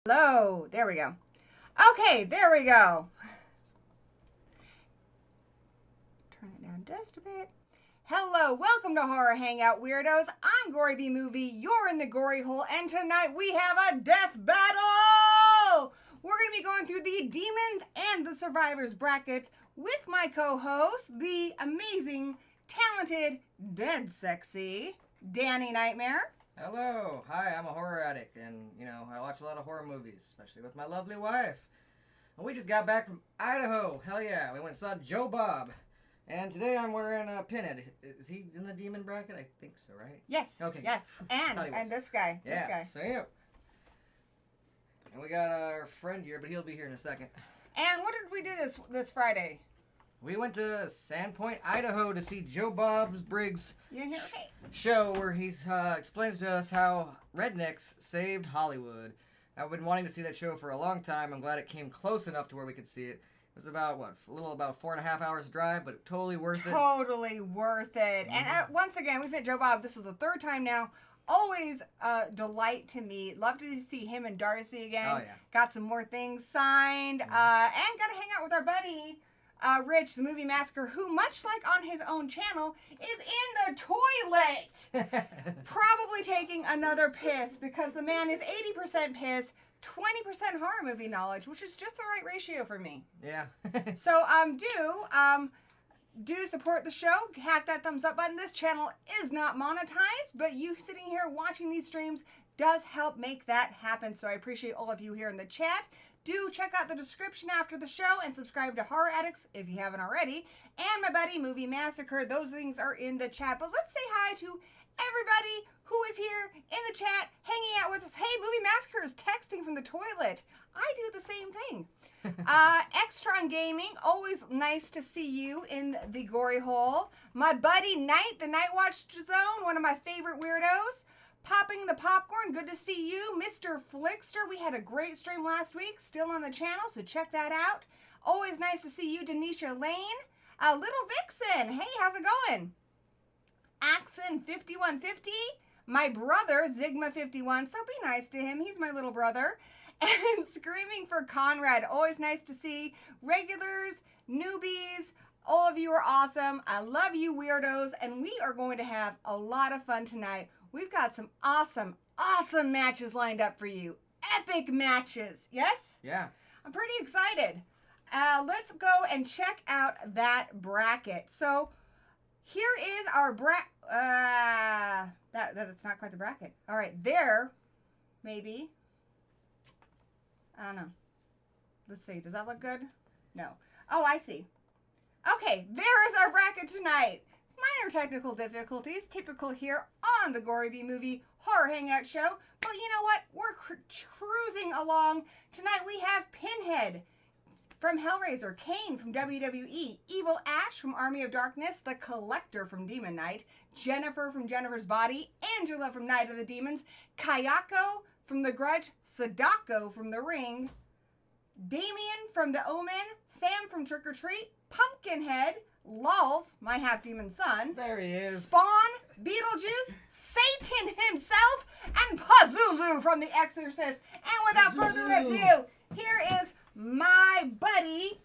Hello. There we go. Okay, there we go. Turn it down just a bit. Hello, welcome to Horror Hangout Weirdos. I'm Gory B Movie. You're in the Gory Hole, and tonight we have a death battle. We're going to be going through the Demons and the Survivors brackets with my co-host, the amazing, talented, dead sexy Danny Knightmare. Hello. Hi, I'm a horror addict, and, I watch a lot of horror movies, especially with my lovely wife. And we just got back from Idaho. Hell yeah. We went and saw Joe Bob. And today I'm wearing a Pinhead. Is he in the demon bracket? I think so, right? Yes. Okay. Yes. And this guy. Yeah, this guy. Same. And we got our friend here, but he'll be here in a second. And what did we do this Friday? We went to Sandpoint, Idaho to see Joe Bob Briggs' Okay. show where he explains to us how rednecks saved Hollywood. I've been wanting to see that show for a long time. I'm glad it came close enough to where we could see it. It was about, about 4.5 hours drive, but totally worth it. Totally worth it. Mm-hmm. And once again, we've met Joe Bob. This is the third time now. Always a delight to meet. Love to see him and Darcy again. Oh, yeah. Got some more things signed. And got to hang out with our buddy, Rich, the Movie Massacre, who, much like on his own channel, is in the toilet. Probably taking another piss because the man is 80% piss, 20% horror movie knowledge, which is just the right ratio for me. Yeah. So, do support the show. Hack that thumbs up button. This channel is not monetized, but you sitting here watching these streams does help make that happen. So I appreciate all of you here in the chat. Do check out the description after the show and subscribe to Horror Addicts if you haven't already. And my buddy Movie Massacre. Those things are in the chat. But let's say hi to everybody who is here in the chat hanging out with us. Hey, Movie Massacre is texting from the toilet. I do the same thing. Extron Gaming, always nice to see you in the Gory Hole. My buddy Knight, the Night Watch Zone, one of my favorite weirdos. Popping the Popcorn, good to see you. Mr. Flickster, we had a great stream last week, still on the channel, so check that out. Always nice to see you, Denisha Lane. Little Vixen, hey, how's it going? Axon 5150, my brother, Zigma51, so be nice to him, he's my little brother. And Screaming for Conrad, always nice to see. Regulars, newbies, all of you are awesome. I love you weirdos, and we are going to have a lot of fun tonight. We've got some awesome, awesome matches lined up for you. Epic matches, yes? Yeah. I'm pretty excited. Let's go and check out that bracket. So here is our that's not quite the bracket. All right, there, maybe. I don't know. Let's see. Does that look good? No. Oh, I see. Okay, there is our bracket tonight. Minor technical difficulties, typical here on the Gory B Movie Horror Hangout Show. But you know what? We're cruising along. Tonight we have Pinhead from Hellraiser, Kane from WWE, Evil Ash from Army of Darkness, The Collector from Demon Knight, Jennifer from Jennifer's Body, Angela from Night of the Demons, Kayako from The Grudge, Sadako from The Ring, Damien from The Omen, Sam from Trick or Treat, Pumpkinhead, Lulz, my half-demon son. There he is. Spawn, Beetlejuice, Satan himself, and Pazuzu from The Exorcist. And without further ado, here is my buddy,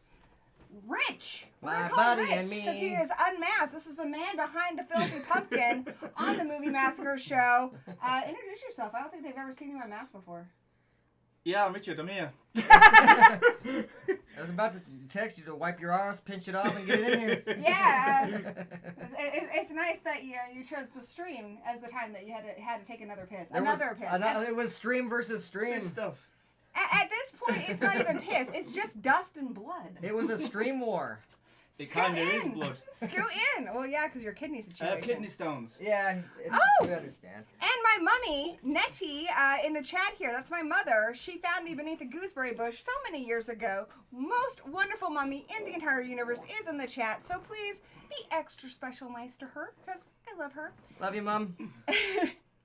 Rich. My buddy Rich, and me. because he is unmasked. This is the man behind the filthy pumpkin on the Movie Massacre show. Introduce yourself. I don't think they've ever seen you unmasked before. Yeah, I'm Richard. I'm here. I was about to text you to wipe your ass, pinch it off, and get it in here. Yeah, it's nice that you chose the stream as the time that you had to take another piss. It was stream versus stream. Same stuff. At this point, it's not even piss. It's just dust and blood. It was a stream war. It kind of is blood. Scoot in. Well, yeah, because your kidney I situation. have kidney stones. Yeah, Oh! we understand. And my mummy, Nettie, in the chat here, that's my mother. She found me beneath a gooseberry bush so many years ago. Most wonderful mummy in the entire universe is in the chat. So please be extra special nice to her, because I love her. Love you, Mom.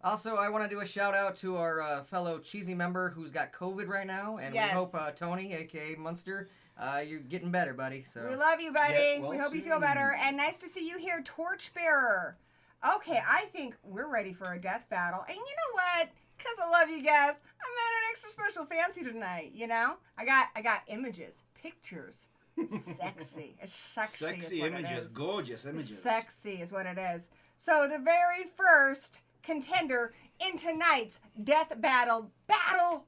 Also, I want to do a shout out to our fellow cheesy member who's got COVID right now, and Yes. we hope Tony, aka Munster, you're getting better, buddy. So We love you, buddy. Yeah, well we hope you feel seen. better. And nice to see you here, Torchbearer. Okay, I think we're ready for a death battle. And you know what? Because I love you guys, I'm at an extra special fancy tonight, you know? I got images, pictures. Sexy. It's sexy is Sexy what it images, is. gorgeous images. Sexy is what it is. So the very first contender in tonight's death battle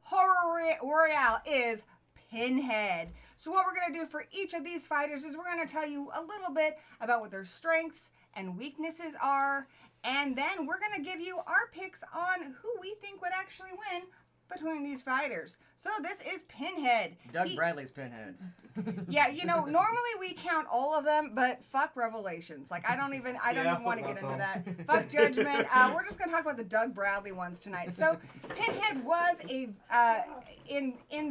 horror royale is Pinhead. So what we're going to do for each of these fighters is we're going to tell you a little bit about what their strengths and weaknesses are, and then we're going to give you our picks on who we think would actually win between these fighters. So this is Pinhead. Doug Bradley's Pinhead. Yeah, you know, normally we count all of them, but fuck Revelations. Like I don't even want to get into that. Fuck Judgment. We're just gonna talk about the Doug Bradley ones tonight. So Pinhead was in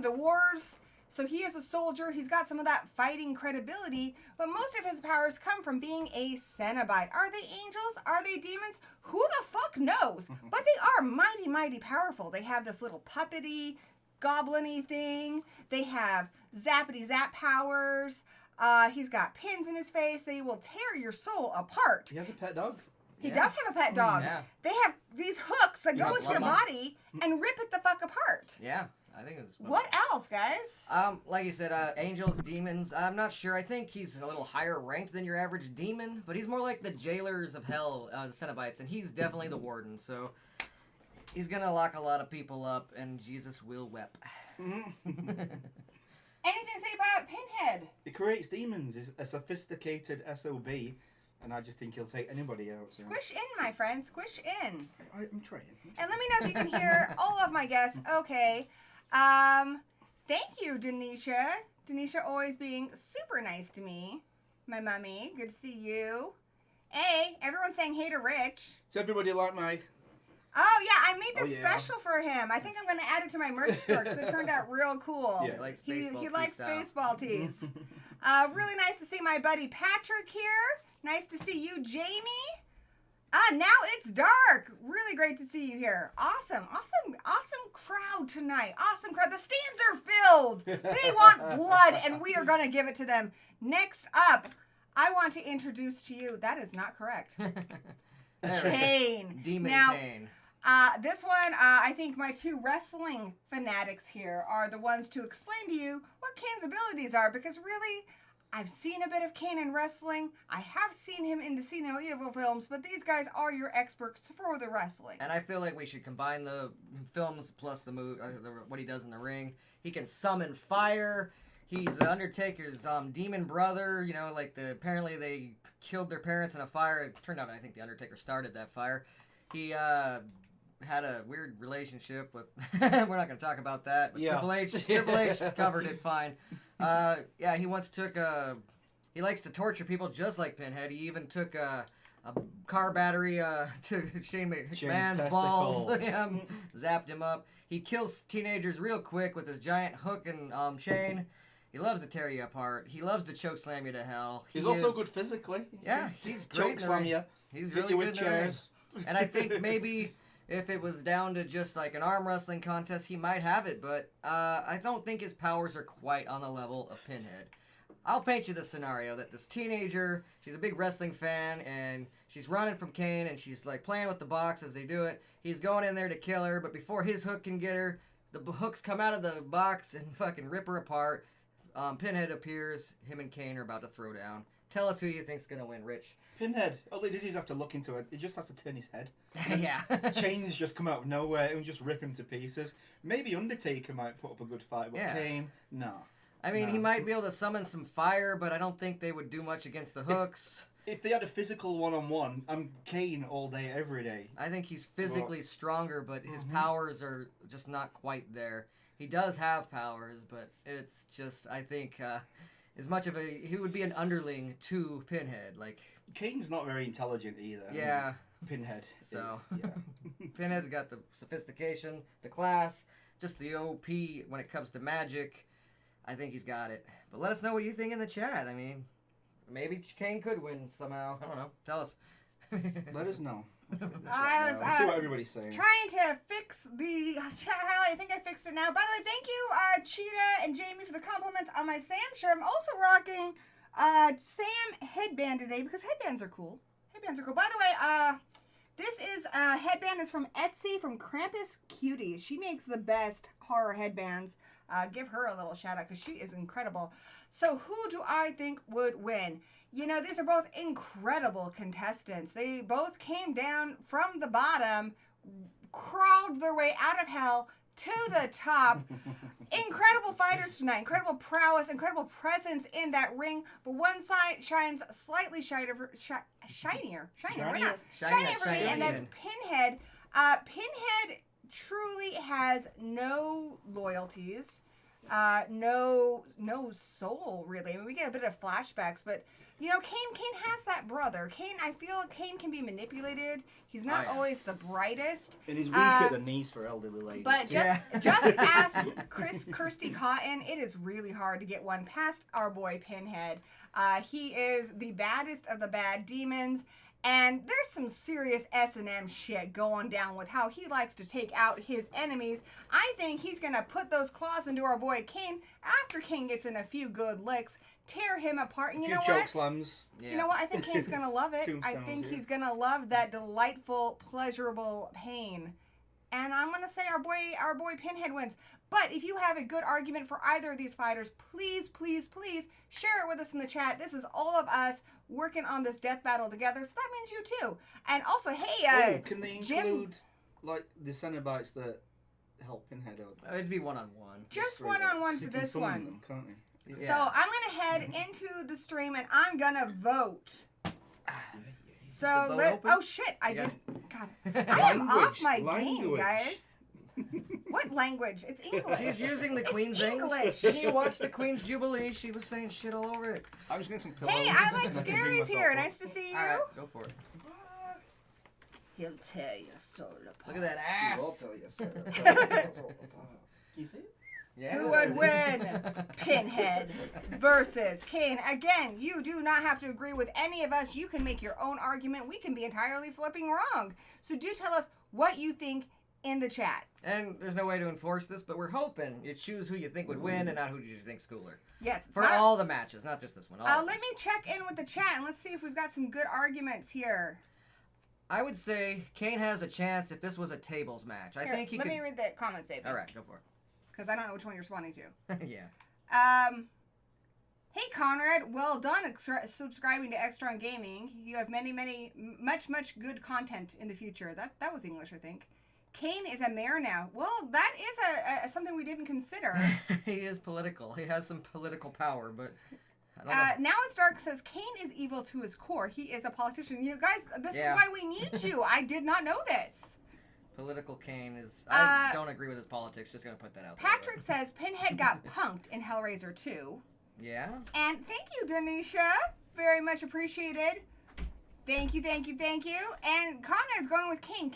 the wars. So he is a soldier. He's got some of that fighting credibility, but most of his powers come from being a Cenobite. Are they angels? Are they demons? Who the fuck knows? But they are mighty, mighty powerful. They have this little puppety, goblin-y thing. They have zappity zap powers. He's got pins in his face. They will tear your soul apart. He has a pet dog. He does have a pet dog. Yeah. They have these hooks that go has into your blood on. body and rip it the fuck apart. Yeah, I think it was fun. What else, guys? Like you said, angels, demons. I'm not sure. I think he's a little higher ranked than your average demon, but he's more like the jailers of hell, the Cenobites, and he's definitely the warden. So he's gonna lock a lot of people up, and Jesus will weep. Anything to say about Pinhead? He creates demons. He's a sophisticated SOB, and I just think he'll take anybody else. Squish in, my friend. Squish in. I'm trying. And let me know if you can hear all of my guests. Okay. Thank you, Denisha. Denisha always being super nice to me. My mummy. Good to see you. Hey, everyone's saying hey to Rich. Does everybody like my... Oh, yeah, I made this Oh, yeah. special for him. I think I'm going to add it to my merch store because it turned out real cool. Yeah. He likes He baseball tee likes style. baseball tees. Really nice to see my buddy Patrick here. Nice to see you, Jamie. Now it's dark. Really great to see you here. Awesome crowd tonight. Awesome crowd. The stands are filled. They want blood, and we are going to give it to them. Next up, I want to introduce to you, that is not correct, Kane. Demon Now, Kane. This one, I think my two wrestling fanatics here are the ones to explain to you what Kane's abilities are, because really, I've seen a bit of Kane in wrestling. I have seen him in the See No Evil films, but these guys are your experts for the wrestling. And I feel like we should combine the films plus the what he does in the ring. He can summon fire. He's the Undertaker's demon brother. You know, like apparently they killed their parents in a fire. It turned out I think the Undertaker started that fire. He had a weird relationship with. We're not going to talk about that. But Yeah. Triple H covered it fine. Yeah, he once took he likes to torture people just like Pinhead. He even took a car battery to Shane McMahon's balls. Zapped him up. He kills teenagers real quick with his giant hook and chain. He loves to tear you apart. He loves to choke slam you to hell. He's also good physically. Yeah, he's great. Choke slam you. He's Hit really you good with in the ring. chairs. And I think maybe if it was down to just like an arm wrestling contest, he might have it. But I don't think his powers are quite on the level of Pinhead. I'll paint you the scenario that this teenager, she's a big wrestling fan, and she's running from Kane, and she's like playing with the box as they do it. He's going in there to kill her, but before his hook can get her, the hooks come out of the box and fucking rip her apart. Pinhead appears. Him and Kane are about to throw down. Tell us who you think's gonna win, Rich. Pinhead. All he does is have to look into it. He just has to turn his head. Yeah. Chains just come out of nowhere and just rip him to pieces. Maybe Undertaker might put up a good fight, but Yeah. Kane, no. I mean, No. he might be able to summon some fire, but I don't think they would do much against the hooks. If they had a physical one-on-one, I'm Kane all day, every day. I think he's physically stronger, but his powers are just not quite there. He does have powers, but it's just, I think, as much of he would be an underling to Pinhead. Like, Kane's not very intelligent either. yeah. Pinhead. So, Yeah. Pinhead's got the sophistication, the class, just the OP when it comes to magic. I think he's got it. But let us know what you think in the chat. I mean, maybe Kane could win somehow. I don't know. Tell us. Let us know. I was, See what everybody's saying. trying to fix the chat highlight. I think I fixed it now. By the way, thank you, Cheetah and Jamie, for the compliments on my Sam shirt. I'm also rocking Sam headband today because headbands are cool. Headbands are cool. By the way, this is headband is from Etsy from Krampus Cuties. She makes the best horror headbands. Give her a little shout out because she is incredible. So who do I think would win? You know, these are both incredible contestants. They both came down from the bottom, crawled their way out of hell to the top. Incredible fighters tonight. Incredible prowess, incredible presence in that ring. But one side shines slightly shinier for me, and that's Pinhead. Pinhead truly has no loyalties, no soul really. I mean, we get a bit of flashbacks, but you know, Kane has that brother. I feel Kane can be manipulated. He's not always the brightest. And he's weak at the knees for elderly ladies. But just ask Kirsty Cotton, it is really hard to get one past our boy Pinhead. He is the baddest of the bad demons. And there's some serious S&M shit going down with how he likes to take out his enemies. I think he's going to put those claws into our boy Kane after Kane gets in a few good licks, tear him apart. And you know what? Choke slams. Yeah. You know what? I think Kane's going to love it. I Tombstones, think yeah. he's going to love that delightful, pleasurable pain. And I'm going to say our boy Pinhead wins. But if you have a good argument for either of these fighters, please, please, please share it with us in the chat. This is all of us working on this death battle together, so that means you too. And also, hey, can they Jim, include like the Cenobites that help Pinhead out? It'd be one-on-one. just one-on-one for this one. Them, can't they? Yeah. So I'm going to head into the stream and I'm going to vote. So oh shit, I did. God, I am off my game, guys. What language? It's English. She's using the Queen's English. Didn't you watch the Queen's Jubilee? She was saying shit all over it. I'm just getting some pillows. Hey, I like can bring Scary's myself here. up. Nice to see you. All right, go for it. He'll tear your soul apart. Look at that I'll ass. tell you, sir. You see it? Yeah. Who would win? Pinhead versus Kane. Again, you do not have to agree with any of us. You can make your own argument. We can be entirely flipping wrong. So do tell us what you think in the chat. And there's no way to enforce this, but we're hoping you choose who you think would win and not who you think's cooler. Yes. It's For not, all the matches, not just this one. All of them. let me check in with the chat and let's see if we've got some good arguments here. I would say Kane has a chance if this was a tables match. I think he could. Let me read the comments, baby. All right, go for Because I don't know which one you're responding to. it. Yeah. Hey Conrad, well done subscribing to Extron Gaming. You have much good content in the future. That was English, I think. Kane is a mayor now. Well, that is a something we didn't consider. He is political. He has some political power, but I don't know. Now It's Dark says Kane is evil to his core. He is a politician. You guys, this is Yeah. why we need you. I did not know this. Political Kane is... I don't agree with his politics. Just going to put that out there. Patrick says Pinhead got punked in Hellraiser 2. Yeah? And thank you, Denisha. Very much appreciated. Thank you, thank you, thank you. And Conrad's going with Kane.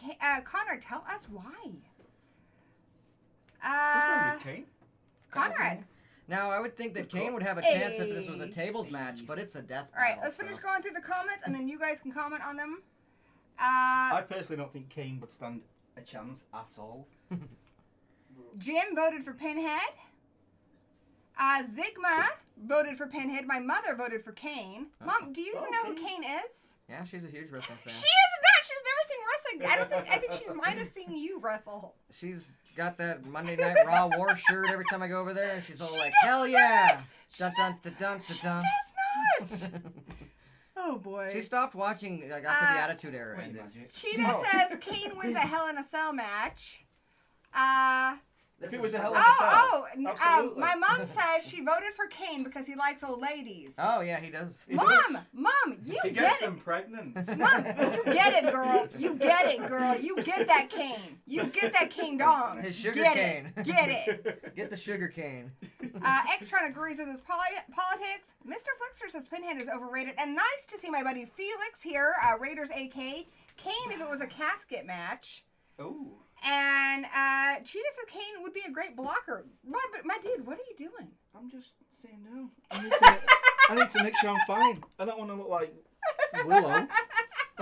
Conrad, tell us why. Who's going with Kane? Conrad. Now, I would think that Kane would have a chance if this was a tables match, but it's a death battle. All right, let's finish going through the comments, and then you guys can comment on them. I personally don't think Kane would stand a chance at all. Jim voted for Pinhead. Zigma voted for Pinhead. My mother voted for Kane. Mom, do you even know who Kane is? Yeah, she's a huge wrestling fan. She is not. She's never seen wrestling. I think she might have seen you wrestle. She's got that Monday Night Raw War shirt every time I go over there, and she's all like, "Hell yeah!" Dun dun dun dun She dun. does not. Oh boy. She stopped watching like after the Attitude Era ended. Cheetah says Kane wins a Hell in a Cell match. If it was a Hell in a Cell. Oh, my mom says she voted for Kane because he likes old ladies. Oh yeah, he does. Mom, you he get gets it. them pregnant. Mom, you get it, girl. You get it, girl. You get that Kane. You get that Kane dong. His sugar get cane. It. Get it. Get the sugar cane. X trying to agrees with his politics. Mr. Flixer says Pinhead is overrated. And nice to see my buddy Felix here. Raiders AK. Kane if it was a casket match. Oh. And Cheetah says Kane would be a great blocker. My dude, what are you doing? I'm just saying no. I need to make sure I'm fine. I don't want to look like Willow. I'm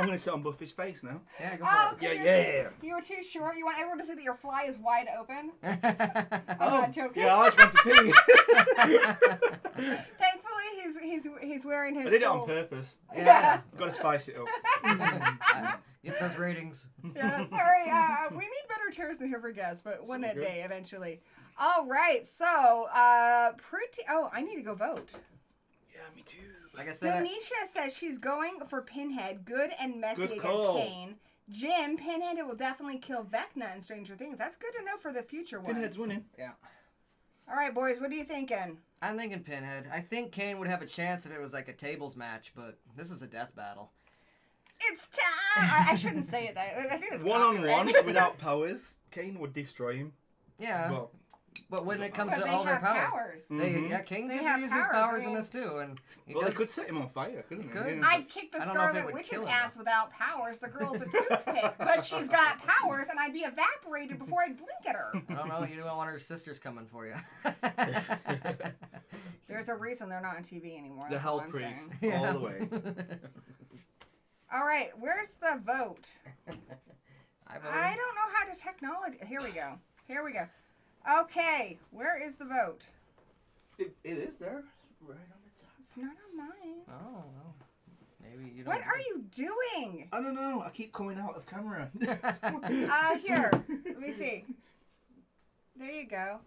going to sit on Buffy's face now. Yeah, go for it. Yeah. You're too short. You want everyone to see that your fly is wide open? I'm Oh, not joking. yeah, I just want to pee. Thankfully, he's wearing his. I did it full... on purpose. Yeah. Got to spice it up. Get those ratings. Yeah, sorry. We need better chairs than here for guests, but one a day eventually. All right, so pretty. Oh, I need to go vote. Yeah, me too. Like I said, Denisha says she's going for Pinhead, good and messy Good against call. Kane. Jim, Pinhead will definitely kill Vecna in Stranger Things. That's good to know for the future ones. Pinhead's winning. Yeah. All right, boys, what are you thinking? I'm thinking Pinhead. I think Kane would have a chance if it was like a tables match, but this is a death battle. It's time! I shouldn't say it that. I think it's One-on-one without powers, Kane would destroy him. Yeah. But when it comes But to they all their have powers, Mhm. King They gets have to use his powers, powers I in mean- this too, and he Well, does. they could set him on fire, couldn't they? Could. Yeah. I'd kick the I don't know if it Scarlet would Witch's kill him, ass though. without powers. The girl's a toothpick, but she's got powers, and I'd be evaporated before I'd blink at her. I don't know. You don't want her sisters coming for you. There's a reason they're not on TV anymore. The That's all Hell I'm Priest, saying. all the way. All right, where's the vote? I I don't know how to technology. Here we go. Okay, where is the vote? It is there. Right on the top. It's not on mine. Oh, well. Maybe you don't. What are you doing? I don't know. I keep coming out of camera. Here. Let me see. There you go.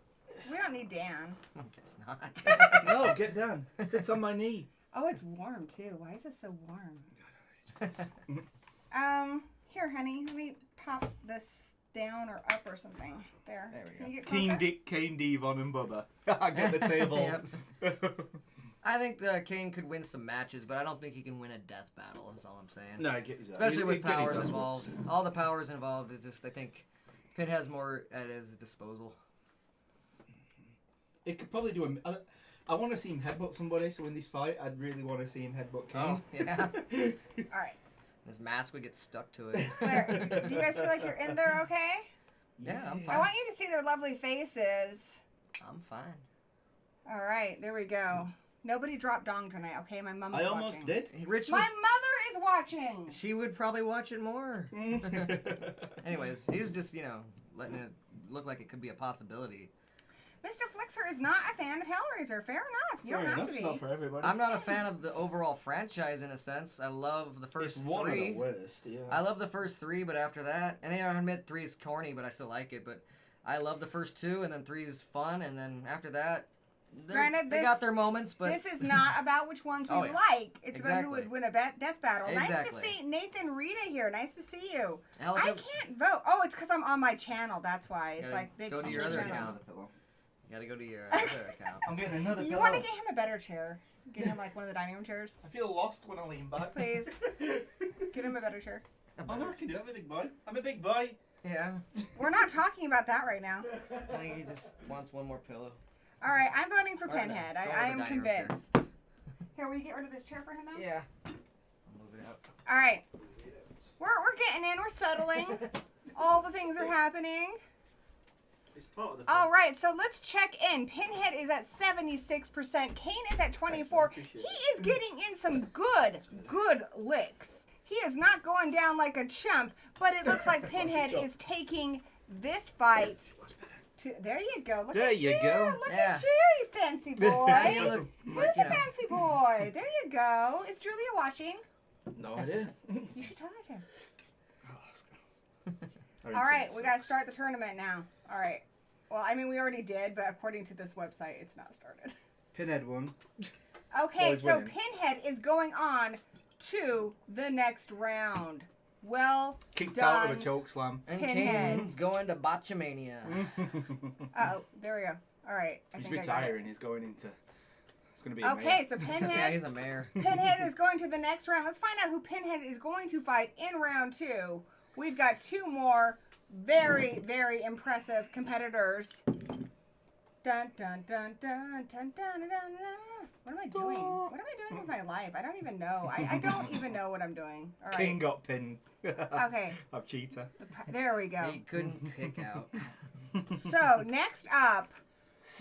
We don't need Dan. I guess not. No, get down. Sits on my knee. Oh, it's warm too. Why is it so warm? Here, honey. Let me pop this down or up or something. There. There we Can go. you get closer? Kane, Devon, and Bubba. I get the tables. I think Kane could win some matches, but I don't think he can win a death battle. Is all I'm saying. No, I get his Especially with powers involved. All the powers involved. It's just I think Pinhead has more at his disposal. It could probably do a. I want to see him headbutt somebody. So in this fight, I'd really want to see him headbutt Kane. Oh yeah. All right. His mask would get stuck to it. Claire, do you guys feel like you're in there okay? Yeah, I'm I fine. want you to see their lovely faces. I'm fine. All right, there we go. Nobody dropped dong tonight, okay? My mom's I watching. almost did. Rich My was, mother is watching. she would probably watch it more. Anyways, he was just, letting it look like it could be a possibility. Mr. Flixer is not a fan of Hellraiser. Fair enough. You don't have to be. It's not for everybody. I'm not a fan of the overall franchise in a sense. I love the first It's one three. of the worst, yeah. I love the first three, but after that, and I admit 3 is corny, but I still like it. But I love the first 2, and then 3 is fun, and then after that, Granted, they got their moments. But this is not about which ones we Oh, yeah. like. It's about who would win a death battle. Nice to Exactly. see Nathan Rita here. Nice to see you. Hell, I can't vote. Oh, it's because I'm on my channel. That's why. It's Gotta like they go to changed your the other channel. account. You gotta go to your other account. I'm getting another You pillow. want to get him a better chair. Get him like one of the dining room chairs. I feel lost when I lean back. Please. Get him a better chair. Oh no, I can do it. I'm a big boy. I'm a big boy. Yeah. We're not talking about that right now. I think he just wants one more pillow. All right, I'm voting for All right, Pinhead. now, go I over am the dining room chair. convinced. Here, will you get rid of this chair for him now? Yeah. I'll move it out. All right. We're getting in. We're settling. All the things are happening. It's part of the All right, so let's check in. Pinhead is at 76%. Kane is at 24%. He is getting in some good licks. He is not going down like a chump, but it looks like Pinhead is taking this fight. There you go. Look There at you go. Look Yeah. at you fancy boy. Yeah, you look Who's like, a fancy boy? There you go. Is Julia watching? No idea. You should tell her to. All All right, we got to start the tournament now. All right. Well, I mean, we already did, but according to this website, it's not started. Pinhead won. Okay, Boys so winning. Pinhead is going on to the next round. Well Kicked done. out of a choke slam. And Pinhead. Kane's going to Botchamania. Uh-oh, there we go. All right, I He's think I got it. retiring. He's going into. It's going to be. a Okay, mayor. so Yeah, Pinhead, he's a mayor. Pinhead is going to the next round. Let's find out who Pinhead is going to fight in round 2. We've got 2 more very, very impressive competitors. Dun dun dun dun dun dun dun dun. What am I doing? What am I doing with my life? I don't even know. I don't even know what I'm doing. All Kane right. got pinned. Okay. Of Cheetah. There we go. He couldn't kick out. So next up,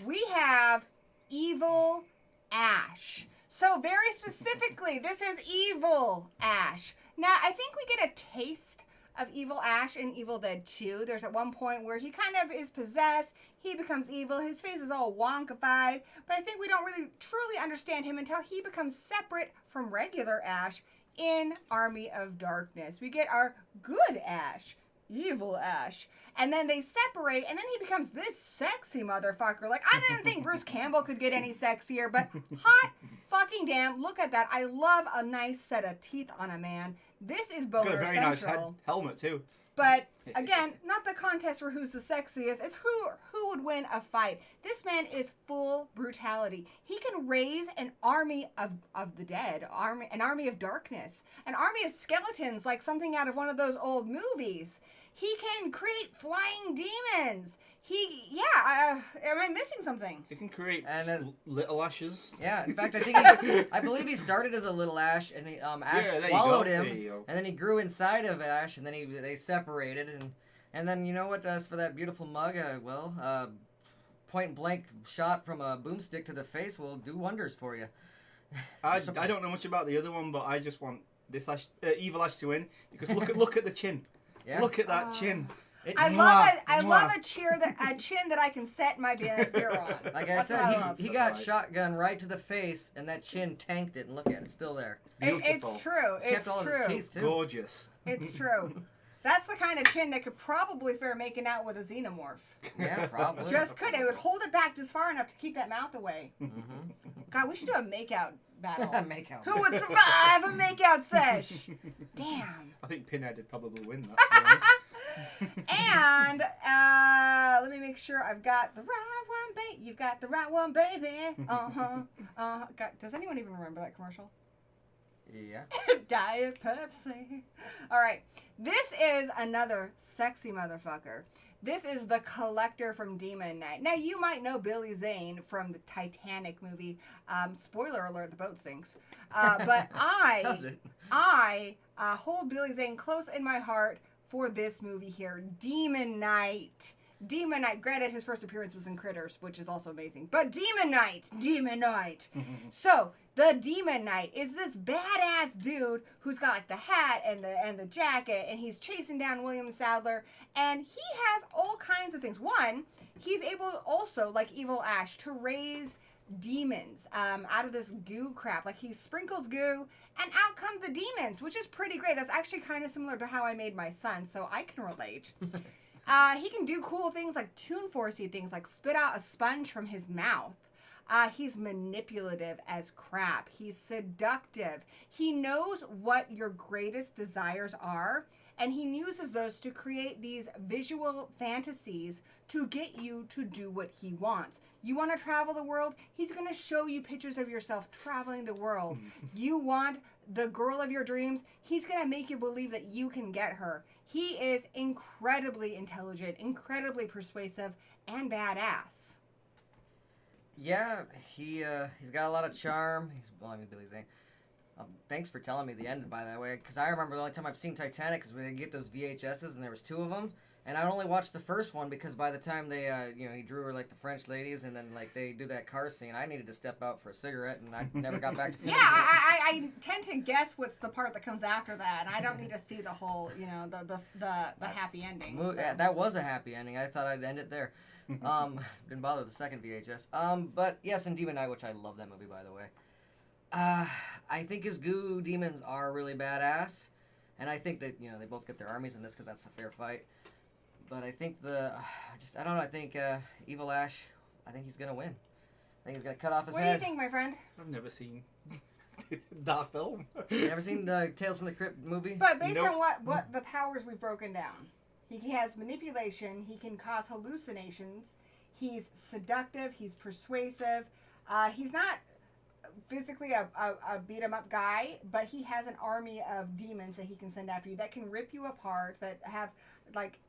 we have Evil Ash. So very specifically, this is Evil Ash. Now, I think we get a taste of Evil Ash in Evil Dead 2. There's at one point where he kind of is possessed. He becomes evil. His face is all wonkified. But I think we don't really truly understand him until he becomes separate from regular Ash in Army of Darkness. We get our good Ash, Evil Ash. And then they separate, and then he becomes this sexy motherfucker. Like, I didn't think Bruce Campbell could get any sexier, but hot fucking damn. Look at that. I love a nice set of teeth on a man. This is Got a boner very nice central. helmet too. But again, not the contest for who's the sexiest. It's who would win a fight. This man is full brutality. He can raise an army of the dead, an army of darkness, an army of skeletons, like something out of one of those old movies. He can create flying demons. Am I missing something? You can create And, little ashes. Yeah, in fact, I believe he started as a little Ash, and Ash Yeah, there you swallowed go. him, There you go. and then he grew inside of Ash, and then they separated, and then you know what? As for that beautiful mug, point blank shot from a boomstick to the face will do wonders for you. I don't know much about the other one, but I just want this Ash, Evil Ash to win because look at the chin. Yeah. Look at that chin. I love a chin that I can set my beer on. Like That's I what said, love. he got Right. shotgun right to the face, and that chin tanked it. And look at it, it's still there. Beautiful. It's true. Kept It's all of true. his teeth too. Gorgeous. It's true. That's the kind of chin that could probably fare making out with a xenomorph. Yeah, probably. Just could. It would hold it back just far enough to keep that mouth away. Mm-hmm. God, we should do a makeout battle. Make out. Who would survive a makeout sesh? Damn. I think Pinhead would probably win that. To be honest. And let me make sure I've got the right one, baby. You've got the right one, baby. God, does anyone even remember that commercial? Yeah. Diet Pepsi. All right. This is another sexy motherfucker. This is the Collector from Demon Knight. Now, you might know Billy Zane from the Titanic movie. Spoiler alert, the boat sinks. But Does it? I hold Billy Zane close in my heart for this movie here, Demon Knight. Demon Knight. Granted, his first appearance was in Critters, which is also amazing. But Demon Knight. So, the Demon Knight is this badass dude who's got like the hat and the jacket, and he's chasing down William Sadler, and he has all kinds of things. One, he's able also, like Evil Ash, to raise demons out of this goo crap. Like, he sprinkles goo, and out come the demons, which is pretty great. That's actually kind of similar to how I made my son, so I can relate. He can do cool things like Toon Forcey things, like spit out a sponge from his mouth. He's manipulative as crap. He's seductive. He knows what your greatest desires are, and he uses those to create these visual fantasies to get you to do what he wants. You want to travel the world? He's going to show you pictures of yourself traveling the world. You want the girl of your dreams? He's going to make you believe that you can get her. He is incredibly intelligent, incredibly persuasive, and badass. Yeah, he's got a lot of charm. He's belonging to Billy Zane. Thanks for telling me the end, by the way, because I remember the only time I've seen Titanic is when they get those VHSs, and there was 2 of them, and I only watched the first one because by the time they, he drew her like the French ladies, and then like they do that car scene, I needed to step out for a cigarette, and I never got back to finishing Yeah, it. I tend to guess what's the part that comes after that, and I don't need to see the whole, the happy ending. So. That was a happy ending. I thought I'd end it there. Didn't bother with the second VHS. But yes, in Demon Knight, which I love that movie, by the way. I think his goo demons are really badass, and I think that they both get their armies in this because that's a fair fight. But I think I don't know. I think Evil Ash. I think he's gonna win. I think he's gonna cut off his head. What do you think, my friend? I've never seen that film. You never seen the Tales from the Crypt movie? But based on what the powers we've broken down, he has manipulation. He can cause hallucinations. He's seductive. He's persuasive. He's not physically a beat 'em up guy, but he has an army of demons that he can send after you that can rip you apart, that have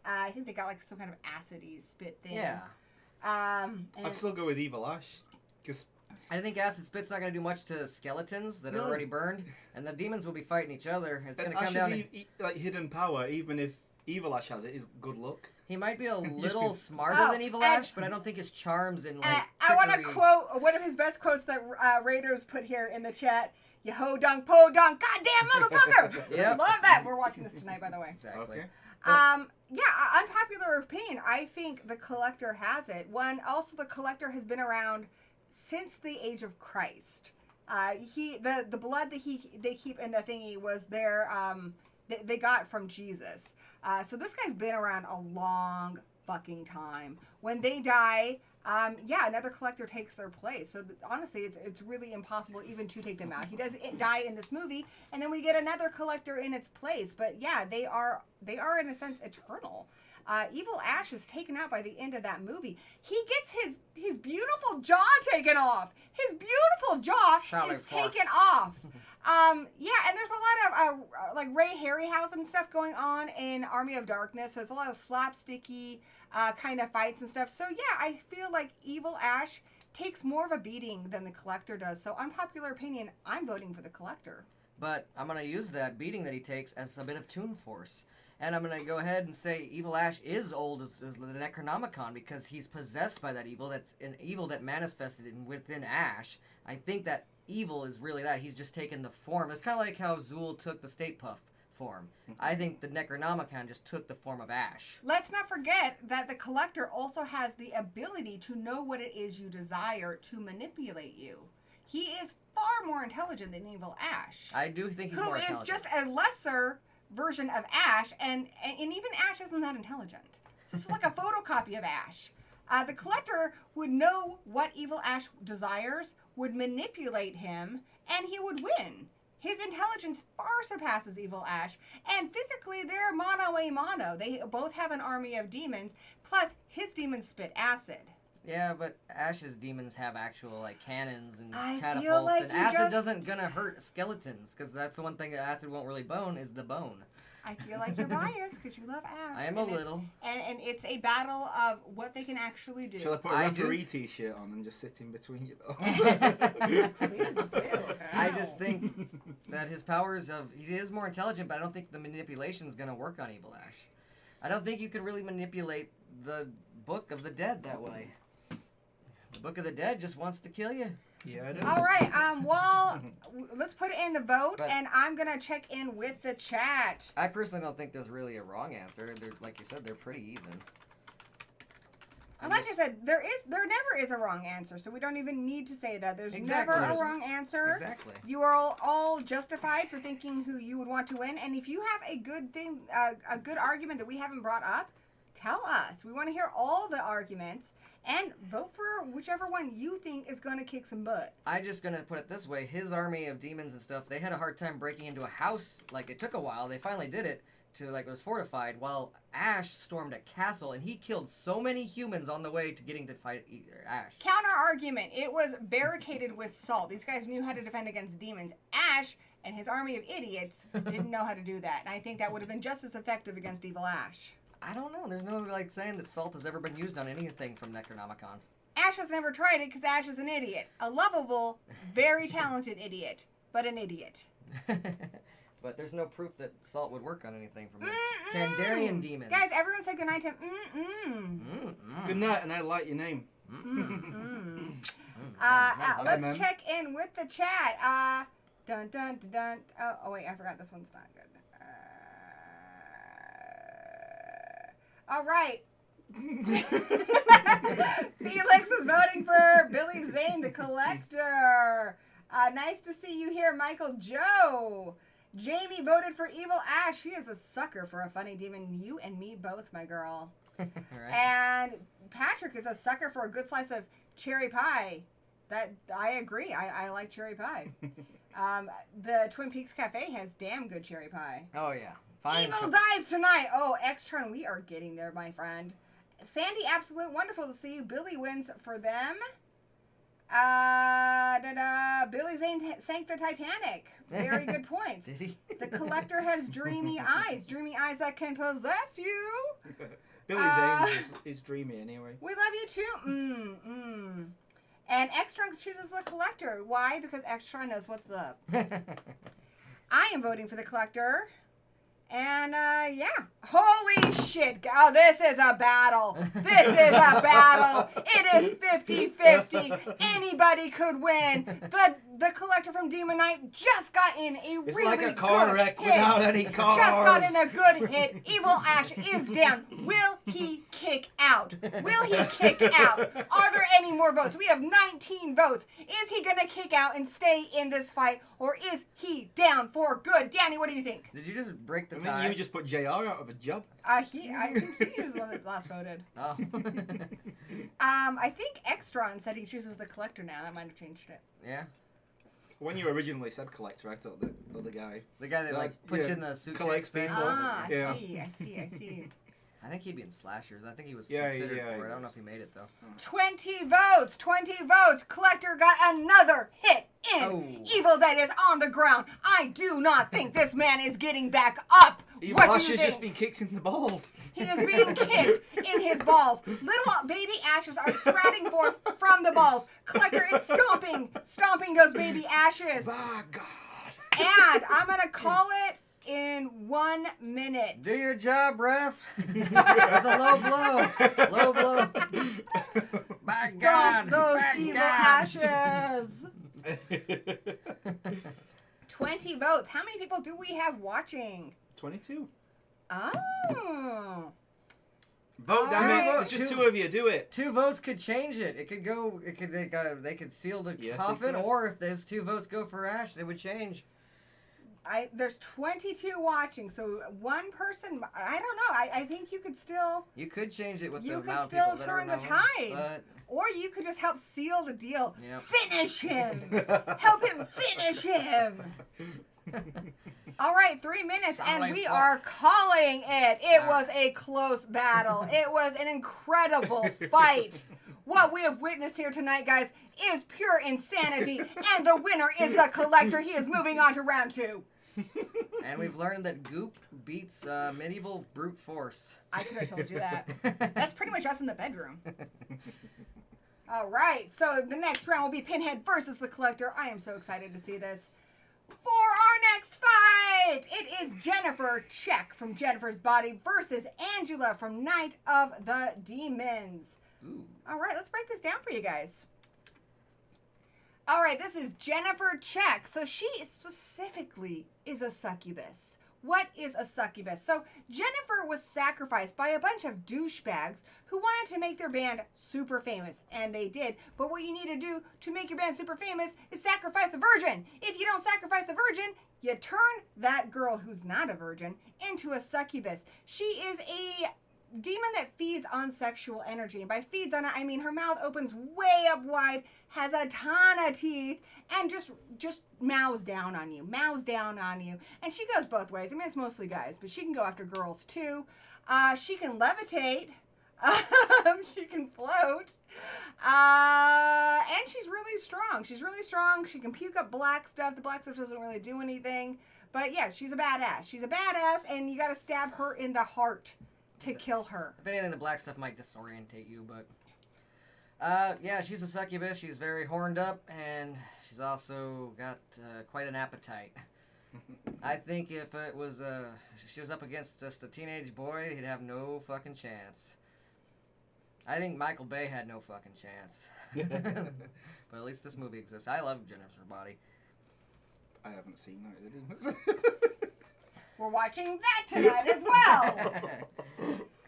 I think they got like some kind of acidy spit thing. Yeah. I'd still go with Evil Ash because I think acid spit's not going to do much to skeletons that are already burned, and the demons will be fighting each other. It's going to come down to like hidden power. Even if Evil Ash has it, is good luck. He might be a little smarter than Evil Ash, but I don't think his charms and like I want to quote one of his best quotes that Raiders put here in the chat. You ho dunk po dunk, goddamn motherfucker! Yep. Love that. We're watching this tonight, by the way. Exactly. Okay. Unpopular opinion. I think the Collector has it. Also the Collector has been around since the age of Christ. The blood that they keep in the thingy was their they got from Jesus. So this guy's been around a long fucking time. When they die, another Collector takes their place. So honestly, it's really impossible even to take them out. He does die in this movie, and then we get another Collector in its place. But yeah, they are in a sense eternal. Evil Ash is taken out by the end of that movie. He gets his beautiful jaw taken off. His beautiful jaw is taken off. And there's a lot of like Ray Harryhausen stuff going on in Army of Darkness. So it's a lot of slapsticky kind of fights and stuff. So yeah, I feel like Evil Ash takes more of a beating than the Collector does. So unpopular opinion, I'm voting for the Collector. But I'm going to use that beating that he takes as a bit of toon force. And I'm going to go ahead and say Evil Ash is old as the Necronomicon because he's possessed by that evil. That's an evil that manifested within Ash. I think that evil is really that. He's just taken the form. It's kind of like how Zool took the Stay Puft form. I think the Necronomicon just took the form of Ash. Let's not forget that the Collector also has the ability to know what it is you desire to manipulate you. He is far more intelligent than Evil Ash. I do think he's more intelligent. Who is just a lesser version of Ash, and even Ash isn't that intelligent. So this is like a photocopy of Ash. The Collector would know what Evil Ash desires, would manipulate him, and he would win. His intelligence far surpasses Evil Ash, and physically they're mano a mano. They both have an army of demons, plus his demons spit acid. Yeah, but Ash's demons have actual like cannons and I catapults, feel like and acid just doesn't gonna hurt skeletons because that's the one thing that acid won't really bone is the bone. I feel like you're biased because you love Ash. I am a little. And it's a battle of what they can actually do. Shall I put a referee t-shirt on and just sit in between you though? Please do. I just think that his powers he is more intelligent, but I don't think the manipulation's gonna work on Evil Ash. I don't think you can really manipulate the Book of the Dead that way. The Book of the Dead just wants to kill you. Yeah, I do. All right. Let's put it in the vote, and I'm gonna check in with the chat. I personally don't think there's really a wrong answer. They're, like you said, they're pretty even. And like I said, there never is a wrong answer, so we don't even need to say that. There's never a wrong answer. Exactly. You are all justified for thinking who you would want to win, and if you have a good thing, a good argument that we haven't brought up, tell us. We want to hear all the arguments. And vote for whichever one you think is going to kick some butt. I'm just going to put it this way. His army of demons and stuff, they had a hard time breaking into a house. Like, it took a while. They finally did it. it was fortified, while Ash stormed a castle, and he killed so many humans on the way to getting to fight Ash. Counter argument. It was barricaded with salt. These guys knew how to defend against demons. Ash and his army of idiots didn't know how to do that. And I think that would have been just as effective against Evil Ash. I don't know. There's no, saying that salt has ever been used on anything from Necronomicon. Ash has never tried it because Ash is an idiot. A lovable, very talented idiot, but an idiot. But there's no proof that salt would work on anything from the Kandarian demons. Guys, everyone say goodnight to Good night, and I like your name. Let's check in with the chat. Dun dun dun dun. Oh wait, I forgot this one's not good. All right. Felix is voting for Billy Zane, the Collector. Nice to see you here, Michael Joe. Jamie voted for Evil Ash. She is a sucker for a funny demon. You and me both, my girl. Right. And Patrick is a sucker for a good slice of cherry pie. That I agree. I like cherry pie. The Twin Peaks Cafe has damn good cherry pie. Oh, yeah. Fine. Evil dies tonight. Oh, Extron, we are getting there, my friend. Sandy, absolute wonderful to see you. Billy wins for them. Billy Zane sank the Titanic. Very good points. Did he? The Collector has dreamy eyes. Dreamy eyes that can possess you. Billy Zane is dreamy anyway. We love you too. And Extron chooses the Collector. Why? Because Extron knows what's up. I am voting for the Collector. And, yeah. Holy shit. Oh, this is a battle. This is a battle. It is 50-50. Anybody could win. The Collector from Demon Knight just got in a It's really like a car wreck hit. without any cars. Just got in a good hit. Evil Ash is down. Will he kick out? Will he kick out? Are there any more votes? We have 19 votes. Is he going to kick out and stay in this fight? Or is he down for good? Danny, what do you think? Did you just break the I tie? mean, you just put JR out of a job. I think he was the one that last voted. Oh. I think Extron said he chooses the Collector now. That might have changed it. Yeah. When you originally said Collector, I thought the other guy. The guy that, puts you in the suitcase collects thing. people. Ah, Yeah. I see. I think he'd be in slashers. I think he was Yeah, considered yeah, for it. I he don't know was. if he made it, though. 20 votes. 20 votes. Collector got another hit in. Oh. Evil Dead is on the ground. I do not think this man is getting back up. Evil What do Ash you has think? just been kicked in the balls. He is being kicked in his balls. Little baby ashes are sprouting forth from the balls. Collector is stomping those baby ashes. My God. And I'm going to call it in 1 minute. Do your job, ref. That's a low blow. Low blow. By Stomp God. those By evil God. ashes. 20 votes. How many people do we have watching? 22. Oh. Vote, damn Alright. it. It's just two of you. Do it. 2 votes could change it. It could go. It could. They could seal the Yes, it coffin, could. or if those 2 votes go for Ash, they would change. There's 22 watching, so one person, I don't know. I think you could still, You could change it with the you could amount of still people that are turn the not tide. But Or you could just help seal the deal. Yep. Finish him. Help him finish him. All right, 3 minutes, and we are calling it. It was a close battle. It was an incredible fight. What we have witnessed here tonight, guys, is pure insanity, and the winner is the Collector. He is moving on to round 2. and we've learned that Goop beats medieval brute force. I could have told you that. That's pretty much us in the bedroom. All right, so the next round will be Pinhead versus the Collector. I am so excited to see this. For our next fight, it is Jennifer Check from Jennifer's Body versus Angela from Night of the Demons. Ooh. All right, let's break this down for you guys. All right, this is Jennifer Check. So she specifically is a succubus. What is a succubus? So Jennifer was sacrificed by a bunch of douchebags who wanted to make their band super famous. And they did. But what you need to do to make your band super famous is sacrifice a virgin. If you don't sacrifice a virgin, you turn that girl who's not a virgin into a succubus. She is a demon that feeds on sexual energy. And by feeds on it, I mean her mouth opens way up wide, has a ton of teeth, and just mows down on you. And she goes both ways. I mean, it's mostly guys, but she can go after girls too. She can levitate. She can float. And she's really strong. She can puke up black stuff. The black stuff doesn't really do anything. But yeah, she's a badass. And you gotta stab her in the heart to kill her. If anything, the black stuff might disorientate you, but... yeah, she's a succubus. She's very horned up, and she's also got quite an appetite. I think if it was, she was up against just a teenage boy, he'd have no fucking chance. I think Michael Bay had no fucking chance. But at least this movie exists. I love Jennifer's Body. I haven't seen that. We're watching that tonight as well.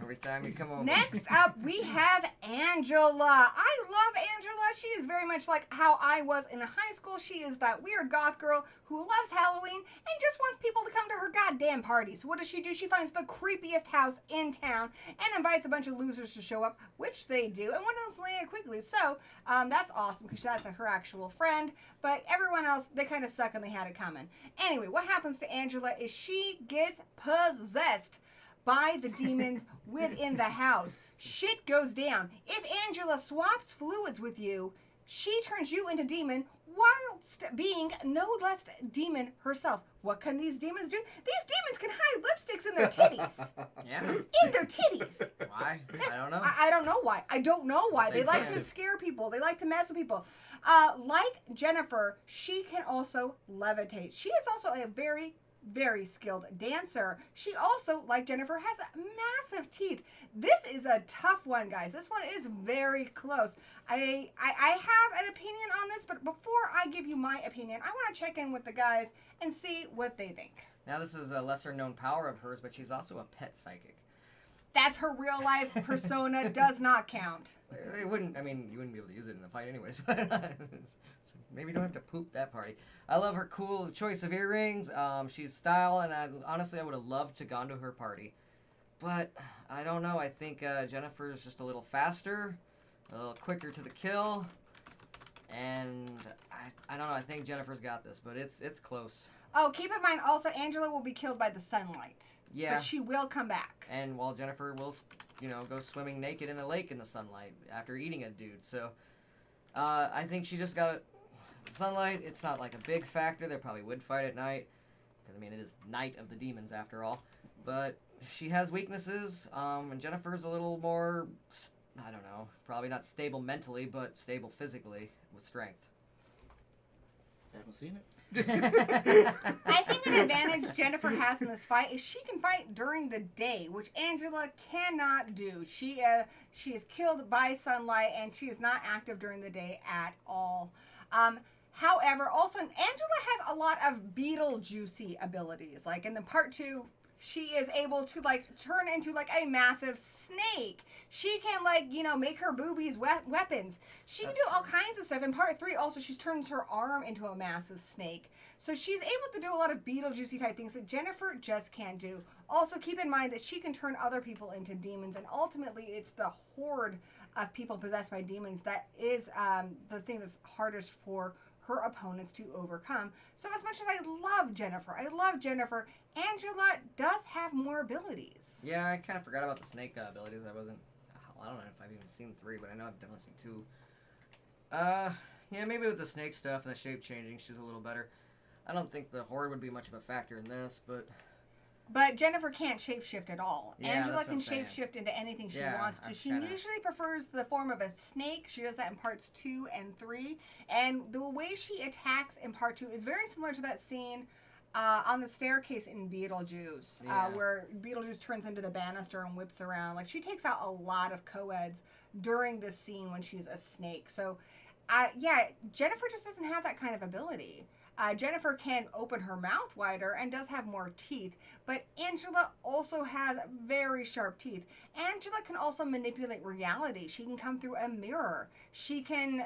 Every time you come over. Next up, we have Angela. I love Angela. She is very much like how I was in high school. She is that weird goth girl who loves Halloween and just wants people to come to her goddamn party. So what does? She finds the creepiest house in town and invites a bunch of losers to show up, which they do. And one of them's Linnea Quigley. So that's awesome because that's her actual friend. But everyone else, they kind of suck and they had it coming. Anyway, what happens to Angela is she gets possessed by the demons within the house. Shit goes down. If Angela swaps fluids with you, she turns you into demon whilst being no less demon herself. What can these demons do? These demons can hide lipsticks in their titties. Yeah. In their titties. Why? I don't know. I don't know why. They like to scare people. They like to mess with people. Like Jennifer, she can also levitate. She is also a very skilled dancer. She also, like Jennifer, has massive teeth. This is a tough one, guys. This one is very close. I have an opinion on this, but before I give you my opinion, I want to check in with the guys and see what they think. Now, this is a lesser known power of hers, but she's also a pet psychic. That's her real life persona. Does not count. It wouldn't, I mean, you wouldn't be able to use it in a fight anyways, but so maybe you don't have to poop that party. I love her cool choice of earrings. She's style, and honestly, I would have loved to gone to her party. But, I don't know, I think Jennifer's just a little faster, a little quicker to the kill, and I don't know, I think Jennifer's got this, but it's close. Oh, keep in mind also, Angela will be killed by the sunlight. Yeah. But she will come back. And while Jennifer will, go swimming naked in a lake in the sunlight after eating a dude. So, I think she just got sunlight. It's not like a big factor. They probably would fight at night. Because, I mean, it is Night of the Demons after all. But she has weaknesses. And Jennifer's a little more, I don't know, probably not stable mentally, but stable physically with strength. I haven't seen it. I think an advantage Jennifer has in this fight is she can fight during the day, which Angela cannot do. She is killed by sunlight, and she is not active during the day at all. However, also Angela has a lot of Beetlejuice abilities. Like in the part 2, she is able to turn into a massive snake. She can make her boobies weapons. She can do all kinds of stuff. In part 3 also she turns her arm into a massive snake. So she's able to do a lot of Beetlejuice type things that Jennifer just can't do. Also keep in mind that she can turn other people into demons, and ultimately it's the horde of people possessed by demons that is the thing that's hardest for her opponents to overcome. So as much as I love Jennifer, Angela does have more abilities. Yeah, I kind of forgot about the snake abilities. I don't know if I've even seen 3, but I know I've definitely seen 2. Yeah, maybe with the snake stuff and the shape changing, she's a little better. I don't think the horde would be much of a factor in this, but... But Jennifer can't shapeshift at all. Yeah, Angela can shapeshift into anything she wants to. She usually prefers the form of a snake. She does that in parts 2 and 3. And the way she attacks in part 2 is very similar to that scene on the staircase in Beetlejuice, where Beetlejuice turns into the banister and whips around. She takes out a lot of co-eds during this scene when she's a snake. So, Jennifer just doesn't have that kind of ability. Jennifer can open her mouth wider and does have more teeth, but Angela also has very sharp teeth. Angela can also manipulate reality. She can come through a mirror. She can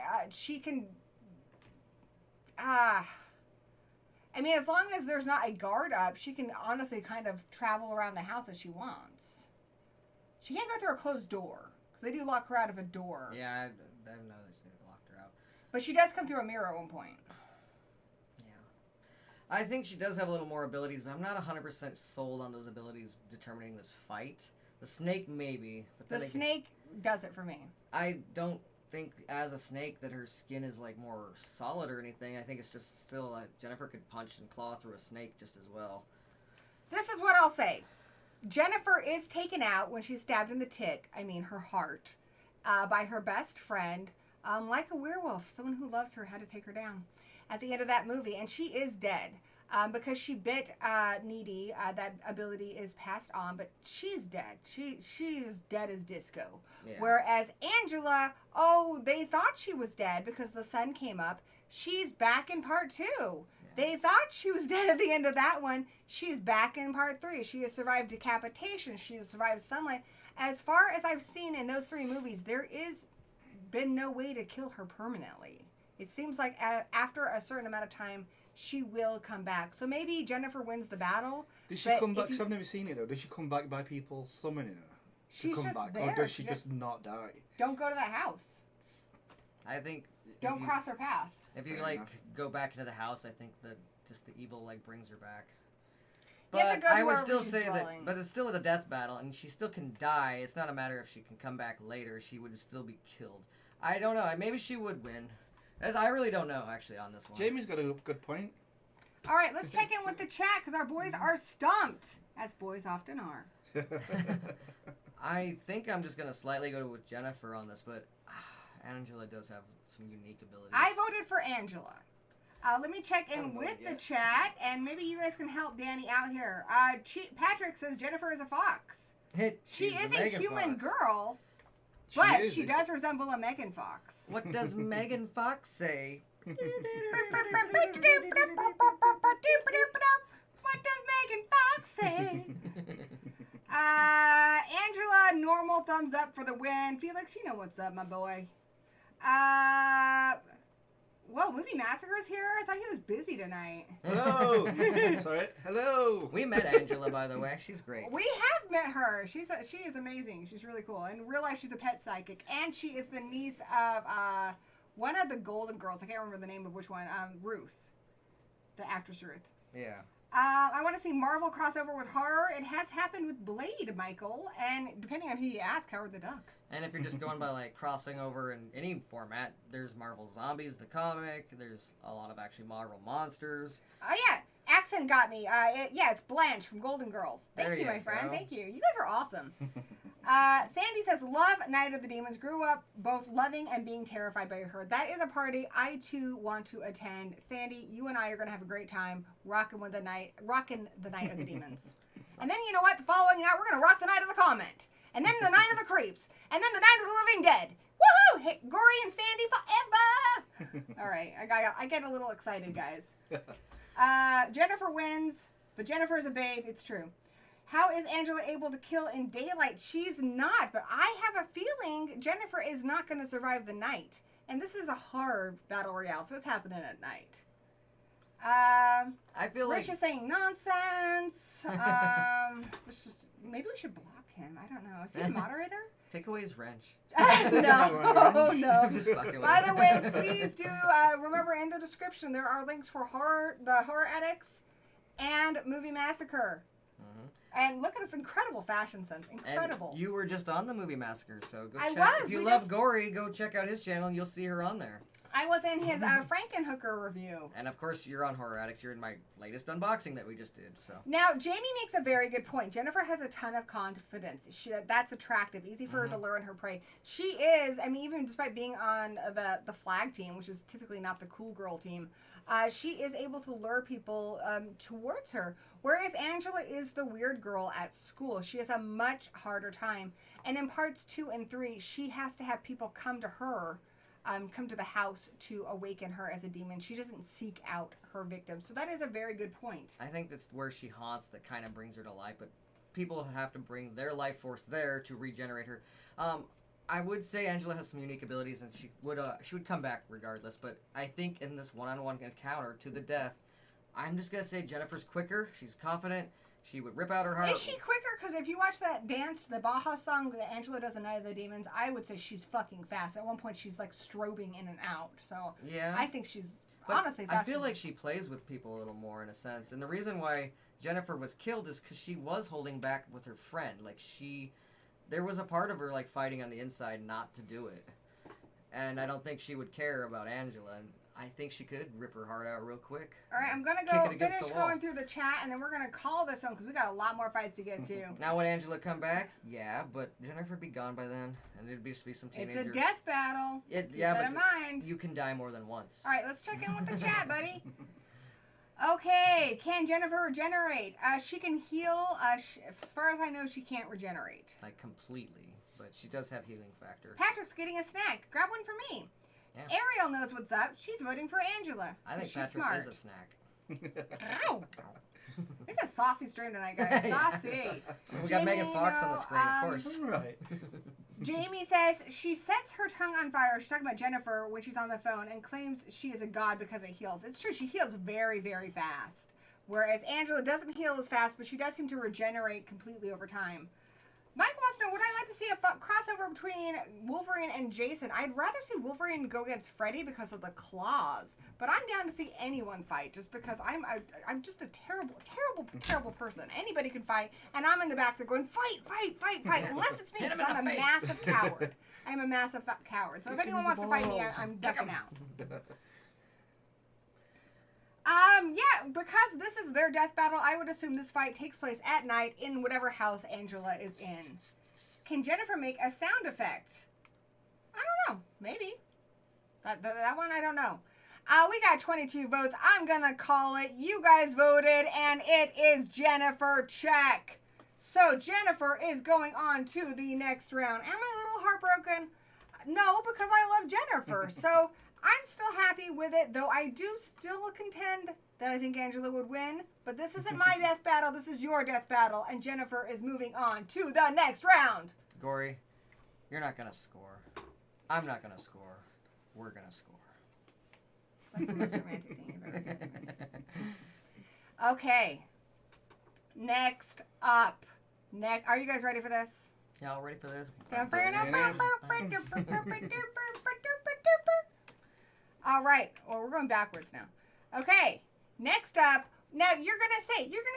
as long as there's not a guard up, she can honestly kind of travel around the house as she wants. She can't go through a closed door. Because they do lock her out of a door. Yeah, I know they locked her out. But she does come through a mirror at one point. Yeah. I think she does have a little more abilities, but I'm not 100% sold on those abilities determining this fight. The snake, maybe. But then The snake does it for me. I don't think, as a snake, that her skin is, like, more solid or anything. I think it's just still, Jennifer could punch and claw through a snake just as well. This is what I'll say. Jennifer is taken out when she's stabbed in the her heart, by her best friend, like a werewolf. Someone who loves her had to take her down at the end of that movie, and she is dead because she bit Needy. That ability is passed on, but she's dead. She's dead as disco. Yeah. Whereas Angela, they thought she was dead because the sun came up. She's back in part 2. They thought she was dead at the end of that one. She's back in part 3. She has survived decapitation. She has survived sunlight. As far as I've seen in those 3 movies, there is been no way to kill her permanently. It seems like after a certain amount of time, she will come back. So maybe Jennifer wins the battle. Does she come back? Because I've never seen it though. Does she come back by people summoning her she's come just back, there. or does she just not die? Don't go to that house. I think... Don't cross her path. If you, go back into the house, I think that just the evil, brings her back. You have to But go I to would wherever still she's say dwelling. but it's still a death battle, and she still can die. It's not a matter if she can come back later. She would still be killed. I don't know. Maybe she would win. I really don't know, actually, on this one. Jamie's got a good point. All right, let's check in with the chat because our boys are stumped, as boys often are. I think I'm just going to slightly go with Jennifer on this, but Angela does have some unique abilities. I voted for Angela. Let me check in with the chat, and maybe you guys can help Danny out here. Patrick says Jennifer is a fox. She is a human girl, but she does resemble a Megan Fox. What does Megan Fox say? What does Megan Fox say? Angela, normal thumbs up for the win. Felix, you know what's up, my boy. Whoa, Movie Massacre's here? I thought he was busy tonight. Hello. Sorry. Hello. We met Angela, by the way. She's great. We have met her. She is amazing. She's really cool. In real life, she's a pet psychic. And she is the niece of one of the Golden Girls. I can't remember the name of which one. Ruth. The actress Ruth. Yeah. I want to see Marvel crossover with horror. It has happened with Blade, Michael. And depending on who you ask, Howard the Duck. And if you're just going by crossing over in any format, there's Marvel Zombies, the comic. There's a lot of actually Marvel monsters. Oh yeah, accent got me. It's Blanche from Golden Girls. Thank you, my friend. Thank you. You guys are awesome. Sandy says, love Night of the Demons. Grew up both loving and being terrified by her. That is a party I too want to attend. Sandy, you and I are gonna have a great time rocking the Night of the Demons. And then you know what? The following night we're gonna rock the Night of the Comment. And then the Night of the Creeps. And then the Night of the Living Dead. Woohoo! Hey, Gory and Sandy forever! All right, I get a little excited, guys. Jennifer wins, but Jennifer is a babe. It's true. How is Angela able to kill in daylight? She's not, but I have a feeling Jennifer is not going to survive the night. And this is a horror battle royale, so it's happening at night. I feel Rich is saying nonsense. Maybe we should block him. I don't know. Is he a moderator? Take away his wrench. No. I'm just fucking By with the way, please do remember in the description there are links for the Horror Addicts and Movie Massacre. And look at this incredible fashion sense. Incredible. And you were just on the Movie Massacre, so go check. If you We love just- Gory, go check out his channel and you'll see her on there. I was in his Frankenhooker review. And of course, you're on Horror Addicts. You're in my latest unboxing that we just did. So Now, Jamie makes a very good point. Jennifer has a ton of confidence. That's attractive. Easy for her to lure in her prey. She is, even despite being on the flag team, which is typically not the cool girl team, she is able to lure people towards her. Whereas Angela is the weird girl at school. She has a much harder time. And in parts 2 and 3, she has to have people come to her, come to the house to awaken her as a demon. She doesn't seek out her victims. So that is a very good point. I think that's where she haunts that kind of brings her to life. But people have to bring their life force there to regenerate her. I would say Angela has some unique abilities, and she would come back regardless. But I think in this one-on-one encounter to the death, I'm just gonna say Jennifer's quicker. She's confident. She would rip out her heart. Is she quicker? Because if you watch that dance, the Baja song that Angela does in Night of the Demons, I would say she's fucking fast. At one point, she's like strobing in and out. So yeah, I think she's but honestly fast. I feel like she plays with people a little more in a sense. And the reason why Jennifer was killed is because she was holding back with her friend. Like there was a part of her like fighting on the inside not to do it. And I don't think she would care about Angela. And I think she could rip her heart out real quick. All right, I'm going to go finish going through the chat, and then we're going to call this one because we got a lot more fights to get to. Now, would Angela come back? Yeah, but Jennifer would be gone by then, and it'd be some teenager. It's a death battle. Keep that in mind. You can die more than once. All right, let's check in with the chat, buddy. Okay, can Jennifer regenerate? She can heal. As far as I know, she can't regenerate. Like, completely, but she does have healing factor. Patrick's getting a snack. Grab one for me. Yeah. Ariel knows what's up. She's voting for Angela. I think she's Patrick smart. is a snack. Ow. It's a saucy stream tonight, guys. Saucy. We got Megan Fox on the screen, of course. Right. Jamie says she sets her tongue on fire. She's talking about Jennifer when she's on the phone and claims she is a god because it heals. It's true. She heals very, very fast. Whereas Angela doesn't heal as fast, but she does seem to regenerate completely over time. Mike wants to know, would I like to see a crossover between Wolverine and Jason? I'd rather see Wolverine go against Freddy because of the claws. But I'm down to see anyone fight just because I'm just a terrible person. Anybody can fight, and I'm in the back there going, fight, fight, fight, fight. Unless it's me, because I'm a massive coward. I'm a massive coward. So if anyone wants to fight me, I'm ducking out. Yeah, because this is their death battle, I would assume this fight takes place at night in whatever house Angela is in. Can Jennifer make a sound effect? I don't know. Maybe. That one, I don't know. We got 22 votes. I'm going to call it. You guys voted, and it is Jennifer. Check. So Jennifer is going on to the next round. Am I a little heartbroken? No, because I love Jennifer. So I'm still happy with it, though I do still contend that I think Angela would win. But this isn't my death battle. This is your death battle. And Jennifer is moving on to the next round. Gory, you're not going to score. I'm not going to score. We're going to score. It's like the most romantic thing you've ever said. Okay. Next up. Are you guys ready for this? Y'all ready for this? All right. Well, we're going backwards now. Okay. Next up. Now, you're going to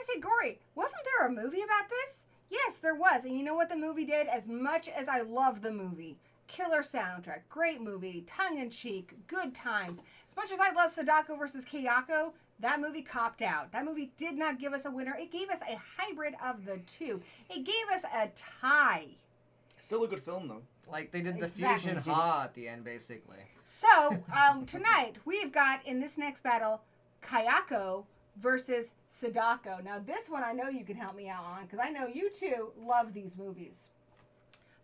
say, Gory, wasn't there a movie about this? Yes, there was. And you know what the movie did? As much as I love the movie, killer soundtrack, great movie, tongue-in-cheek, good times. As much as I love Sadako versus Kayako, that movie copped out. That movie did not give us a winner. It gave us a hybrid of the two. It gave us a tie. Still a good film, though. Like, they did the fusion ha at the end, basically. So, tonight, we've got, in this next battle, Kayako versus Sadako. Now, this one I know you can help me out on, because I know you two love these movies.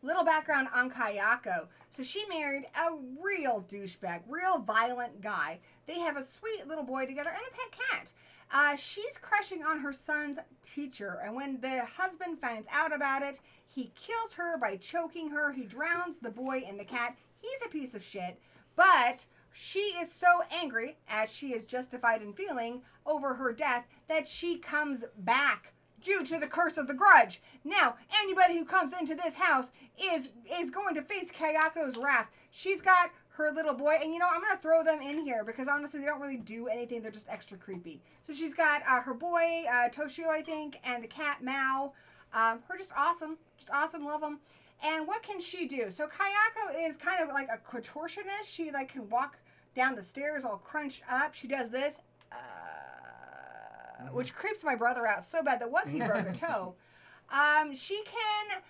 Little background on Kayako. So she married a real douchebag, real violent guy. They have a sweet little boy together and a pet cat. She's crushing on her son's teacher, and when the husband finds out about it, he kills her by choking her. He drowns the boy and the cat. He's a piece of shit, but she is so angry, as she is justified in feeling, over her death, that she comes back due to the curse of the grudge. Now, anybody who comes into this house is going to face Kayako's wrath. She's got her little boy, and you know, I'm going to throw them in here because honestly, they don't really do anything. They're just extra creepy. So she's got her boy, Toshio, I think, and the cat, Mao. Her just awesome, love them. And what can she do? So Kayako is kind of like a contortionist. She like can walk down the stairs all crunched up. She does this. Which creeps my brother out so bad that once he broke a toe. She can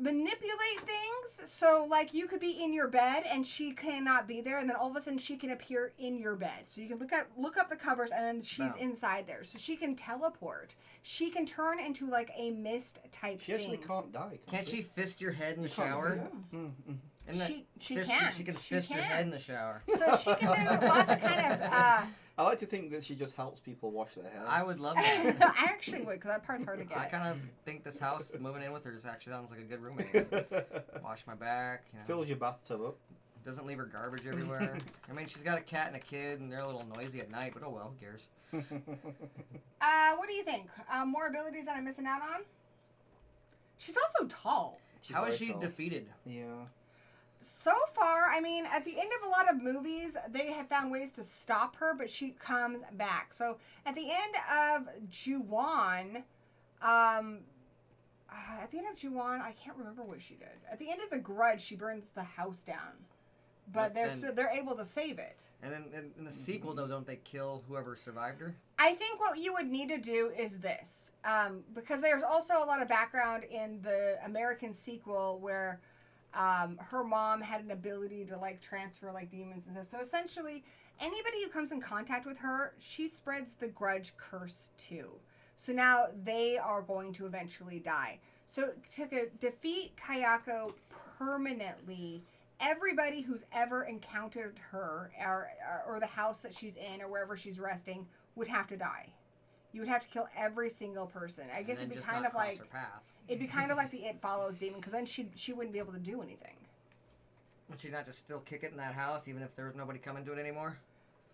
manipulate things. So, like, you could be in your bed and she cannot be there, and then all of a sudden she can appear in your bed. So you can look up the covers, and then she's inside there. So she can teleport. She can turn into like a mist type thing. She actually can't die. Can't she fist your head in the shower? She can. She can fist your head in the shower. So she can do lots of kind of. I like to think that she just helps people wash their hair. I would love that. I actually would, because that part's hard to get. I kind of think this house, moving in with her, actually sounds like a good roommate. Wash my back. You know. Fills your bathtub up. doesn't leave her garbage everywhere. I mean, she's got a cat and a kid, and they're a little noisy at night, but oh well, who cares? What do you think? More abilities that I'm missing out on? She's also tall. How is she defeated? Yeah. So far, I mean, at the end of a lot of movies, they have found ways to stop her, but she comes back. So at the end of Ju-on, I can't remember what she did. At the end of The Grudge, she burns the house down, but they're able to save it. And then in the sequel, though, don't they kill whoever survived her? I think what you would need to do is this, because there's also a lot of background in the American sequel where her mom had an ability to like transfer like demons and stuff. So essentially, anybody who comes in contact with her, she spreads the Grudge curse to. So now they are going to eventually die. So to defeat Kayako permanently, everybody who's ever encountered her or the house that she's in or wherever she's resting would have to die. You would have to kill every single person. I guess it'd be kind of like it'd be kind of like the It Follows demon, because then she wouldn't be able to do anything. Would she not just still kick it in that house even if there was nobody coming to it anymore?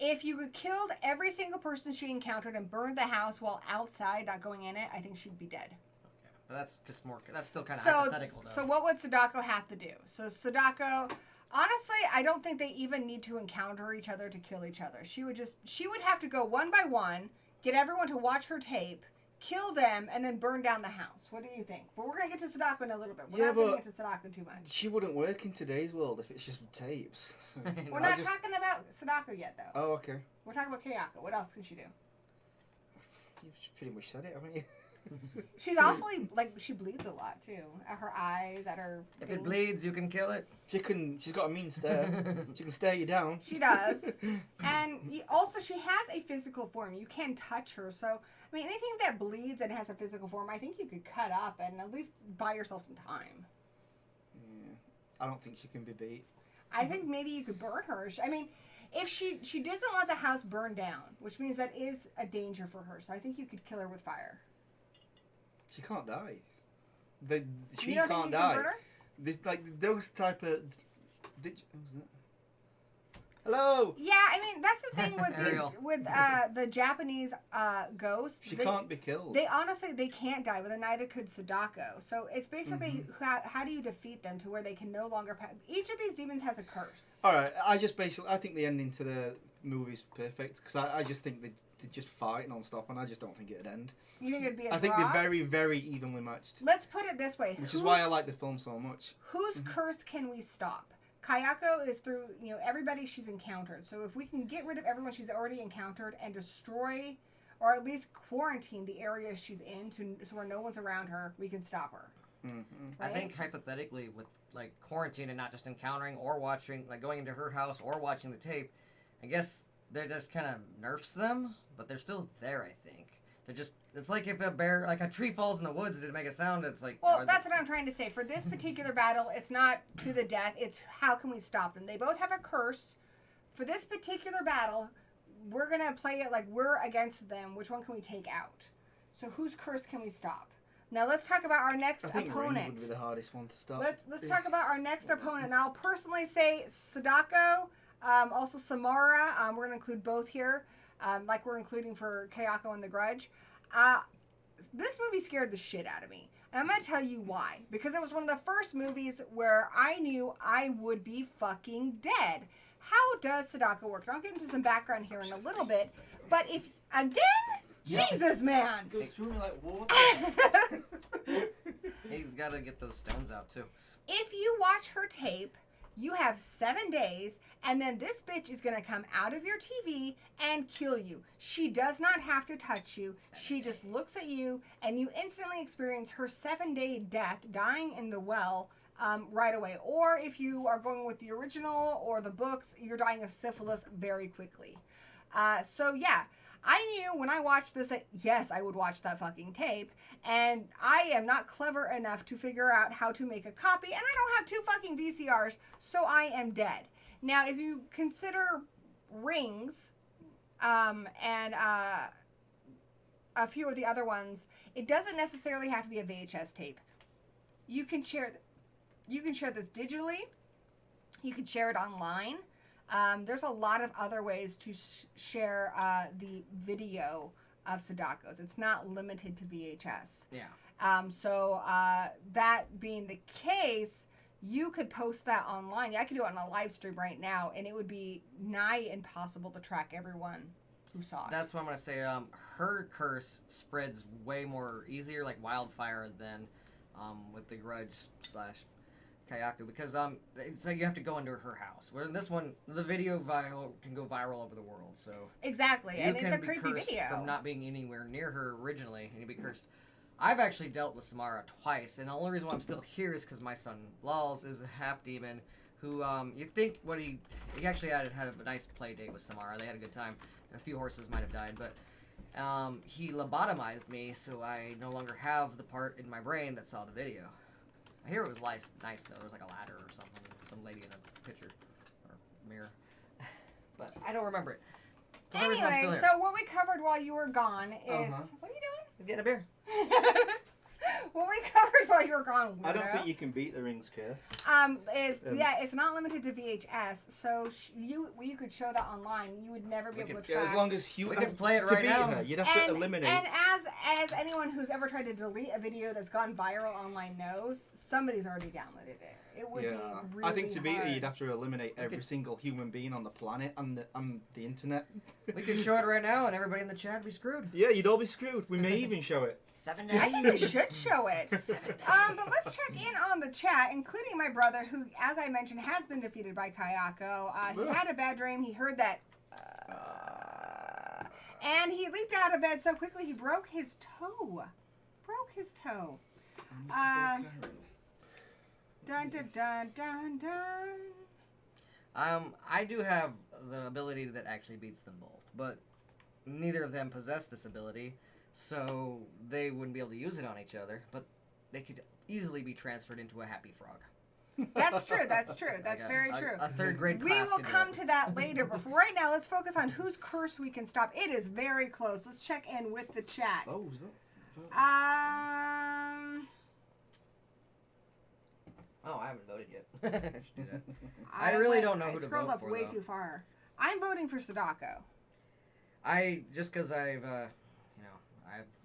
If you killed every single person she encountered and burned the house while outside, not going in it, I think she'd be dead. Okay, but that's just more. That's still kind of hypothetical, though. So what would Sadako have to do? So Sadako, honestly, I don't think they even need to encounter each other to kill each other. She would have to go one by one, get everyone to watch her tape, kill them, and then burn down the house. What do you think? But we're going to get to Sadako in a little bit. We're not going to get to Sadako too much. She wouldn't work in today's world if it's just tapes. We're not talking about Sadako yet, though. Oh, okay. We're talking about Kayako. What else can she do? You've pretty much said it, haven't you? She's awfully, like, she bleeds a lot, too. At her eyes, at her If things. it bleeds, you can kill it. She's got a mean stare. She can stare you down. She does. And also, she has a physical form. You can touch her. So, I mean, anything that bleeds and has a physical form, I think you could cut up and at least buy yourself some time. Yeah. I don't think she can be beat. I think maybe you could burn her. I mean, if she doesn't let the house burn down, which means that is a danger for her. So I think you could kill her with fire. She can't die. You don't think you die. can burn her? This like those type of. What was that? Hello. Yeah, I mean that's the thing with the Japanese ghosts. She can't be killed. They honestly can't die, but then neither could Sadako. So it's basically how do you defeat them to where they can no longer. Each of these demons has a curse. All right, I think the ending to the movie's perfect because I just think they just fight non-stop and I just don't think it'd end. You think it'd be a draw? I think they're very, very evenly matched. Let's put it this way. Which is why I like the film so much. Whose curse can we stop? Kayako is through, everybody she's encountered. So if we can get rid of everyone she's already encountered and destroy or at least quarantine the area she's in so where no one's around her, we can stop her. Mm-hmm. Right? I think hypothetically with like quarantine and not just encountering or watching, like going into her house or watching the tape, I guess they just kind of nerfs them, but they're still there, I think. It's like if a tree falls in the woods to make a sound, it's like... Well, that's what I'm trying to say. For this particular battle, it's not to the death, it's how can we stop them. They both have a curse. For this particular battle, we're going to play it like we're against them. Which one can we take out? So whose curse can we stop? Now let's talk about our next opponent. Ring would be the hardest one to stop. Let's talk about our next opponent. Now I'll personally say Sadako, also Samara. We're going to include both here. Like we're including for Kayako and The Grudge. This movie scared the shit out of me. And I'm going to tell you why. Because it was one of the first movies where I knew I would be fucking dead. How does Sadako work? And I'll get into some background here in a little bit. But if, again, Jesus, man. It goes through me like water. He's got to get those stones out, too. If you watch her tape, you have 7 days, and then this bitch is going to come out of your TV and kill you. She does not have to touch you. She just looks at you, and you instantly experience her 7-day death, dying in the well right away. Or if you are going with the original or the books, you're dying of syphilis very quickly. So, yeah. I knew when I watched this that, yes, I would watch that fucking tape. And I am not clever enough to figure out how to make a copy. And I don't have 2 fucking VCRs, so I am dead. Now, if you consider Rings and a few of the other ones, it doesn't necessarily have to be a VHS tape. You can share this digitally. You could share it online. There's a lot of other ways to share the video of Sadako's. It's not limited to VHS. Yeah. So that being the case, you could post that online. I could do it on a live stream right now, and it would be nigh impossible to track everyone who saw it. That's what I'm going to say. Her curse spreads way more easier, like wildfire, than with the Grudge / Kayako, because it's like you have to go into her house. Where in this one, the video can go viral all over the world. So exactly, and it's a creepy video. From not being anywhere near her originally, and you'd be cursed. I've actually dealt with Samara twice, and the only reason why I'm still here is because my son Lulz is a half demon. Who you'd think what he actually had a nice play date with Samara. They had a good time. A few horses might have died, but he lobotomized me, so I no longer have the part in my brain that saw the video. I hear it was nice though. There was like a ladder or something, some lady in a picture or mirror, but I don't remember it. So anyway, so what we covered while you were gone is what are you doing? Getting a beer. What we covered while you were gone, weirdo, I don't think you can beat the Ring's curse. It's not limited to VHS, so you could show that online. You would never be able to track. As long as we could play it right now. Her, you'd have to eliminate. And as anyone who's ever tried to delete a video that's gone viral online knows, somebody's already downloaded it. It would be really I think to beat her, hard. you'd have to eliminate every single human being on the planet and the internet. We could show it right now, and everybody in the chat would be screwed. Yeah, you'd all be screwed. We may even show it. 7 days. I think we should show it. But let's check in on the chat, including my brother, who, as I mentioned, has been defeated by Kayako. He had a bad dream. He heard that, and he leaped out of bed so quickly he broke his toe. Dun dun dun dun dun. I do have the ability that actually beats them both, but neither of them possess this ability, so they wouldn't be able to use it on each other, but they could easily be transferred into a happy frog. That's true. That's very true. A third grade We class will can do come it. to that later, but for right now, let's focus on whose curse we can stop. It is very close. Let's check in with the chat. Oh, is that? Oh, I haven't voted yet. I should do that. I really don't know who to vote scrolled up for, way though. too far. I'm voting for Sadako. Just because I've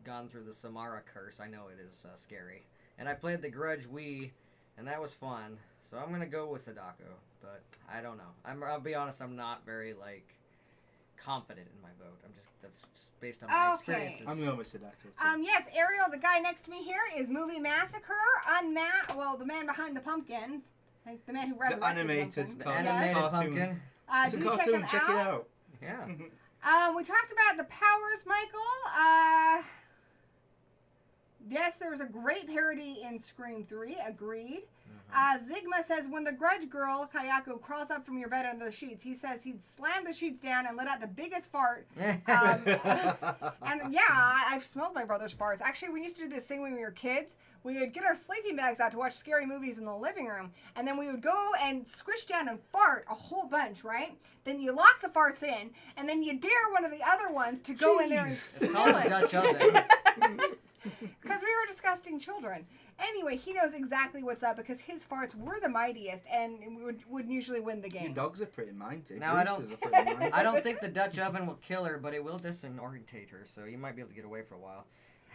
gone through the Samara curse, I know it is scary. And I played the Grudge Wii, and that was fun. So I'm going to go with Sadako, but I don't know. I'll be honest, I'm not very, confident in my vote. That's just based on my experiences. I'm going with Sadako. Yes, Ariel, the guy next to me here is Movie Massacre. The man behind the pumpkin. Like the man who resurrected the animated the Animated cartoon. pumpkin. It's a do cartoon. check him Check it out. Yeah. We talked about the powers, Michael. Yes, there was a great parody in Scream 3. Agreed. Zigma says, when the Grudge girl, Kayako, crawls up from your bed under the sheets, he says he'd slam the sheets down and let out the biggest fart. And yeah, I've smelled my brother's farts. Actually, we used to do this thing when we were kids. We would get our sleeping bags out to watch scary movies in the living room, and then we would go and squish down and fart a whole bunch, right? Then you lock the farts in, and then you dare one of the other ones to go in there and smell it. Dutch oven. Because we were disgusting children. Anyway, he knows exactly what's up because his farts were the mightiest and would usually win the game. Your dogs are pretty mighty. Now, I don't think the Dutch oven will kill her, but it will disorientate her, so you might be able to get away for a while.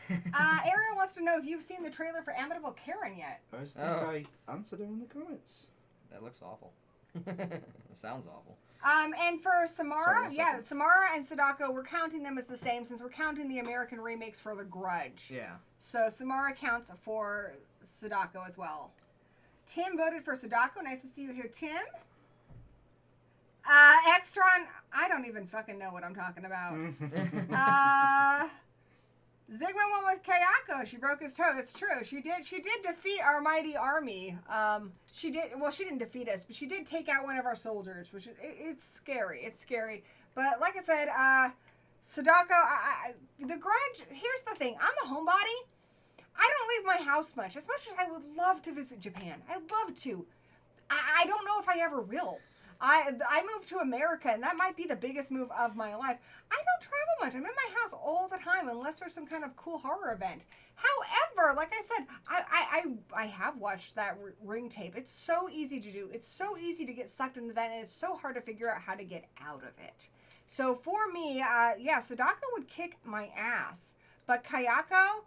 Ariel wants to know if you've seen the trailer for Amityville Karen yet. I just think I answered her in the comments. That looks awful. It sounds awful. And for Samara, Samara and Sadako, we're counting them as the same since we're counting the American remakes for The Grudge. Yeah. So Samara counts for Sadako as well. Tim voted for Sadako. Nice to see you here, Tim. Extron, I don't even fucking know what I'm talking about. Zigma went with Kayako. She broke his toe. It's true. She did defeat our mighty army. She didn't defeat us, but she did take out one of our soldiers, which it's scary. It's scary. But like I said, Sadako, the Grudge, here's the thing. I'm a homebody. I don't leave my house much as I would love to visit Japan. I'd love to. I don't know if I ever will. I moved to America, and that might be the biggest move of my life. I don't travel much. I'm in my house all the time unless there's some kind of cool horror event. However, like I said, I have watched that Ring tape. It's so easy to do. It's so easy to get sucked into that, and it's so hard to figure out how to get out of it. So for me, yeah, Sadako would kick my ass. But Kayako,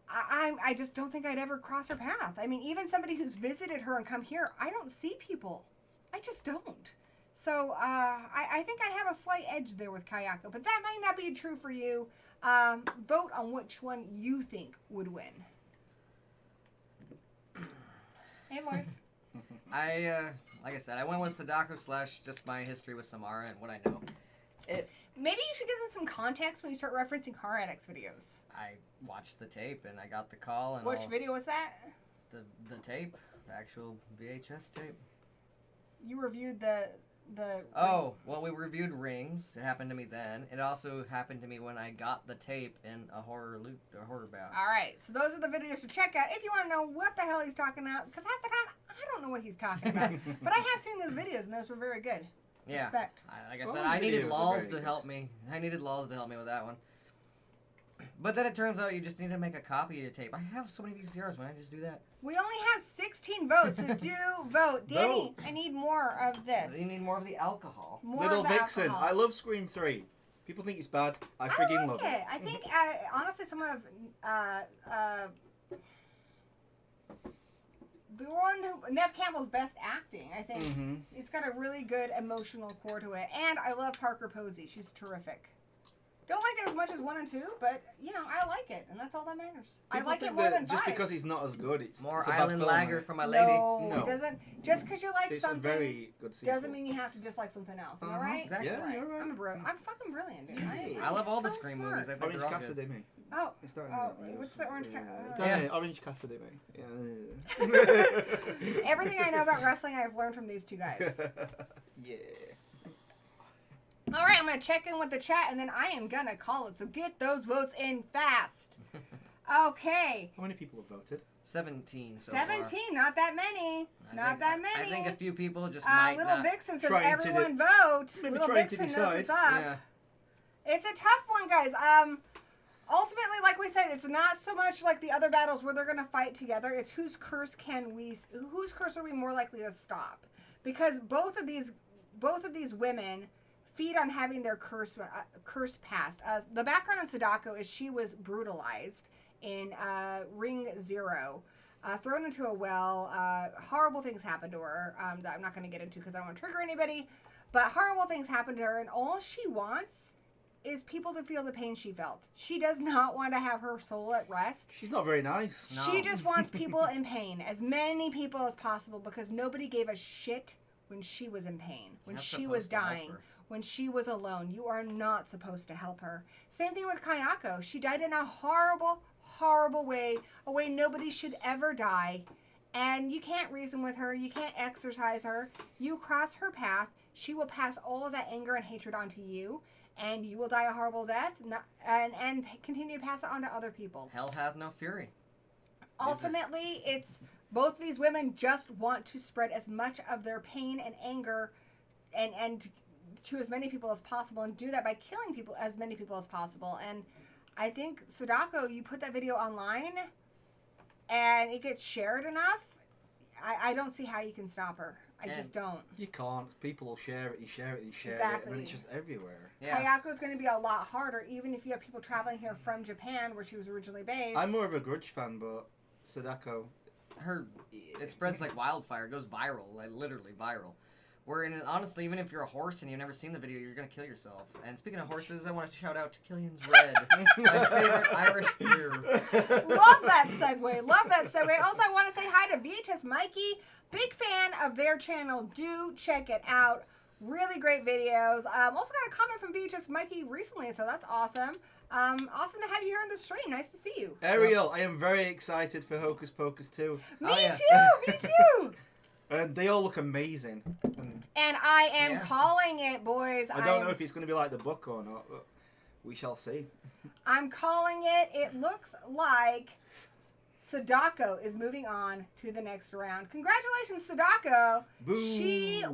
I just don't think I'd ever cross her path. I mean, even somebody who's visited her and come here, I don't see people. I just don't. So I think I have a slight edge there with Kayako, but that might not be true for you. Vote on which one you think would win. Hey, Mark. Like I said, I went with Sadako / just my history with Samara and what I know. Maybe you should give them some context when you start referencing Horror Addicts videos. I watched the tape and I got the call and Which video was that? The tape, the actual VHS tape. You reviewed the. Oh, well, we reviewed Rings. It happened to me then. It also happened to me when I got the tape in a horror bout. All right, so those are the videos to check out if you want to know what the hell he's talking about. Because half the time I don't know what he's talking about, but I have seen those videos and those were very good. Yeah. Respect. Like I said, I needed Lulz to help me. I needed Lulz to help me with that one. But then it turns out you just need to make a copy of the tape. I have so many VCRs. Why don't I just do that? We only have 16 votes, so do vote. Danny, I need more of this. You need more of the alcohol. More Little of the Vixen. alcohol. I love Scream 3. People think it's bad. I freaking love it. I think, honestly, some of the one Nev Campbell's best acting. I think it's got a really good emotional core to it, and I love Parker Posey. She's terrific. Don't like it as much as 1 and 2, but you know I like it, and that's all that matters. People I like think it more that than 5. just because he's not as good, it's More it's a bad Island film, Lager right? for my lady. No, it doesn't. Just because you like It's something a very good sequel. doesn't mean you have to dislike something else. Am I right? Exactly. Yeah, you're right. I'm fucking brilliant, dude. I love all the so Scream smart. movies. I think Orange they're all Cassidy, good. mate. Oh, It's that what's the Orange Yeah. Orange Cassidy, mate. Yeah. Everything I know about wrestling, I've learned from these two guys. Yeah. All right, I'm going to check in with the chat, and then I am going to call it. So get those votes in fast. Okay. How many people have voted? 17 so 17, far. Not that many. Not that many. I think a few people just might Little not. Vixen says Trying to everyone vote. Maybe Little trying to Vixen knows decide. what's up. Yeah. It's a tough one, guys. Ultimately, like we said, it's not so much like the other battles where they're going to fight together. It's whose curse are we more likely to stop? Because both of these women feed on having their curse passed. The background on Sadako is she was brutalized in Ring 0, thrown into a well. Horrible things happened to her that I'm not going to get into because I don't want to trigger anybody. But horrible things happened to her, and all she wants is people to feel the pain she felt. She does not want to have her soul at rest. She's not very nice. No. She just wants people in pain, as many people as possible, because nobody gave a shit when she was in pain, when she was dying, when she was alone. You are not supposed to help her. Same thing with Kayako. She died in a horrible, horrible way, a way nobody should ever die. And you can't reason with her. You can't exercise her. You cross her path. She will pass all of that anger and hatred onto you. And you will die a horrible death and continue to pass it on to other people. Hell hath no fury. Ultimately, it's both these women just want to spread as much of their pain and anger and to as many people as possible, and do that by killing as many people as possible. And I think, Sadako, you put that video online and it gets shared enough, I don't see how you can stop her. I just don't. You can't. People will share it, you share it, you share Exactly. it, and it's just everywhere. Yeah. Kayako is going to be a lot harder, even if you have people traveling here from Japan, where she was originally based. I'm more of a Grudge fan, but Sadako... It spreads like wildfire. It goes viral, like literally viral. Honestly, even if you're a horse and you've never seen the video, you're going to kill yourself. And speaking of horses, I want to shout out to Killian's Red, my favorite Irish beer. Love that segue. Love that segue. Also, I want to say hi to VHS Mikey. Big fan of their channel. Do check it out. Really great videos. Also got a comment from VHS Mikey recently, so that's awesome. Awesome to have you here on the stream. Nice to see you. Ariel, I am very excited for Hocus Pocus 2. Me yeah. too. Me too. And they all look amazing. And I am calling it, boys. I don't know if it's going to be like the book or not, but we shall see. I'm calling it. It looks like Sadako is moving on to the next round. Congratulations, Sadako. Boo. She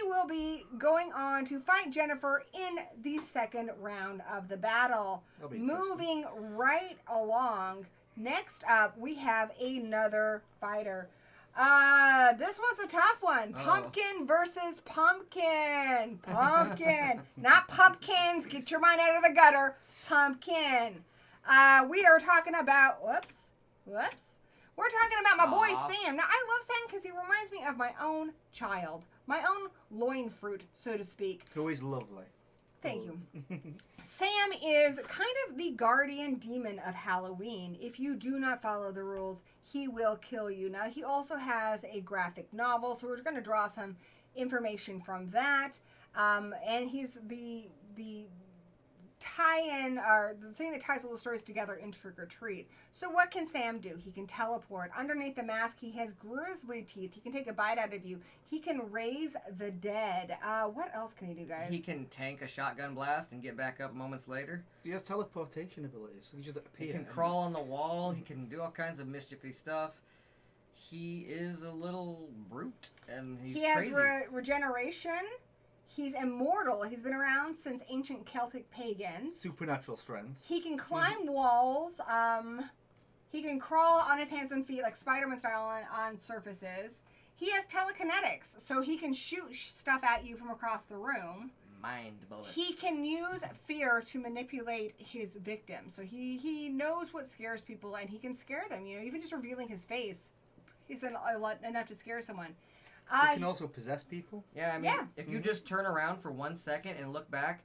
will be going on to fight Jennifer in the second round of the battle. That'll be Moving right along. Next up, we have another fighter. This one's a tough one. Pumpkin versus Pumpkin. Pumpkin. Not pumpkins. Get your mind out of the gutter. Pumpkin. We are talking about, whoops. We're talking about my boy Sam. Now, I love Sam because he reminds me of my own child. My own loin fruit, so to speak. Who is lovely. Thank you. Sam is kind of the guardian demon of Halloween. If you do not follow the rules, he will kill you. Now, he also has a graphic novel, so we're going to draw some information from that. And he's the tie-in, or the thing that ties all the stories together in Trick or Treat. So what can Sam do? He can teleport. Underneath the mask, he has grizzly teeth. He can take a bite out of you. He can raise the dead. What else can he do, guys? He can tank a shotgun blast and get back up moments later. He has teleportation abilities. He just appear. He can crawl on the wall. He can do all kinds of mischievous stuff. He is a little brute, and he's crazy. He has regeneration. He's immortal. He's been around since ancient Celtic pagans. Supernatural strength. He can climb walls. He can crawl on his hands and feet like Spider-Man style on surfaces. He has telekinetics, so he can shoot stuff at you from across the room. Mind bullets. He can use fear to manipulate his victim. So he knows what scares people, and he can scare them. You know, even just revealing his face is enough to scare someone. He can also possess people. Yeah, I mean, if you just turn around for 1 second and look back,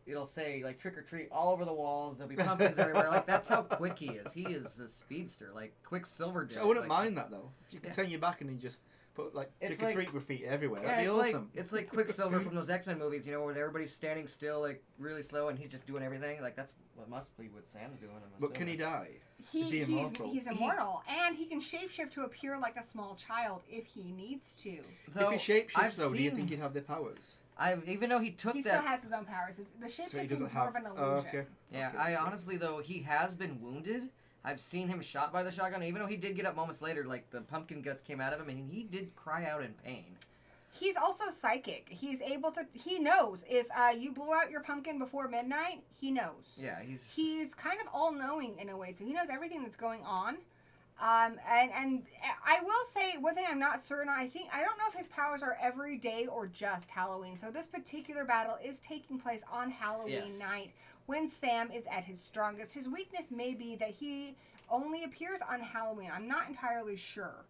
it'll say, like, trick or treat all over the walls. There'll be pumpkins everywhere. Like, that's how quick he is. He is a speedster. Like, Quicksilver did. I wouldn't mind that, though. If you could turn your back and then just put, like, trick or treat graffiti everywhere. That'd be awesome. It's like Quicksilver from those X-Men movies, you know, where everybody's standing still, like, really slow, and he's just doing everything. Like, that's what must be what Sam's doing. But can he die? Is he immortal? He's immortal, and he can shapeshift to appear like a small child if he needs to. Though, if he shapeshifts, though, do you think he'd have the powers? Even though he took he that... still has his own powers. The shapeshifting is more of an illusion. Okay. Yeah, okay. I honestly, though, he has been wounded. I've seen him shot by the shotgun, even though he did get up moments later, like, the pumpkin guts came out of him, and he did cry out in pain. He's also psychic. He's able to... He knows. If you blow out your pumpkin before midnight, he knows. Yeah, He's kind of all-knowing in a way, so he knows everything that's going on. And I will say, one thing I'm not certain on, I don't know if his powers are every day or just Halloween. So this particular battle is taking place on Halloween night when Sam is at his strongest. His weakness may be that he only appears on Halloween. I'm not entirely sure.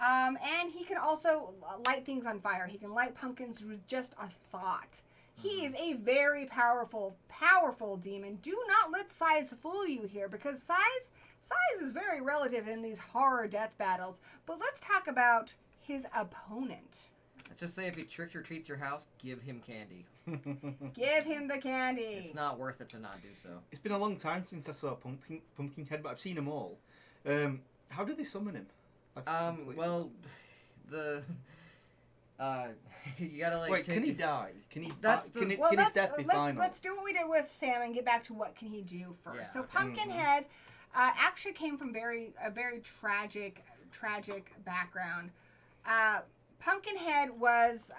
And he can also light things on fire. He can light pumpkins with just a thought. He is a very powerful demon. Do not let size fool you here, because size is very relative in these horror death battles. But let's talk about his opponent. Let's just say if he trick or treats your house, give him candy. Give him the candy. It's not worth it to not do so. It's been a long time since I saw Pumpkinhead, but I've seen them all. How do they summon him? Well, you gotta like. Wait, take can he die? Can he? Can his death be final? Let's do what we did with Sam and get back to what can he do first. Yeah, so okay. Pumpkinhead actually came from a very tragic background. Pumpkinhead was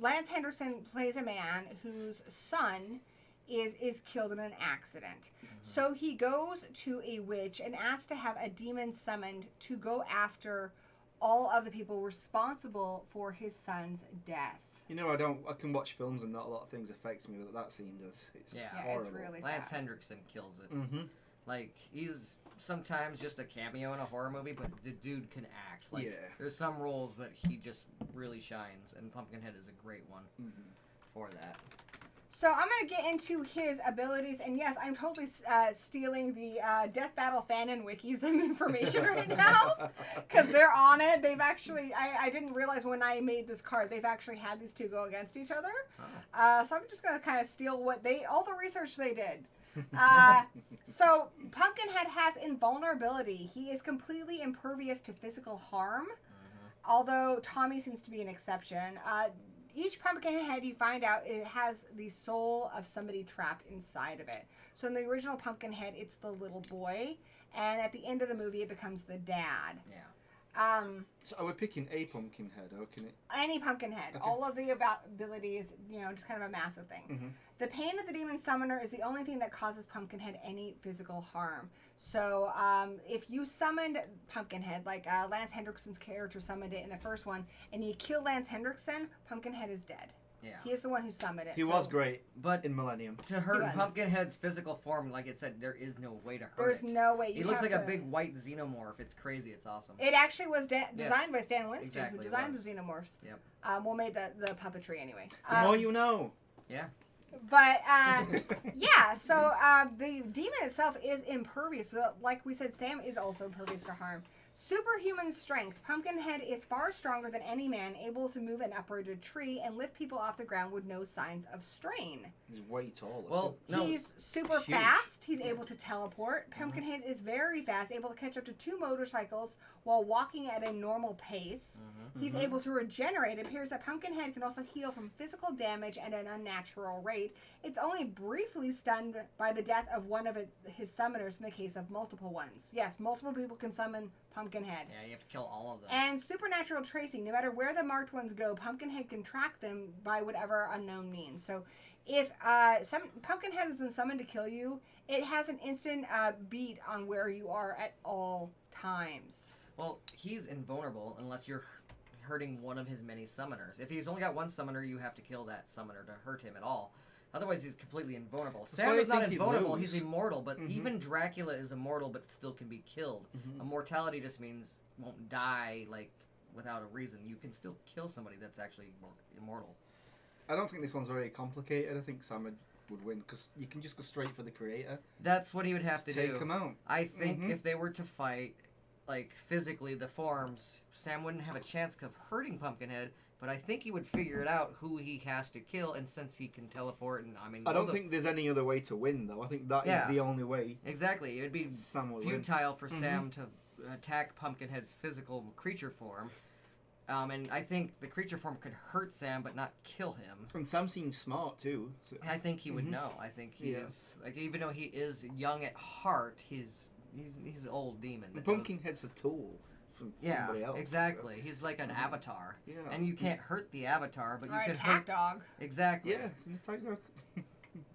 Lance Henderson plays a man whose son is killed in an accident. Mm-hmm. So he goes to a witch and asks to have a demon summoned to go after all of the people responsible for his son's death. You know, I can watch films and not a lot of things affect me, but that scene does. It's horrible. It's really Lance sad. Henriksen kills it. Mm-hmm. Like, he's sometimes just a cameo in a horror movie, but the dude can act. Like, there's some roles that he just really shines, and Pumpkinhead is a great one for that. So I'm going to get into his abilities, and yes, I'm totally stealing the Death Battle fan and wikis information right now, because they're on it. They've actually, I didn't realize when I made this card, they've actually had these two go against each other. Oh. So I'm just going to kind of steal all the research they did. So Pumpkinhead has invulnerability. He is completely impervious to physical harm, although Tommy seems to be an exception. each Pumpkinhead, you find out it has the soul of somebody trapped inside of it. So in the original Pumpkinhead, it's the little boy, and at the end of the movie, it becomes the dad. Yeah. So are we picking a Pumpkinhead, or can it... Any Pumpkinhead. Okay. All of the abilities, just kind of a massive thing. Mm-hmm. The pain of the demon summoner is the only thing that causes Pumpkinhead any physical harm. So if you summoned Pumpkinhead, like Lance Hendrickson's character summoned it in the first one, and you kill Lance Hendrickson, Pumpkinhead is dead. Yeah. He is the one who summoned it. He was great, but in Millennium. To hurt was. Pumpkinhead's physical form, like it said, there is no way to hurt There's it. no way. He looks like a big white xenomorph. It's crazy. It's awesome. It actually was designed by Stan Winston, Exactly, who it designed was. the xenomorphs. Yep. Well, made the puppetry anyway. The more you know. Yeah. But, yeah, so the demon itself is impervious. But like we said, Sam is also impervious to harm. Superhuman strength. Pumpkinhead is far stronger than any man, able to move an uprooted tree and lift people off the ground with no signs of strain. He's way taller. Well, no. He's super Huge. fast. He's able to teleport. Pumpkinhead is very fast, able to catch up to 2 motorcycles while walking at a normal pace. He's able to regenerate. It appears that Pumpkinhead can also heal from physical damage at an unnatural rate. It's only briefly stunned by the death of one of his summoners in the case of multiple ones. Yes, multiple people can summon Pumpkinhead. Yeah, you have to kill all of them. And supernatural tracing. No matter where the marked ones go, Pumpkinhead can track them by whatever unknown means. So if some Pumpkinhead has been summoned to kill you, it has an instant beat on where you are at all times. Well, he's invulnerable unless you're hurting one of his many summoners. If he's only got one summoner, you have to kill that summoner to hurt him at all. Otherwise, he's completely invulnerable. Sam why is I not think he'd invulnerable. lose. He's immortal, but even Dracula is immortal, but still can be killed. Immortality just means won't die, like, without a reason. You can still kill somebody that's actually immortal. I don't think this one's very complicated. I think Sam would win, because you can just go straight for the creator. That's what he would have to Take do. him out. I think if they were to fight, like, physically, the forms, Sam wouldn't have a chance of hurting Pumpkinhead, but I think he would figure it out who he has to kill, and since he can teleport, and I don't think there's any other way to win, though. I think that is the only way. Exactly. It would be Sam would futile for Sam to attack Pumpkinhead's physical creature form. And I think the creature form could hurt Sam, but not kill him. And Sam seems smart, too. So. I think he would know. I think he is, like, even though he is young at heart, he's an old demon. And Pumpkinhead's a tool from somebody else. Exactly. He's like an avatar. Yeah. And you can't hurt the avatar, but you Or can attack hurt... dog. Exactly. Yeah, it's tight dog.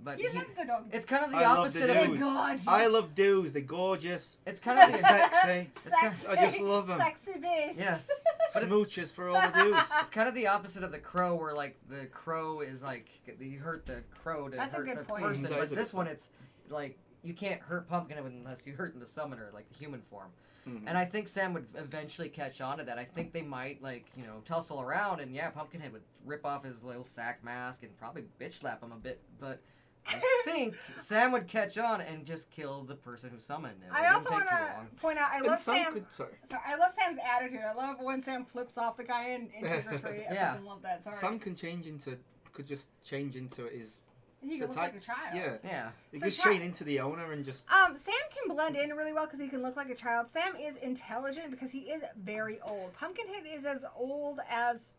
But You love the dog. it's kind of the I love opposite the of... dudes. gorgeous. I love dudes. They're gorgeous. It's kind of They're the... sexy. It's I just love them. Sexy beast. Yes. But Smooches for all the dudes. it's kind of the opposite of the crow, where, like, the crow is, like, you hurt the crow to That's a hurt good the point. person. That But is a this good one, point. it's, like, you can't hurt Pumpkinhead unless you hurt the summoner, like the human form. Mhm. And I think Sam would eventually catch on to that. I think they might, like, tussle around, and yeah, Pumpkinhead would rip off his little sack mask and probably bitch slap him a bit, but I think Sam would catch on and just kill the person who summoned him. It I wouldn't also take want too to long. point out, I And love Sam Sam. could- sorry. Sorry, I love Sam's attitude. I love when Sam flips off the guy in Trick or Treat. I Yeah. fucking love that. Sorry. Sam could just change into his... he the can look type- like a child. Yeah. Yeah. He So could change into the owner and just... Sam can blend in really well because he can look like a child. Sam is intelligent because he is very old. Pumpkinhead is as old as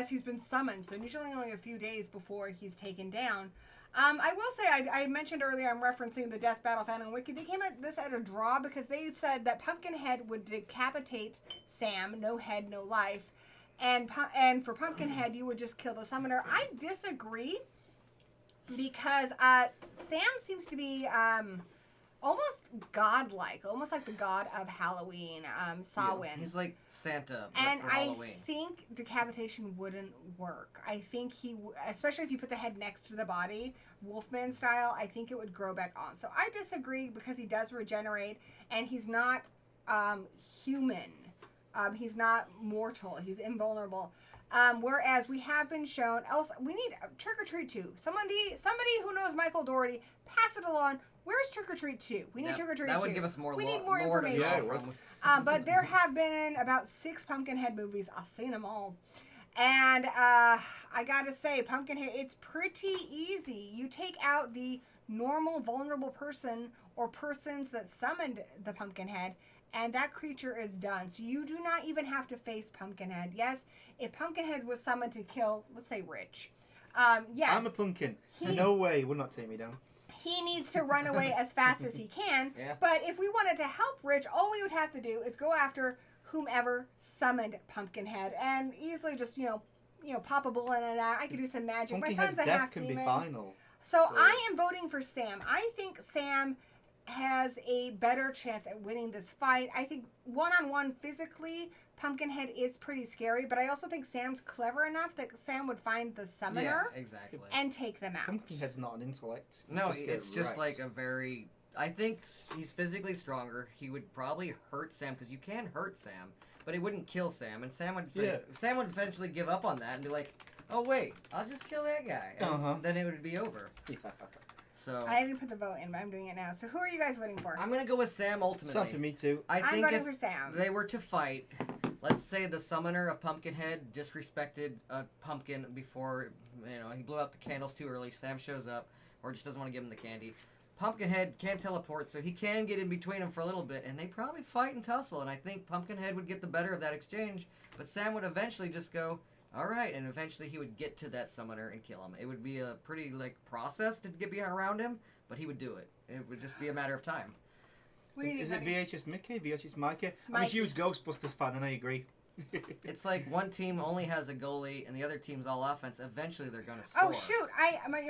he's been summoned, so usually only a few days before he's taken down. I will say, I mentioned earlier, I'm referencing the Death Battle fan on Wiki. They came at this at a draw because they said that Pumpkinhead would decapitate Sam, no head, no life, and for Pumpkinhead, you would just kill the summoner. I disagree because Sam seems to be almost godlike, almost like the god of Halloween, Samhain. He's like Santa, but And for I Halloween. think decapitation wouldn't work. I think especially if you put the head next to the body, Wolfman style, I think it would grow back on. So I disagree because he does regenerate and he's not human. He's not mortal. He's invulnerable. Whereas we have been shown, we need Trick or Treat 2. Somebody who knows Michael Dougherty, pass it along. Where's Trick or Treat 2? We need Trick or Treat 2. That would give us more We need more lore to go information. from. But there have been about 6 Pumpkinhead movies. I've seen them all. And I gotta say, Pumpkinhead, it's pretty easy. You take out the normal vulnerable person or persons that summoned the Pumpkinhead, and that creature is done. So you do not even have to face Pumpkinhead. Yes, if Pumpkinhead was summoned to kill, let's say Rich. Yeah. I'm a pumpkin. No way, he would not take me down. He needs to run away as fast as he can. Yeah. But if we wanted to help Rich, all we would have to do is go after whomever summoned Pumpkinhead and easily just, pop a bullet in and out. I could do some magic. My Pumpkinhead's son's a death half can demon. be final. So I am voting for Sam. I think Sam has a better chance at winning this fight. I think one-on-one physically, Pumpkinhead is pretty scary, but I also think Sam's clever enough that Sam would find the summoner exactly. and take them out. Pumpkinhead's not an intellect. No, Just it's get just wrecked. like a very... I think he's physically stronger. He would probably hurt Sam, because you can hurt Sam, but he wouldn't kill Sam, and Sam would Sam would eventually give up on that and be like, oh wait, I'll just kill that guy. And then it would be over. Yeah. So I didn't put the vote in, but I'm doing it now. So who are you guys voting for? I'm going to go with Sam ultimately. Something me too. I I'm think voting if for Sam. they were to fight, let's say the summoner of Pumpkinhead disrespected a pumpkin before, he blew out the candles too early, Sam shows up, or just doesn't want to give him the candy. Pumpkinhead can teleport, so he can get in between them for a little bit, and they probably fight and tussle, and I think Pumpkinhead would get the better of that exchange, but Sam would eventually just go, alright, and eventually he would get to that summoner and kill him. It would be a pretty, process to get around him, but he would do it. It would just be a matter of time. What do you Is think, it Mikey? VHS Mickey? VHS Mikey? I'm a Mikey. huge Ghostbusters fan, and I agree. It's like one team only has a goalie, and the other team's all offense. Eventually they're going to score. Oh, shoot.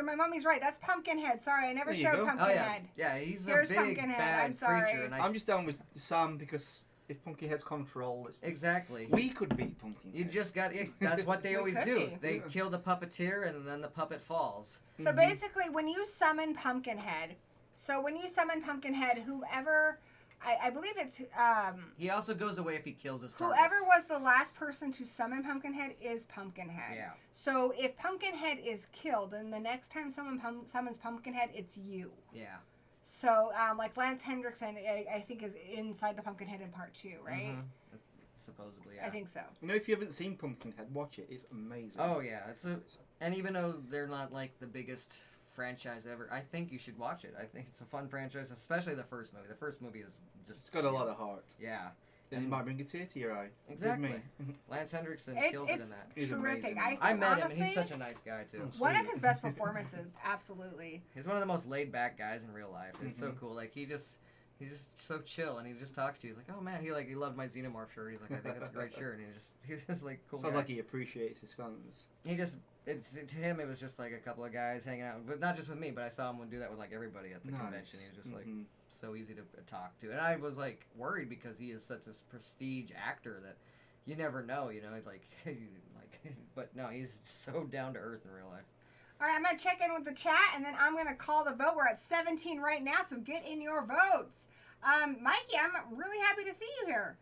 My mommy's right. That's Pumpkinhead. Sorry, I never There you showed go. Pumpkinhead. Oh, yeah. Yeah, he's Here's a big, Pumpkinhead. bad I'm sorry. creature. And I'm just down with Sam because if Pumpkinhead's control, Exactly. we could beat Pumpkinhead. You just got... That's what they always could do. be. They kill the puppeteer, and then the puppet falls. So basically, when you summon Pumpkinhead, whoever... I believe it's... He also goes away if he kills his targets. whoever was the last person to summon Pumpkinhead is Pumpkinhead. Yeah. So if Pumpkinhead is killed, then the next time someone summons Pumpkinhead, it's you. Yeah. So, like Lance Hendrickson, I think is inside the Pumpkinhead in part 2, right? Mm-hmm. Supposedly, yeah. I think so. If you haven't seen Pumpkinhead, watch it. It's amazing. Oh, yeah. And even though they're not, the biggest franchise ever, I think you should watch it. I think it's a fun franchise, especially the first movie. The first movie is just... It's got a lot of heart. Yeah. And it might bring a tear to your eye. Exactly. With me. Lance Hendrickson kills it in that. He's terrific. amazing. I think, I met him, honestly, and he's such a nice guy, too. one of his best performances, absolutely. He's one of the most laid-back guys in real life. It's so cool. He's just so chill, and he just talks to you. He's like, oh, man, he loved my Xenomorph shirt. He's like, I think that's a great shirt. And he's just cool Sounds guy. like he appreciates his fans. To him, it was just a couple of guys hanging out, but not just with me, but I saw him do that with everybody at the convention. He was just so easy to talk to, and I was worried because he is such a prestige actor that you never know, but no, he's so down to earth in real life. All right, I'm going to check in with the chat, and then I'm going to call the vote. We're at 17 right now, so get in your votes. Mikey, I'm really happy to see you here.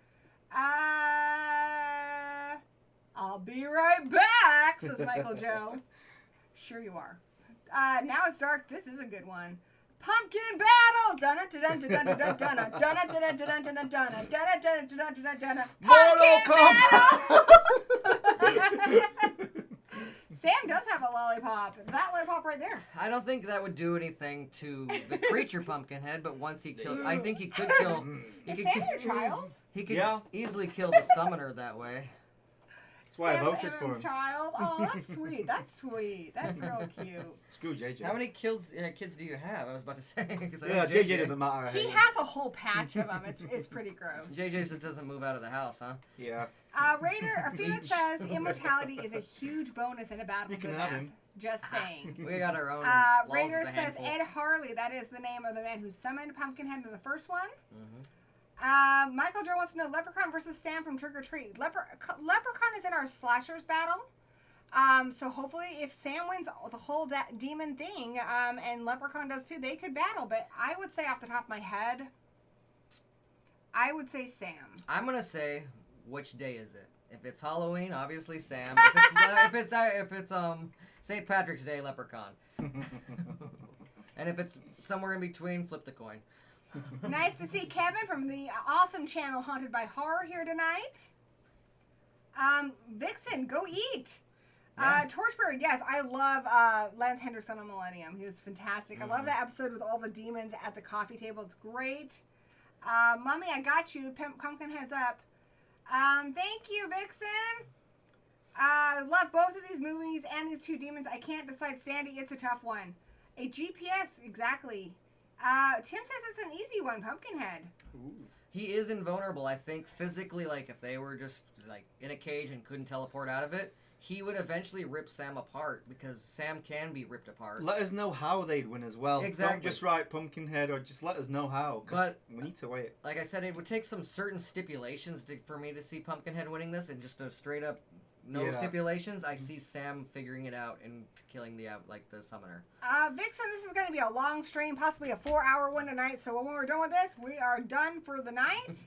I'll be right back, says Michael Joe. Sure you are. Now it's dark. This is a good one. Pumpkin battle! Dun dun dun dun dun dun dun dun dun dun dun dun dun dun dun dun dun dun dun. Pumpkin battle! Sam does have a lollipop. That lollipop right there. I don't think that would do anything to the creature Pumpkinhead, but once he killed, I think he could kill. Is Sam your child? He could easily kill the summoner that way. That's why I Sam's voted for Aaron's him. child. Oh, that's sweet. That's sweet. That's real cute. Screw JJ. How many kids do you have? I was about to say. 'Cause I know Yeah, JJ doesn't matter. I He hate him. has a whole patch of them. It's pretty gross. JJ just doesn't move out of the house, huh? Yeah. Felix says immortality is a huge bonus in a battle You with can the have death. him. Just saying. We got our own. Rainer Lulz is a says handful. Ed Harley. That is the name of the man who summoned Pumpkinhead in the first one. Michael Joe wants to know Leprechaun versus Sam from Trick or Treat. Leprechaun is in our slashers battle. So hopefully if Sam wins the whole demon thing, and Leprechaun does too, they could battle. But I would say off the top of my head, I would say Sam. I'm gonna say, which day is it? If it's Halloween, obviously Sam. If it's St. Patrick's Day, Leprechaun. And if it's somewhere in between, flip the coin. Nice to see Kevin from the awesome channel Haunted by Horror here tonight. Vixen, go eat. Yeah. Torchbird, yes, I love Lance Henderson on Millennium. He was fantastic. I love that episode with all the demons at the coffee table. It's great. Mommy, I got you. Pumpkinhead's up. Thank you, Vixen. Love both of these movies and these two demons. I can't decide, Sandy. It's a tough one. A GPS, exactly. Tim says it's an easy one, Pumpkinhead. Ooh. He is invulnerable, I think, physically. Like, if they were just, like, in a cage and couldn't teleport out of it, he would eventually rip Sam apart, because Sam can be ripped apart. Let us know how they'd win as well. Exactly. Don't just write Pumpkinhead, or just let us know how, because we need to wait. Like I said, it would take some certain stipulations for me to see Pumpkinhead winning this, and just a straight up no stipulations. I see Sam figuring it out and killing the summoner. Vixen, this is going to be a long stream, possibly a 4-hour one tonight. So when we're done with this, we are done for the night.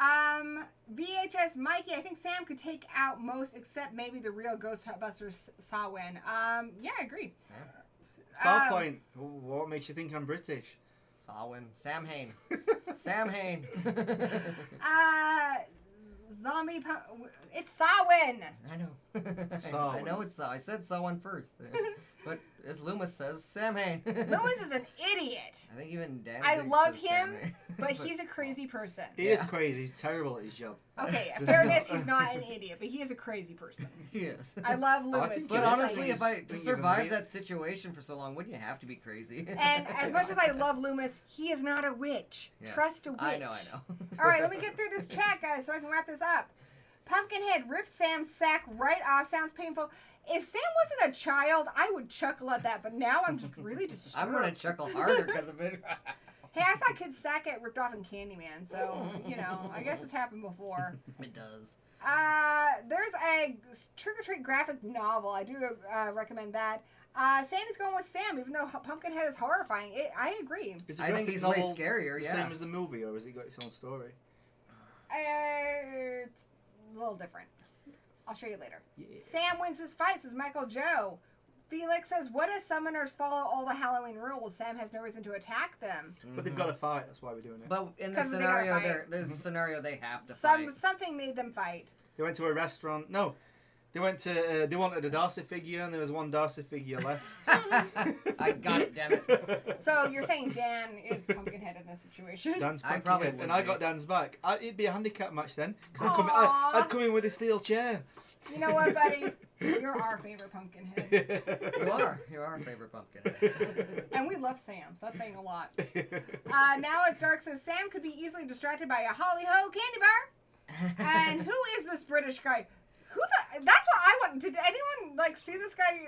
VHS Mikey, I think Sam could take out most, except maybe the real Ghostbusters Samhain. Yeah, I agree. Foul point. What makes you think I'm British? Samhain. Sam Hain. Sam Hain. Zombie it's Samhain. I know. I know it's I said Samhain first. But as Loomis says, Sam Hain. Loomis is an idiot. I think even Dan. I love him, but he's a crazy person. He is crazy. He's terrible at his job. Okay, fairness, he's not an idiot, but he is a crazy person. He is. I love Loomis. But honestly, to survive that situation for so long, wouldn't you have to be crazy? And as much as I love Loomis, he is not a witch. Yeah. Trust a witch. I know. All right, let me get through this chat, guys, so I can wrap this up. Pumpkinhead rips Sam's sack right off. Sounds painful. If Sam wasn't a child, I would chuckle at that, but now I'm just really disturbed. I'm going to chuckle harder because of it. Hey, I saw kids' sack get ripped off in Candyman, so, you know, I guess it's happened before. It does. There's a trick-or-treat graphic novel. I do recommend that. Sandy's going with Sam, even though Pumpkinhead is horrifying. I agree. I think he's way scarier, the same as the movie, or has it got its own story? It's a little different. I'll show you later. Yeah. Sam wins his fight, says Michael Joe. Felix says, what if summoners follow all the Halloween rules? Sam has no reason to attack them. But they've got to fight, that's why we're doing it. But in the scenario, there's a scenario they have to fight. Something made them fight. They went to a restaurant. No. They went to. They wanted a Darcy figure, and there was one Darcy figure left. I got it, damn it. So you're saying Dan is Pumpkinhead in this situation? Dan's I probably Pumpkinhead, would and I be. got Dan's back. It'd be a handicap match then, because I'd come in with a steel chair. You know what, buddy? You're our favorite Pumpkinhead. You are our favorite Pumpkinhead. And we love Sam, so that's saying a lot. Now it's Dark says Sam could be easily distracted by a holly ho candy bar. And who is this British guy? That's what I want. Did anyone see this guy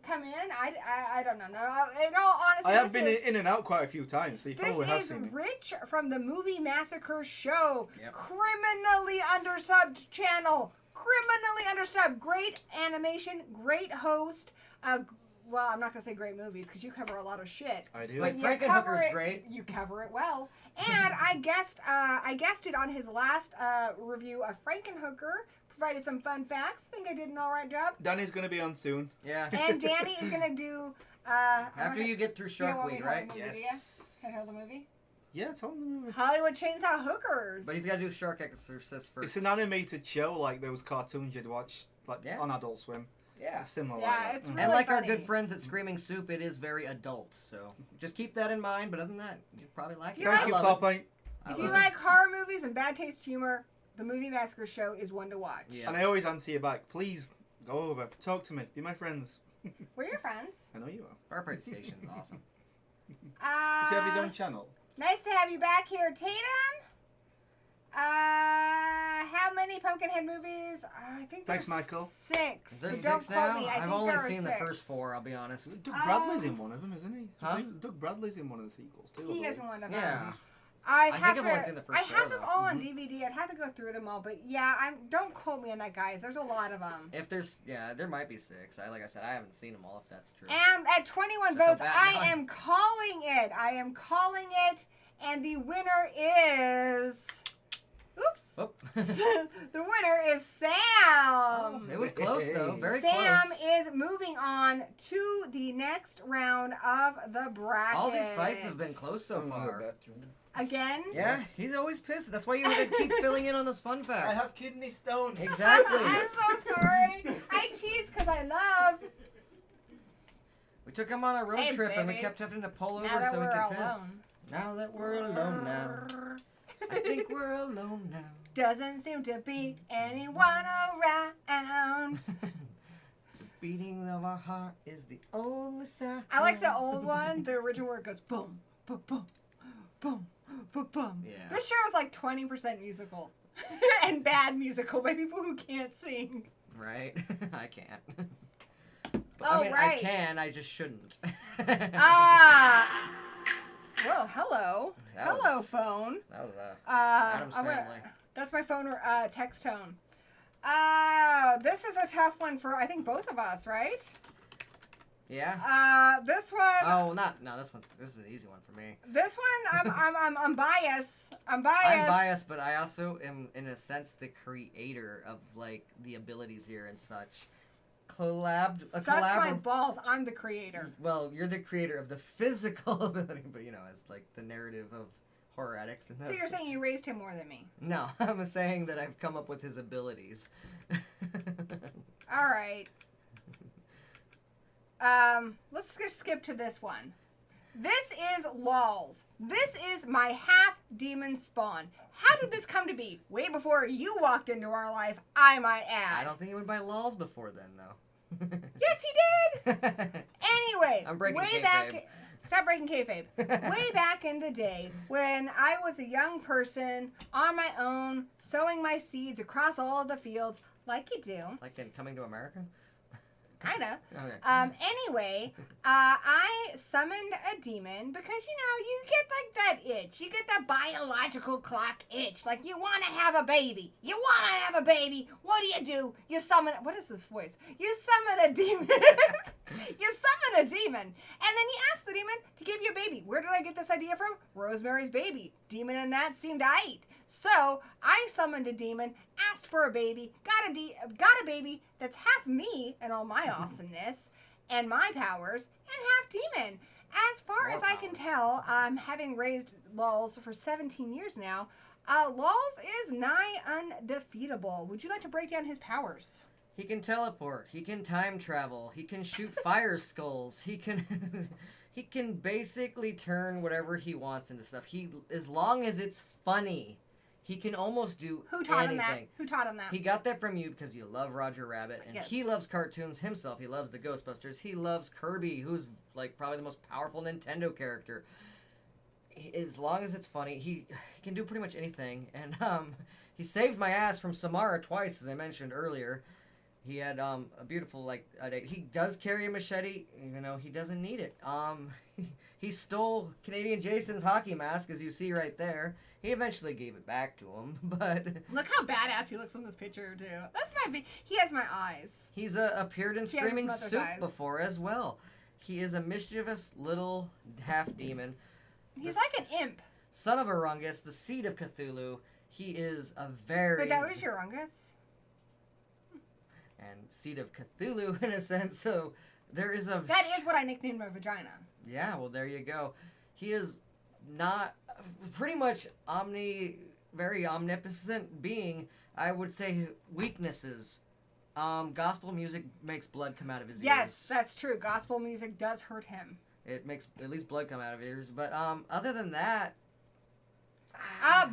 come in? I don't know. No, in all honesty, I have been in and out quite a few times, so you probably have seen me. This is Rich from the Movie Massacre show. Yep. Criminally undersubbed channel. Criminally undersubbed. Great animation. Great host. Well, I'm not going to say great movies because you cover a lot of shit. I do. Like Frankenhooker's great. You cover it well. And I guested on his last review of Frankenhooker. Provided some fun facts. Think I did an alright job. Danny's going to be on soon. Yeah. And Danny is going to do... After you get through Shark Week, right? Yes. Can I tell the movie? Yeah, tell them. Hollywood Chainsaw Hookers. But he's got to do Shark Exorcist first. It's an animated show like those cartoons you'd watch on Adult Swim. Yeah. It's similar. Yeah, it's really and like funny. our good friends at Screaming Soup, it is very adult. So just keep that in mind. But other than that, you probably like it. Thank you, Papa. If you like horror movies and bad taste humor, the Movie Massacre show is one to watch. Yeah. And I always answer you back. Please go over, talk to me, be my friends. We're your friends. I know you are. Our party station's awesome. Does he have his own channel? Nice to have you back here, Tatum. How many Pumpkinhead movies? I think there's Thanks, Michael. 6. Is there But 6 now? Me. I've only seen the first 4, I'll be honest. Doug Bradley's in one of them, isn't he? Huh? Doug Bradley's in one of the sequels too. He is in one of them. Yeah. I think I've only seen the first I have 4, them though. all on DVD. I'd have to go through them all, but yeah, don't quote me on that, guys. There's a lot of them. If there's, there might be 6. Like I said, I haven't seen them all. If that's true. And at 21 That's votes, a bad I gun. am calling it. And the winner is. Oops. Oh. The winner is Sam. It was close though. Very Sam close. is moving on to the next round of the bracket. All these fights have been close so far. Again? Yeah, he's always pissed. That's why you have to keep filling in on those fun facts. I have kidney stones. Exactly. I'm so sorry. I tease because I love. We took him on a road Hey, trip and we baby. kept having to pull over Now that so we we're could piss. alone. Now that we're alone now. I think we're alone now. Doesn't seem to be anyone around. Beating of our heart is the only sound. I like the old one. The original where it goes boom, boom, boom, boom, boom, boom. Yeah. This show is like 20% musical and bad musical by people who can't sing. Right? I can't. Oh, I mean, right. I can, I just shouldn't. Ah. Well, hello. That Hello, was- phone. That was Adam's I'm gonna- family. That's my phone text tone. This is a tough one for, I think, both of us, right? Yeah? This one. Oh, no, this is an easy one for me. This one, I'm biased. I'm I'm biased. biased, but I also am, in a sense, the creator of, like, the abilities here and such. Suck my balls. I'm the creator. Well, you're the creator of the physical ability, but, as, like, the narrative of horror addicts. And So you're saying you raised him more than me? No, I'm saying that I've come up with his abilities. All right. Let's just skip to this one. This is Lulz. This is my half-demon spawn. How did this come to be? Way before you walked into our life, I might add. I don't think he would buy Lulz before then, though. Yes, he did! Anyway, I'm breaking way kayfabe. back. Stop breaking kayfabe. Way back in the day, when I was a young person on my own, sowing my seeds across all of the fields, like you do, Like in Coming to America? kinda. Okay. Anyway, I summoned a demon because you get like that itch. You get that biological clock itch. Like you want to have a baby. You want to have a baby. What do? You summon. What is this voice? You summon a demon. You summon a demon, and then you ask the demon to give you a baby. Where did I get this idea from? Rosemary's Baby. Demon and that seemed aight. So I summoned a demon, asked for a baby, got a baby that's half me and all my awesomeness and my powers, and half demon. As far as I can tell, having raised Lulz for 17 years now, Lulz is nigh undefeatable. Would you like to break down his powers? He can teleport. He can time travel. He can shoot fire skulls. He can... He can basically turn whatever he wants into stuff. As long as it's funny, he can almost do Who taught anything. him that? Who taught him that? He got that from you because you love Roger Rabbit, and Yes. he loves cartoons himself. He loves the Ghostbusters. He loves Kirby, who's like probably the most powerful Nintendo character. As long as it's funny, he can do pretty much anything. And he saved my ass from Samara twice, as I mentioned earlier. He had a beautiful he does carry a machete, even though he doesn't need it. He stole Canadian Jason's hockey mask, as you see right there. He eventually gave it back to him, but Look how badass he looks in this picture too. He has my eyes. he's appeared in He has his Screaming mother's Soup eyes. before as well. He is a mischievous little half demon. He's The like an imp. Son of Arungus, the seed of Cthulhu. He is a very... But that was your Rungus. And seed of Cthulhu, in a sense, so there is a... That is what I nicknamed my vagina. Yeah, well, there you go. He is not... Pretty much very omnipotent being. I would say weaknesses. Gospel music makes blood come out of his ears. Yes, that's true. Gospel music does hurt him. It makes at least blood come out of his ears. But other than that...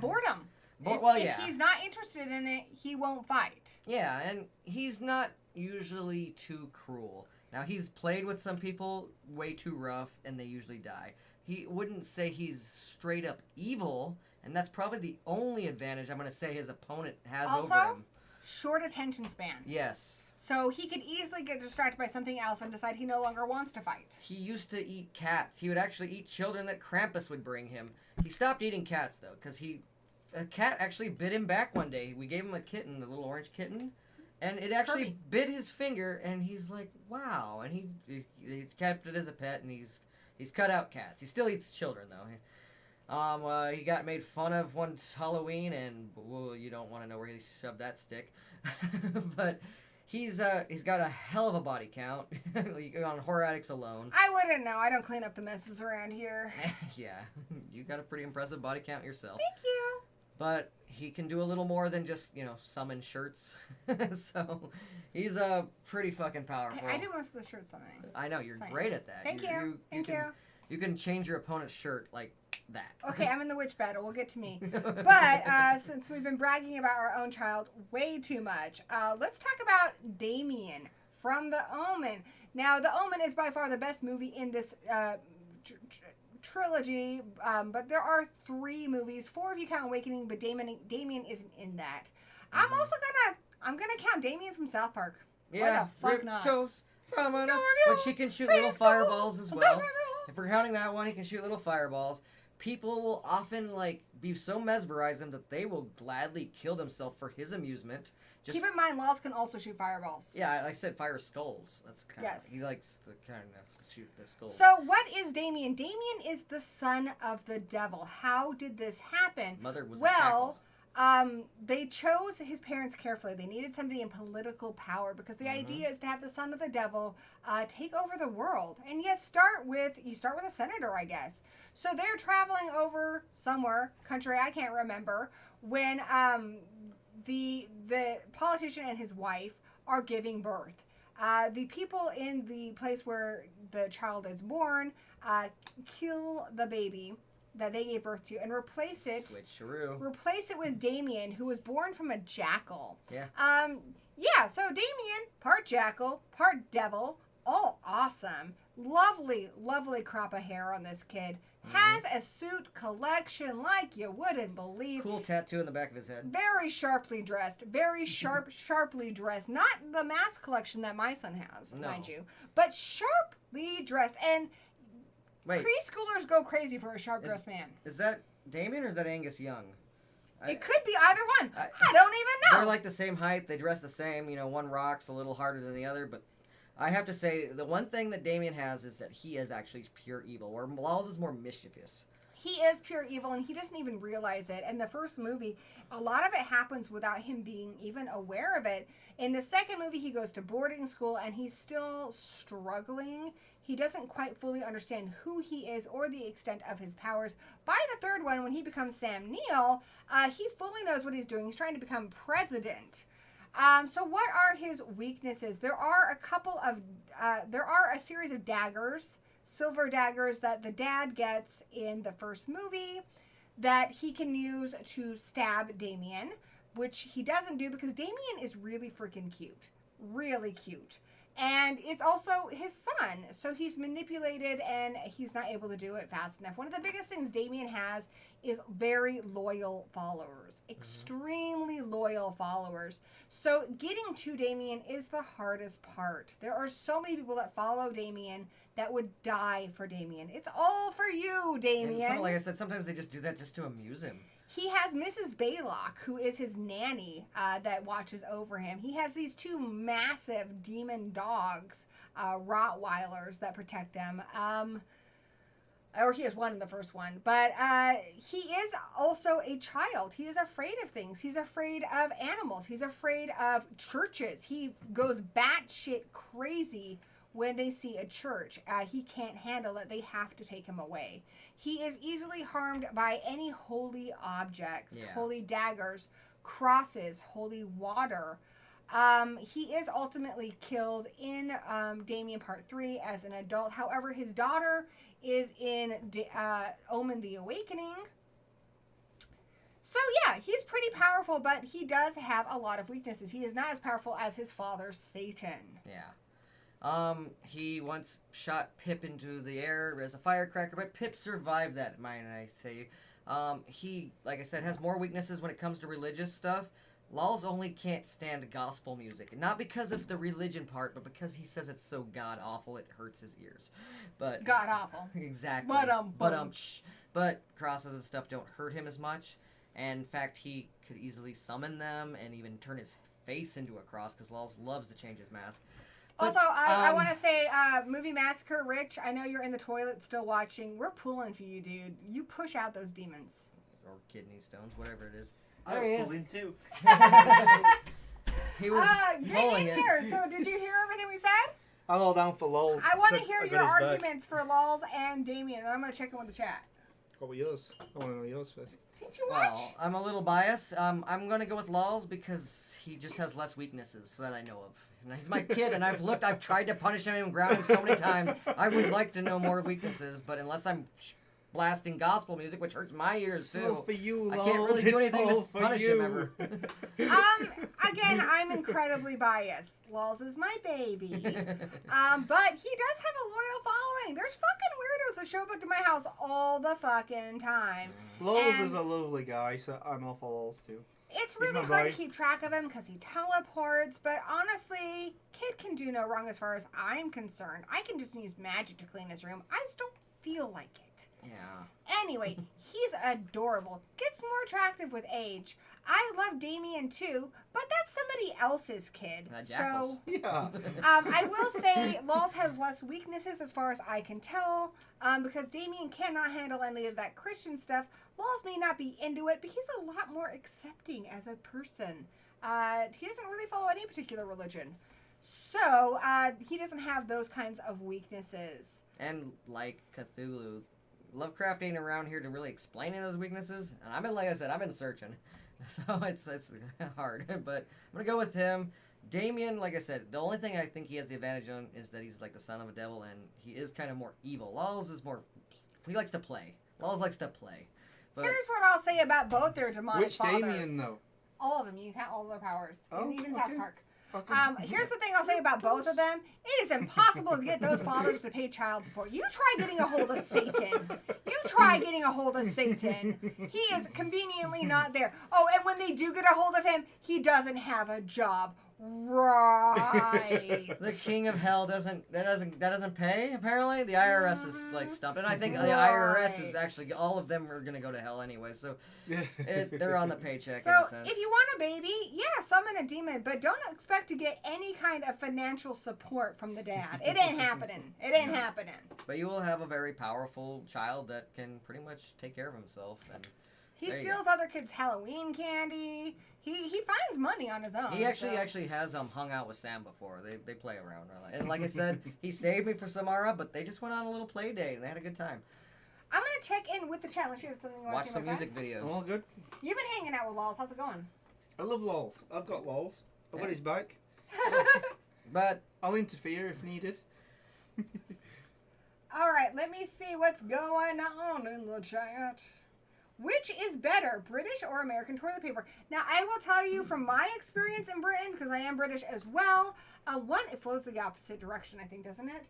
Boredom. Yeah. If he's not interested in it, he won't fight. Yeah, and he's not usually too cruel. Now, he's played with some people way too rough, and they usually die. He wouldn't say he's straight up evil, and that's probably the only advantage I'm going to say his opponent has over him. Short attention span. Yes. So he could easily get distracted by something else and decide he no longer wants to fight. He used to eat cats. He would actually eat children that Krampus would bring him. He stopped eating cats, though, because a cat actually bit him back one day. We gave him a kitten, a little orange kitten, and it actually Kirby. bit his finger, and he's like, wow. And he's kept it as a pet, and he's cut out cats. He still eats children, though. He got made fun of one Halloween, and you don't want to know where he shoved that stick. But he's got a hell of a body count on Horror Addicts alone. I wouldn't know. I don't clean up the messes around here. Yeah, you got a pretty impressive body count yourself. Thank you. But he can do a little more than just, summon shirts. So he's pretty fucking powerful. I do most of the shirt summoning. I know, you're Same. great at that. Thank you. Thank you. You can change your opponent's shirt, like, that. Okay, I'm in the witch battle. We'll get to me. But since we've been bragging about our own child way too much, let's talk about Damien from The Omen. Now, The Omen is by far the best movie in this trilogy, but there are 3 movies, 4 if you count Awakening, but Damien isn't in that. I'm also gonna count Damien from South Park. Yeah, Why the fuck not? Toes from us, but she can shoot little fireballs as well. If we're counting that one, he can shoot little fireballs. People will often be so mesmerized him that they will gladly kill themselves for his amusement. Just, keep in mind, Lulz can also shoot fireballs. yeah, like I said, fire skulls. That's kind of Yes. he likes the kind of shoot the skulls. So what is Damien? Damien is the son of the devil. How did this happen? Mother was a jackal. They chose his parents carefully. They needed somebody in political power because the idea is to have the son of the devil take over the world. And you start with a senator, I guess. So they're traveling over somewhere, country I can't remember, when the politician and his wife are giving birth. The people in the place where the child is born kill the baby that they gave birth to and replace it with Damien, who was born from a jackal. Yeah. So Damien, part jackal, part devil, all awesome. Lovely, lovely crop of hair on this kid. Has a suit collection like you wouldn't believe. Cool tattoo in the back of his head. Very sharply dressed. Very sharply dressed. Not the mask collection that my son has, mind you. But sharply dressed. And wait, preschoolers go crazy for a sharp-dressed man. Is that Damien or is that Angus Young? It could be either one. I don't even know. They're like the same height. They dress the same. One rocks a little harder than the other. But I have to say, the one thing that Damien has is that he is actually pure evil, where Lulz is more mischievous. He is pure evil, and he doesn't even realize it. In the first movie, a lot of it happens without him being even aware of it. In the second movie, he goes to boarding school, and he's still struggling. He doesn't quite fully understand who he is or the extent of his powers. By the third one, when he becomes Sam Neill, he fully knows what he's doing. He's trying to become president. So what are his weaknesses? There are a series of daggers, silver daggers that the dad gets in the first movie that he can use to stab Damien, which he doesn't do because Damien is really freaking cute. Really cute. And it's also his son, so he's manipulated and he's not able to do it fast enough. One of the biggest things Damien has is very loyal followers, extremely loyal followers. So getting to Damien is the hardest part. There are so many people that follow Damien that would die for Damien. It's all for you, Damien. And like I said, sometimes they just do that just to amuse him. He has Mrs. Baylock, who is his nanny that watches over him. He has these 2 massive demon dogs, Rottweilers, that protect him. Or he has one in the first one. But he is also a child. He is afraid of things. He's afraid of animals. He's afraid of churches. He goes batshit crazy when they see a church. He can't handle it. They have to take him away. He is easily harmed by any holy objects, holy daggers, crosses, holy water. He is ultimately killed in Damien Part 3 as an adult. However, his daughter is in Omen the Awakening. So yeah, he's pretty powerful, but he does have a lot of weaknesses. He is not as powerful as his father, Satan. Yeah. He once shot Pip into the air as a firecracker, but Pip survived that, might I say. He, like I said, has more weaknesses when it comes to religious stuff. Lulz only can't stand gospel music. Not because of the religion part, but because he says it's so god-awful it hurts his ears. But god-awful. Exactly. But crosses and stuff don't hurt him as much. And in fact, he could easily summon them and even turn his face into a cross, because Lulz loves to change his mask. But, also, I want to say, Movie Massacre, Rich, I know you're in the toilet still watching. We're pulling for you, dude. You push out those demons. Or kidney stones, whatever it is. There he is. Too. He was pulling it. Here. So did you hear everything we said? I'm all down for Lulz. I want to hear your arguments for Lulz and Damien, and I'm going to check in with the chat. What were yours? I want to know yours first. Did you watch? Well, I'm a little biased. I'm going to go with Lulz because he just has less weaknesses that I know of. And he's my kid, and I've tried to punish him and ground him so many times. I would like to know more weaknesses, but unless I'm blasting gospel music, which hurts my ears too. All for you, I Lulz. can't really do It's anything all to for punish you. him ever. Again, I'm incredibly biased. Lulz is my baby. But he does have a loyal following. There's fucking weirdos that show up to my house all the fucking time. Lulz And is a lovely guy, so I'm all for Lulz too. it's He's really my hard boy. to keep track of him because he teleports, but honestly, kid can do no wrong as far as I'm concerned. I can just use magic to clean his room. I just don't feel like it. Yeah. Anyway, he's adorable. Gets more attractive with age. I love Damien too, but that's somebody else's kid. Jackals. So, Yeah. I will say Lulz has less weaknesses as far as I can tell, because Damien cannot handle any of that Christian stuff. Lulz may not be into it, but he's a lot more accepting as a person. He doesn't really follow any particular religion. So, he doesn't have those kinds of weaknesses. And like Cthulhu, Lovecraft ain't around here to really explain those weaknesses. And I've been, like I said, I've been searching. So it's hard. But I'm going to go with him. Damien, like I said, the only thing I think he has the advantage on is that he's like the son of a devil, and he is kind of more evil. Lulz is more, he likes to play. Lulz likes to play. But Here's what I'll say about both their demonic Which fathers. Damien, though? All of them. You count all their powers. Oh, Even South okay. Park. Fucking- Here's the thing I'll say about both of them. It is impossible to get those fathers to pay child support. You try getting a hold of Satan. You try getting a hold of Satan. He is conveniently not there. Oh, and when they do get a hold of him, he doesn't have a job. Right. the king of hell doesn't pay, apparently. The IRS is like stumped. And I think the IRS is Right. actually, all of them are going to go to hell anyway. So Yeah. they're on the paycheck So in a sense. if you want a baby, yeah, summon a demon, but don't expect to get any kind of financial support from the dad. It ain't happening. It ain't happening. But you will have a very powerful child that can pretty much take care of himself. And He There you steals other kids' Halloween candy. He finds money on his own. he actually so. has hung out with Sam before. They play around. And like I said, he saved me for Samara, but they just went on a little play date and they had a good time. I'm gonna check in with the chat. Unless you have something you want Watch to say, some my friend. music videos. All good. You've been hanging out with Lulz. How's it going? I love Lulz. I've got Lulz. I've got Yeah. his back. But I'll interfere if needed. All right, let me see what's going on in the chat. Which is better, British or American toilet paper? Now, I will tell you from my experience in Britain, because I am British as well, one, it flows the opposite direction, I think, doesn't it?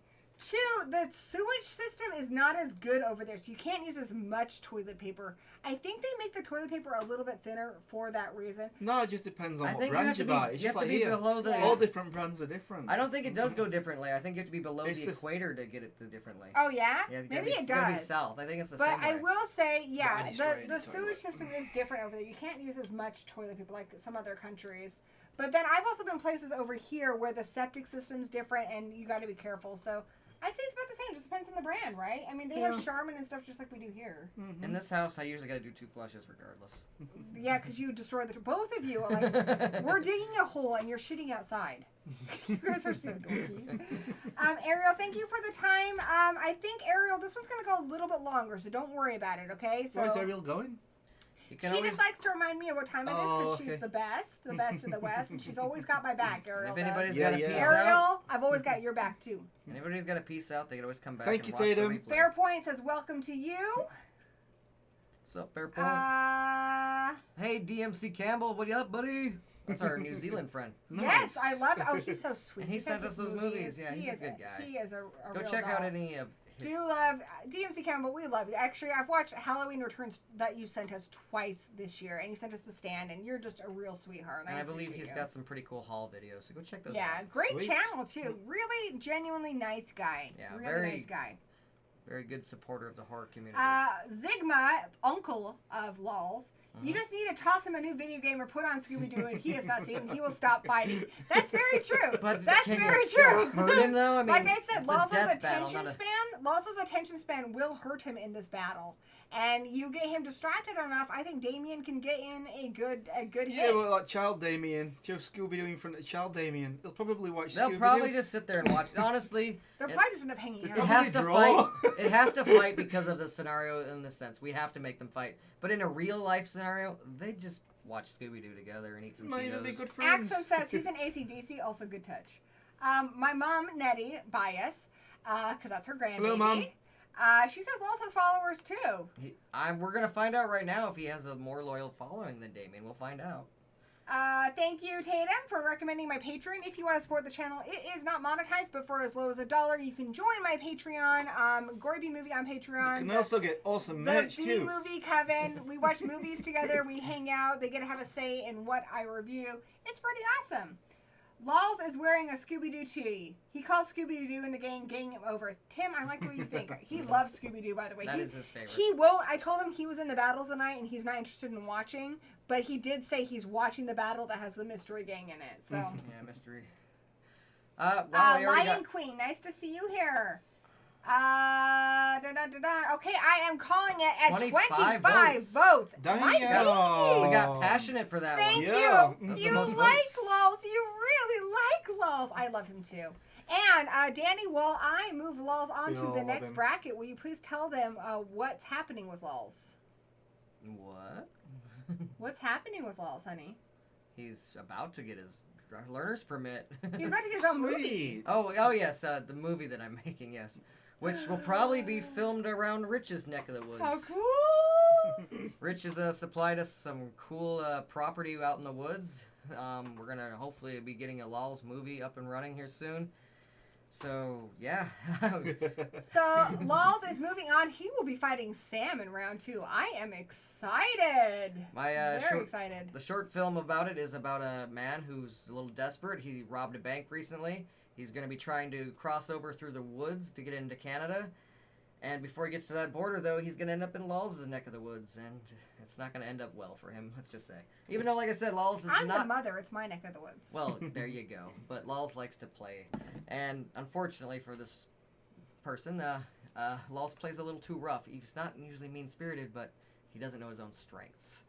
Two, the sewage system is not as good over there, so you can't use as much toilet paper. I think they make the toilet paper a little bit thinner for that reason. No, it just depends on I what think you brand have you to be, buy. It's you just have to like be here. below the... Yeah. All different brands are different. I don't think it does go differently. I think you have to be below It's the just- equator to get it to differently. Oh, yeah? Yeah, you gotta Maybe be, it you gotta be does. south. I think it's the But same I way. will say, yeah, Right, destroy the any sewage toilet. system is different over there. You can't use as much toilet paper like some other countries. But then I've also been places over here where the septic system's different and you got to be careful. So I'd say it's about the same. It just depends on the brand, right? I mean, they have Charmin and stuff just like we do here. Mm-hmm. In this house, I usually got to do 2 flushes regardless. Yeah, because you destroy both of you. Like, we're digging a hole and you're shitting outside. You guys are so dorky. Ariel, thank you for the time. I think, Ariel, this one's going to go a little bit longer, so don't worry about it, okay? So Where's Ariel going? You she can always, just likes to remind me of what time it is because Oh, she's okay. the best of the West, and she's always got my back, Ariel. if anybody's does. Yeah, got a yeah. piece out, Ariel, I've always got your back too. anybody's got a piece out, they can always come back Thank and you, watch Tatum. the replay. Fair Point says, welcome to you. What's up, Fair Point? Hey, DMC Campbell, what up, buddy? That's our New Zealand friend. Yes, Nice. I love it. Oh, he's so sweet. And he sends sent us those movies. Yeah, he he's a is good guy. He is a Go real check doll. out any of his... Do love DMC Campbell. We love you. Actually, I've watched Halloween Returns that you sent us twice this year, and you sent us The Stand, and you're just a real sweetheart. And I believe appreciate he's you. got some pretty cool haul videos, so go check those Yeah, out. great Sweet. channel too. Really, genuinely nice guy. Yeah, really very- nice guy. Very good supporter of the horror community. Zigma, uncle of Lulz. Mm-hmm. You just need to toss him a new video game or put on Scooby-Doo and he has not seen it. He will stop fighting. That's very true. But That's can very you still true. hurt him, though? I mean, like I said, it's a Lulz's death battle, attention not a- span. Lulz's attention span will hurt him in this battle, and you get him distracted enough. I think Damien can get in a good Yeah, hit. well, like Child Damien. Throw Scooby-Doo in front of Child Damien. They'll probably watch They'll Scooby-Doo. probably just sit there and watch. Honestly, They'll it- probably just end up hanging It out. has to draw. fight. It has to fight because of the scenario in the sense. We have to make them fight. But in a real life scenario, they just watch Scooby-Doo together and eat some Might even be Cheetos. good friends. Axon says he's an AC/DC, also good touch. My mom, Nettie, bias, because that's her grandbaby. Hello, Mom. She says Lulz has followers too. We're gonna find out right now if he has a more loyal following than Damien. We'll find out. Thank you, Tatum, for recommending my Patreon. If you want to support the channel, it is not monetized, but for as low as $1, you can join my Patreon. Gory B Movie on Patreon. You can also get awesome merch The too. B Movie Coven. We watch movies together. We hang out. They get to have a say in what I review. It's pretty awesome. Lulz is wearing a Scooby-Doo tee. He calls Scooby-Doo in the gang him over. Tim, I like the way you think. He loves Scooby-Doo, by the way. That is his favorite. He won't. I told him he was in the battle tonight, and he's not interested in watching. But he did say he's watching the battle that has the mystery gang in it. So. Yeah, mystery. Lion Queen, nice to see you here. Okay, I am calling it at 25 votes. Dang. My baby. We got passionate for that Thank one. Yeah. you. That's the You most like votes. Lulz. You really like Lulz. I love him too. And Danny, while I move Lulz on to We all the love next him. bracket, will you please tell them what's happening with Lulz? What? What's happening with Lulz, honey? He's about to get his learner's permit. He's about to get his own movie. Sweet. Oh yes, the movie that I'm making, yes. Which will probably be filmed around Rich's neck of the woods. How cool! Rich has supplied us some cool property out in the woods. We're going to hopefully be getting a Lulz movie up and running here soon. So, yeah. So, Lulz is moving on. He will be fighting Sam in round 2. I am excited. Very excited. The short film about it is about a man who's a little desperate. He robbed a bank recently. He's going to be trying to cross over through the woods to get into Canada. And before he gets to that border, though, he's going to end up in Lulz's neck of the woods. And it's not going to end up well for him, let's just say. Even though, like I said, Lulz is I'm not... the mother. It's my neck of the woods. Well, there you go. But Lulz likes to play. And unfortunately for this person, Lulz plays a little too rough. He's not usually mean-spirited, but he doesn't know his own strengths.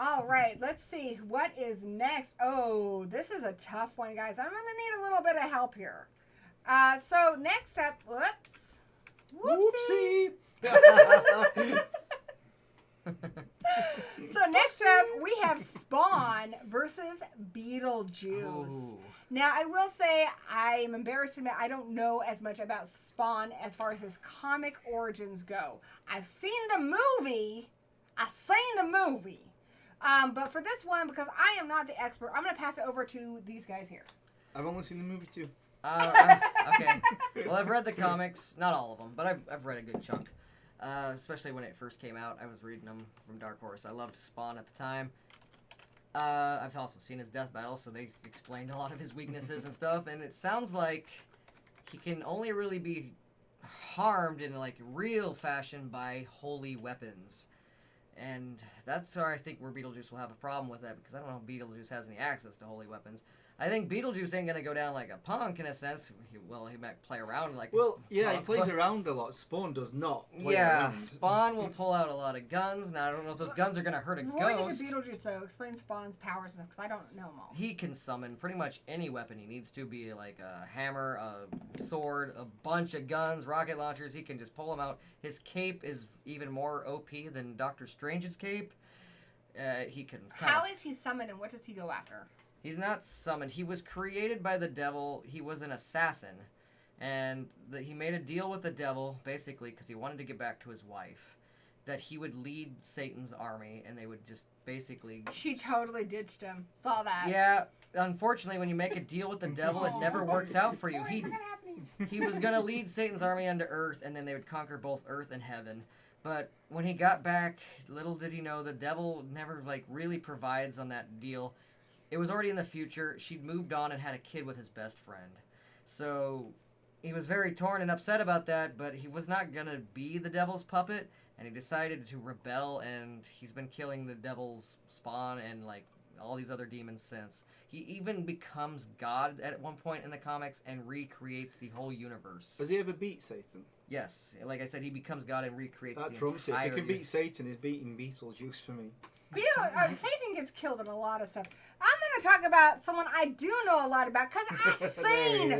All right, let's see. What is next? Oh, this is a tough one, guys. I'm going to need a little bit of help here. So next up, whoops. Whoopsie. Whoopsie. So next up, we have Spawn versus Beetlejuice. Ooh. Now, I will say, I am embarrassed to admit I don't know as much about Spawn as far as his comic origins go. I've seen the movie. But for this one, because I am not the expert, I'm going to pass it over to these guys here. I've only seen the movie too. Okay. Well, I've read the comics. Not all of them, but I've read a good chunk. Especially when it first came out. I was reading them from Dark Horse. I loved Spawn at the time. I've also seen his death battle, so they explained a lot of his weaknesses and stuff. And it sounds like he can only really be harmed in like real fashion by holy weapons. And that's where I think Beetlejuice will have a problem with that, because I don't know if Beetlejuice has any access to holy weapons. I think Beetlejuice ain't gonna go down like a punk in a sense. He might play around like. Well, yeah, he punk, plays but- around a lot. Spawn does not play Yeah, around. Spawn will pull out a lot of guns. Now I don't know if those guns are gonna hurt a Before we get ghost. to Beetlejuice, though, explain Spawn's powers, because I don't know them all. He can summon pretty much any weapon he needs to, be like a hammer, a sword, a bunch of guns, rocket launchers. He can just pull them out. His cape is even more OP than Doctor Strange's cape. He can. How is he summoned, and what does he go after? He's not summoned. He was created by the devil. He was an assassin. And he made a deal with the devil, basically, because he wanted to get back to his wife, that he would lead Satan's army, and they would just basically... She totally ditched him. Saw that. Yeah, unfortunately, when you make a deal with the devil, it never works out for you. He was going to lead Satan's army onto Earth, and then they would conquer both Earth and Heaven. But when he got back, little did he know, the devil never, really provides on that deal. It was already in the future. She'd moved on and had a kid with his best friend. So he was very torn and upset about that, but he was not going to be the devil's puppet, and he decided to rebel, and he's been killing the devil's Spawn and, all these other demons since. He even becomes God at one point in the comics and recreates the whole universe. Has he ever beat Satan? Yes. Like I said, he becomes God and recreates That the trumps it. If entire he can beat Satan, he's beating Beetlejuice for me. Satan gets killed in a lot of stuff. I'm going to talk about someone I do know a lot about, because I've seen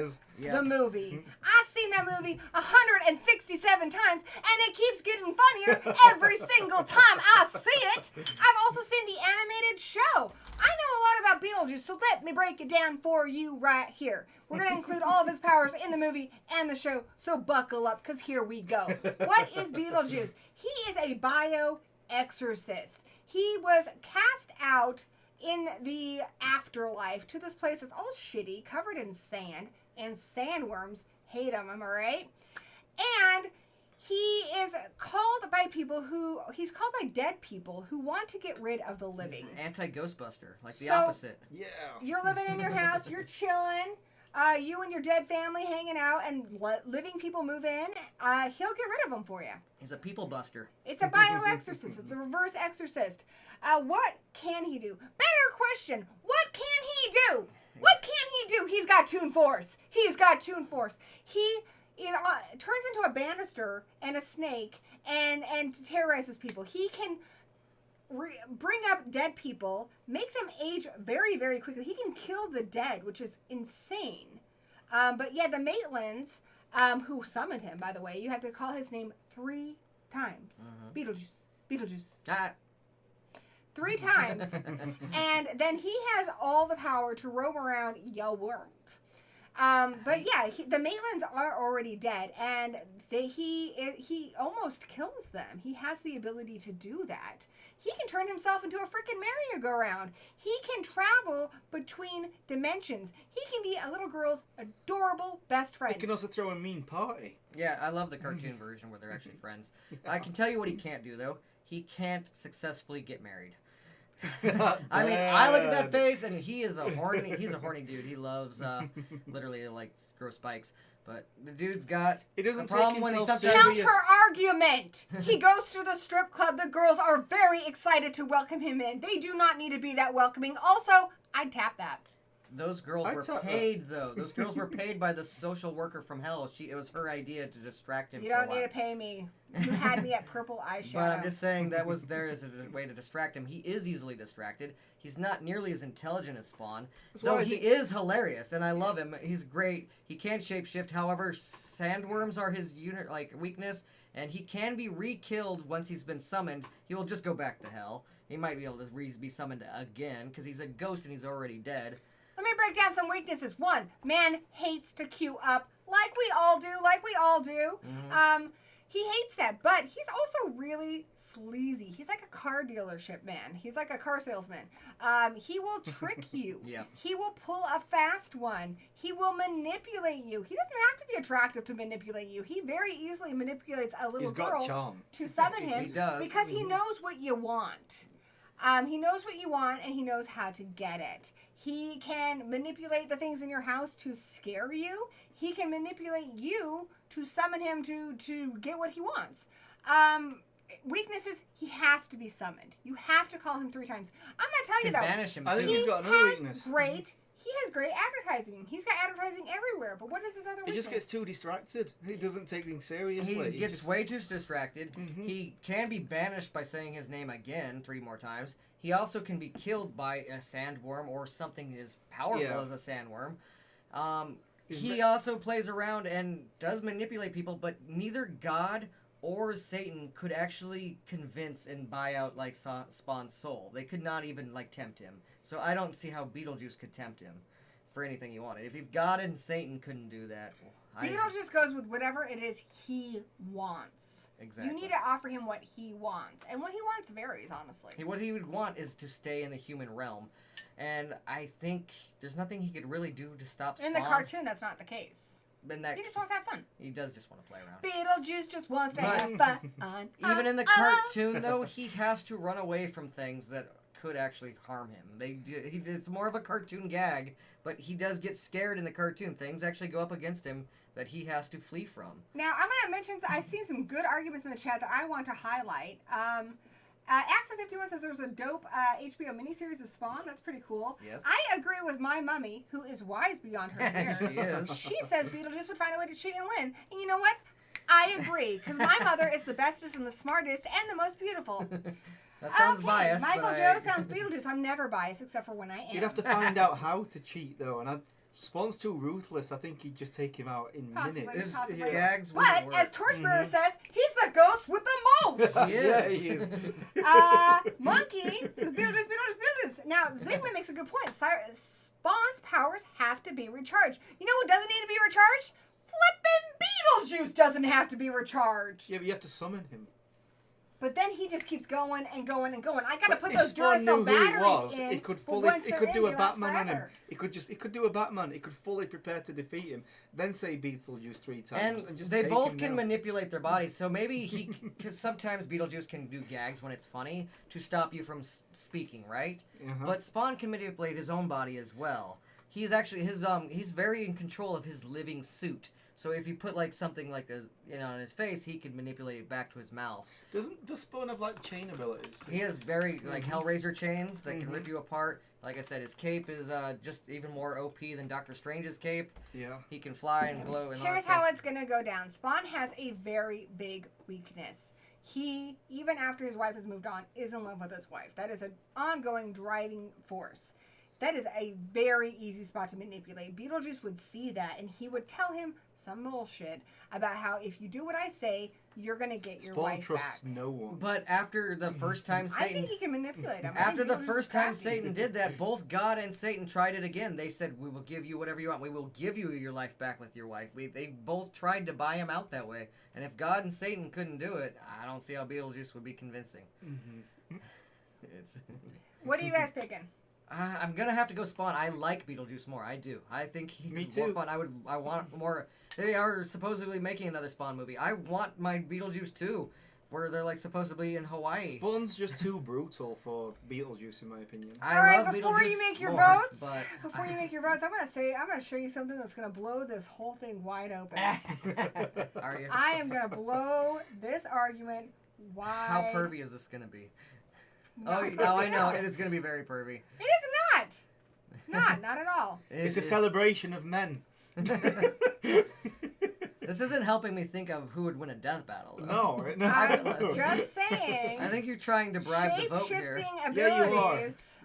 the movie. I've seen that movie 167 times, and it keeps getting funnier every single time I see it. I've also seen the animated show. I know a lot about Beetlejuice, so let me break it down for you right here. We're going to include all of his powers in the movie and the show, so buckle up, because here we go. What is Beetlejuice? He is a bio-exorcist. He was cast out in the afterlife to this place that's all shitty, covered in sand, and sandworms hate him, am I right? And he is called by he's called by dead people who want to get rid of the living. He's an anti-Ghostbuster, like the So- opposite. Yeah. You're living in your house, you're chilling, you and your dead family hanging out, and living people move in. He'll get rid of them for you. He's a people buster. It's a bio-exorcist. It's a reverse exorcist. What can he do? Better question. What can he do? What can he do? He's got Toon Force. He's got Toon Force. He turns into a banister and a snake and terrorizes people. He can bring up dead people, make them age very, very quickly. He can kill the dead, which is insane. But yeah, the Maitlands, who summoned him, by the way, you have to call his name 3 times. Beetlejuice. Beetlejuice. 3 times. And then he has all the power to roam around your world. But yeah, the Maitlands are already dead, and he almost kills them. He has the ability to do that. He can turn himself into a freaking merry-go-round. He can travel between dimensions. He can be a little girl's adorable best friend. He can also throw a mean party. Yeah, I love the cartoon version where they're actually friends. I can tell you what he can't do, though. He can't successfully get married. I mean, I look at that face, and he's a horny dude. He loves, literally, like, grow spikes. But the dude's got He doesn't a problem take when he himself sometimes... serious. Counter argument. He goes to the strip club. The girls are very excited to welcome him in. They do not need to be that welcoming. Also, I'd tap that. Those girls I were thought- paid, though. Those girls were paid by the social worker from hell. It was her idea to distract him. You for a don't need while. to pay me. You had me at purple eyeshadow. But I'm just saying that was there as a way to distract him. He is easily distracted. He's not nearly as intelligent as Spawn, though why I he think- is hilarious, and I love him. He's great. He can shapeshift. However, sandworms are his weakness, and he can be re-killed once he's been summoned. He will just go back to hell. He might be able to be summoned again because he's a ghost and he's already dead. Let me break down some weaknesses. 1, man hates to queue up, like we all do. He hates that, but he's also really sleazy. He's like a car dealership man. He's like a car salesman. He will trick you. Yeah. He will pull a fast one. He will manipulate you. He doesn't have to be attractive to manipulate you. He very easily manipulates a little He's got girl charm. to summon him. He does. Because he knows what you want. He knows what you want, and he knows how to get it. He can manipulate the things in your house to scare you. He can manipulate you to summon him to get what he wants. Weaknesses, he has to be summoned. You have to call him 3 times. I'm going to tell you, Can though. banish him, I think too. he's got another has weakness. He has great advertising. He's got advertising everywhere, but what is his other weakness? He just gets too distracted. He doesn't take things seriously. He gets just... way too distracted. He can be banished by saying his name again 3 more times. He also can be killed by a sandworm or something as powerful as a sandworm. He also plays around and does manipulate people, but neither God or Satan could actually convince and buy out like Spawn's soul. They could not even like tempt him. So I don't see how Beetlejuice could tempt him for anything he wanted. If God and Satan couldn't do that, Beetlejuice goes with whatever it is he wants. Exactly. You need to offer him what he wants. And what he wants varies, honestly. What he would want is to stay in the human realm. And I think there's nothing he could really do to stop Spawn. In the cartoon, that's not the case. He just wants to have fun. He does just want to play around. Beetlejuice just wants to have fun. Even in the cartoon, though, he has to run away from things that could actually harm him. It's more of a cartoon gag, but he does get scared in the cartoon. Things actually go up against him that he has to flee from. Now, I'm going to mention, I've seen some good arguments in the chat that I want to highlight. Axon51 says there's a dope HBO miniseries of Spawn. That's pretty cool. Yes. I agree with my mummy, who is wise beyond her years. She is. She says Beetlejuice would find a way to cheat and win. And you know what? I agree, because my mother is the bestest and the smartest and the most beautiful. That sounds Okay, biased, Michael but Joe sounds Beetlejuice. I'm never biased, except for when I am. You'd have to find out how to cheat, though, and Spawn's too ruthless. I think he'd just take him out in Possibly. minutes. Possibly. Gags But, wouldn't work. as Torchbearer says, he's the ghost with the most! He Yeah, is. he is. Monkey says Beetlejuice. Now, Now, Zygmunt makes a good point. Spawn's powers have to be recharged. You know what doesn't need to be recharged? Flippin' Beetlejuice doesn't have to be recharged. Yeah, but you have to summon him. But then he just keeps going and going and going. I gotta But put if those Spawn Duracell knew who he batteries was, in. It could but fully, once it they're could in, do a they last Batman on him. forever. It could do a Batman. It could fully prepare to defeat him. Then say Beetlejuice 3 times. And just they take both him can down. manipulate their bodies, so maybe he, because sometimes Beetlejuice can do gags when it's funny to stop you from speaking, right? Uh-huh. But Spawn can manipulate his own body as well. He's actually he's very in control of his living suit. So if you put like something like this, on his face, he can manipulate it back to his mouth. Does Spawn have like chain abilities? Too? He has very like Hellraiser chains that can rip you apart. Like I said, his cape is just even more OP than Doctor Strange's cape. Yeah. He can fly and glow. And all Here's that stuff. how it's gonna go down. Spawn has a very big weakness. He, even after his wife has moved on, is in love with his wife. That is an ongoing driving force. That is a very easy spot to manipulate. Beetlejuice would see that, and he would tell him some bullshit about how if you do what I say, you're going to get your Spawn wife trusts back. no one. But after the first time I Satan... think he can manipulate him. After the Beetlejuice first is time crafty. Satan did that, both God and Satan tried it again. They said, we will give you whatever you want. We will give you your life back with your wife. They both tried to buy him out that way. And if God and Satan couldn't do it, I don't see how Beetlejuice would be convincing. What are you guys picking? I'm gonna have to go Spawn. I like Beetlejuice more. I do. I think he's Me more too. fun. I want more. They are supposedly making another Spawn movie. I want my Beetlejuice too, where they're like supposedly in Hawaii. Spawn's just too brutal for Beetlejuice, in my opinion. I All right, love before you Beetlejuice make your more, votes, but before you make your votes, I'm gonna show you something that's gonna blow this whole thing wide open. Are you? I am gonna blow this argument wide. How pervy is this gonna be? Not I know. pervy. It is gonna be very pervy. It is not. Not at all. It's a celebration of men. This isn't helping me think of who would win a death battle. Though. No, I'm just saying. I think you're trying to bribe the vote here. Shape-shifting Yeah, you are. abilities.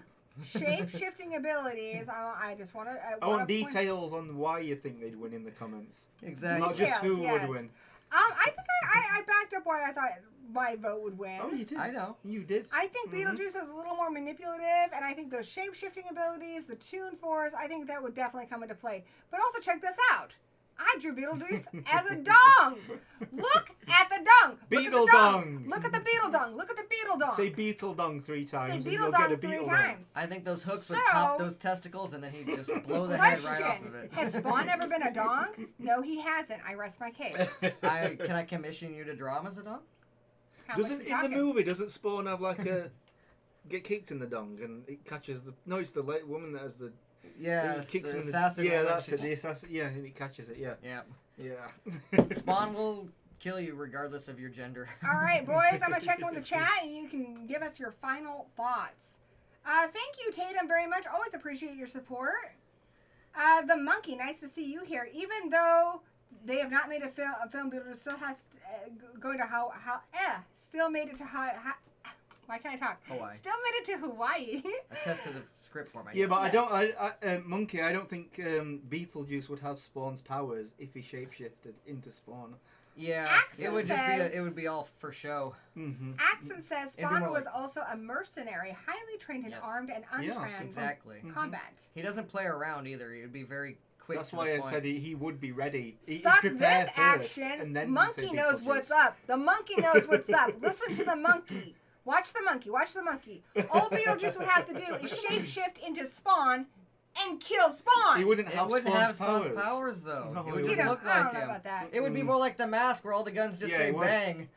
Shape-shifting abilities. I just want to. I want details on why you think they'd win in the comments. Exactly. Not just who Details, yes. would win. I think I backed up why I thought my vote would win. Oh, you did. I know. You did. I think Beetlejuice is a little more manipulative, and I think those shape-shifting abilities, the Toon Force, I think that would definitely come into play. But also check this out. I drew Beetlejuice as a dong. Look at the dong. Look at the Beetle dong. dong. Look at the beetle dong. Look at the beetle dong. Say Beetle Dong 3 times. Say and beetle you'll get a dong Beetle 3 Dong. times. I think those hooks would So- pop those testicles and then he'd just blow the head right off of it. Has Spawn ever been a dong? No, he hasn't. I rest my case. Can I commission you to draw him as a dog? How much Doesn't we in the talking? movie doesn't Spawn have like a get kicked in the dong and it catches the it's the woman that has the Yeah, it kicks the in assassin. yeah, woman. that's it, the assassin, yeah, and it catches it, yeah. Yeah. Spawn will kill you regardless of your gender. All right, boys, I'm going to check in with the chat, and you can give us your final thoughts. Thank you, Tatum, very much. Always appreciate your support. The Monkey, nice to see you here. Even though they have not made a film, Beetlejuice still has going to still made it to why can't I talk? Hawaii. Still made it to Hawaii. I tested the script for my. Yeah, but Monkey, I don't think Beetlejuice would have Spawn's powers if he shapeshifted into Spawn. Yeah, Axel it would just says- be it would be all for show. Mm-hmm. Axon says It'd be Spawn more was like- also a mercenary, highly trained and Yes. armed and untrained Exactly. combat. He doesn't play around either. He would be very quick. That's to why the I point. said he would be ready. He'd Suck prepare this first, action. and then Monkey say knows Beetlejuice. what's up. The monkey knows what's up. Listen to the monkey. Watch the monkey. Watch the monkey. All Beetlejuice would have to do is shapeshift into Spawn and kill Spawn. He wouldn't It have wouldn't Spawn's have Spawn's powers. powers though. No, it he would You just don't, look I don't like know him. about that. It would be more like The Mask, where all the guns just Yeah, say it would. bang.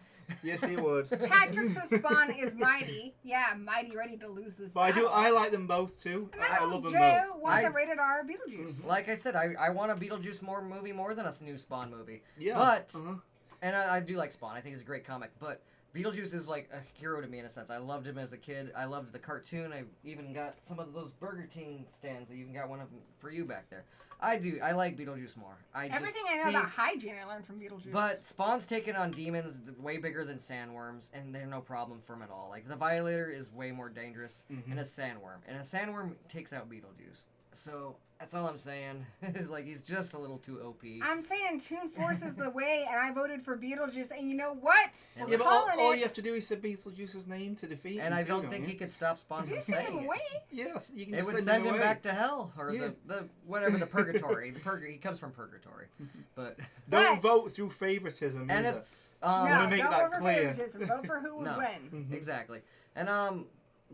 Yes, he would. Patrick says Spawn is mighty. Yeah, mighty, ready to lose this But battle. I like them both too. I Well, love them Joe both. wants I- a rated R Beetlejuice. Like I said, I want a Beetlejuice movie more than a new Spawn movie. Yeah. But Uh-huh. and I do like Spawn. I think it's a great comic. But Beetlejuice is like a hero to me in a sense. I loved him as a kid. I loved the cartoon. I even got some of those Burger King stands. I even got one of them for you back there. I do. I like Beetlejuice more. Everything I know about hygiene I learned from Beetlejuice. But Spawn's taking on demons way bigger than sandworms, and they're no problem for him at all. Like, the Violator is way more dangerous than a sandworm. And a sandworm takes out Beetlejuice. So that's all I'm saying. Is like he's just a little too OP. I'm saying Toon Force is the way, and I voted for Beetlejuice. And you know what? And Yeah, but calling all it. you have to do is say Beetlejuice's name to defeat him. And I too, don't think you? he could stop Spawn Did from you send saying him it. away? Yes, you can It just would send send him away. back to hell, or Yeah. the whatever, the purgatory. He comes from purgatory, but Don't vote through favoritism. and either. it's wanna make don't that vote for clear. favoritism. Vote for who would No. win. exactly. And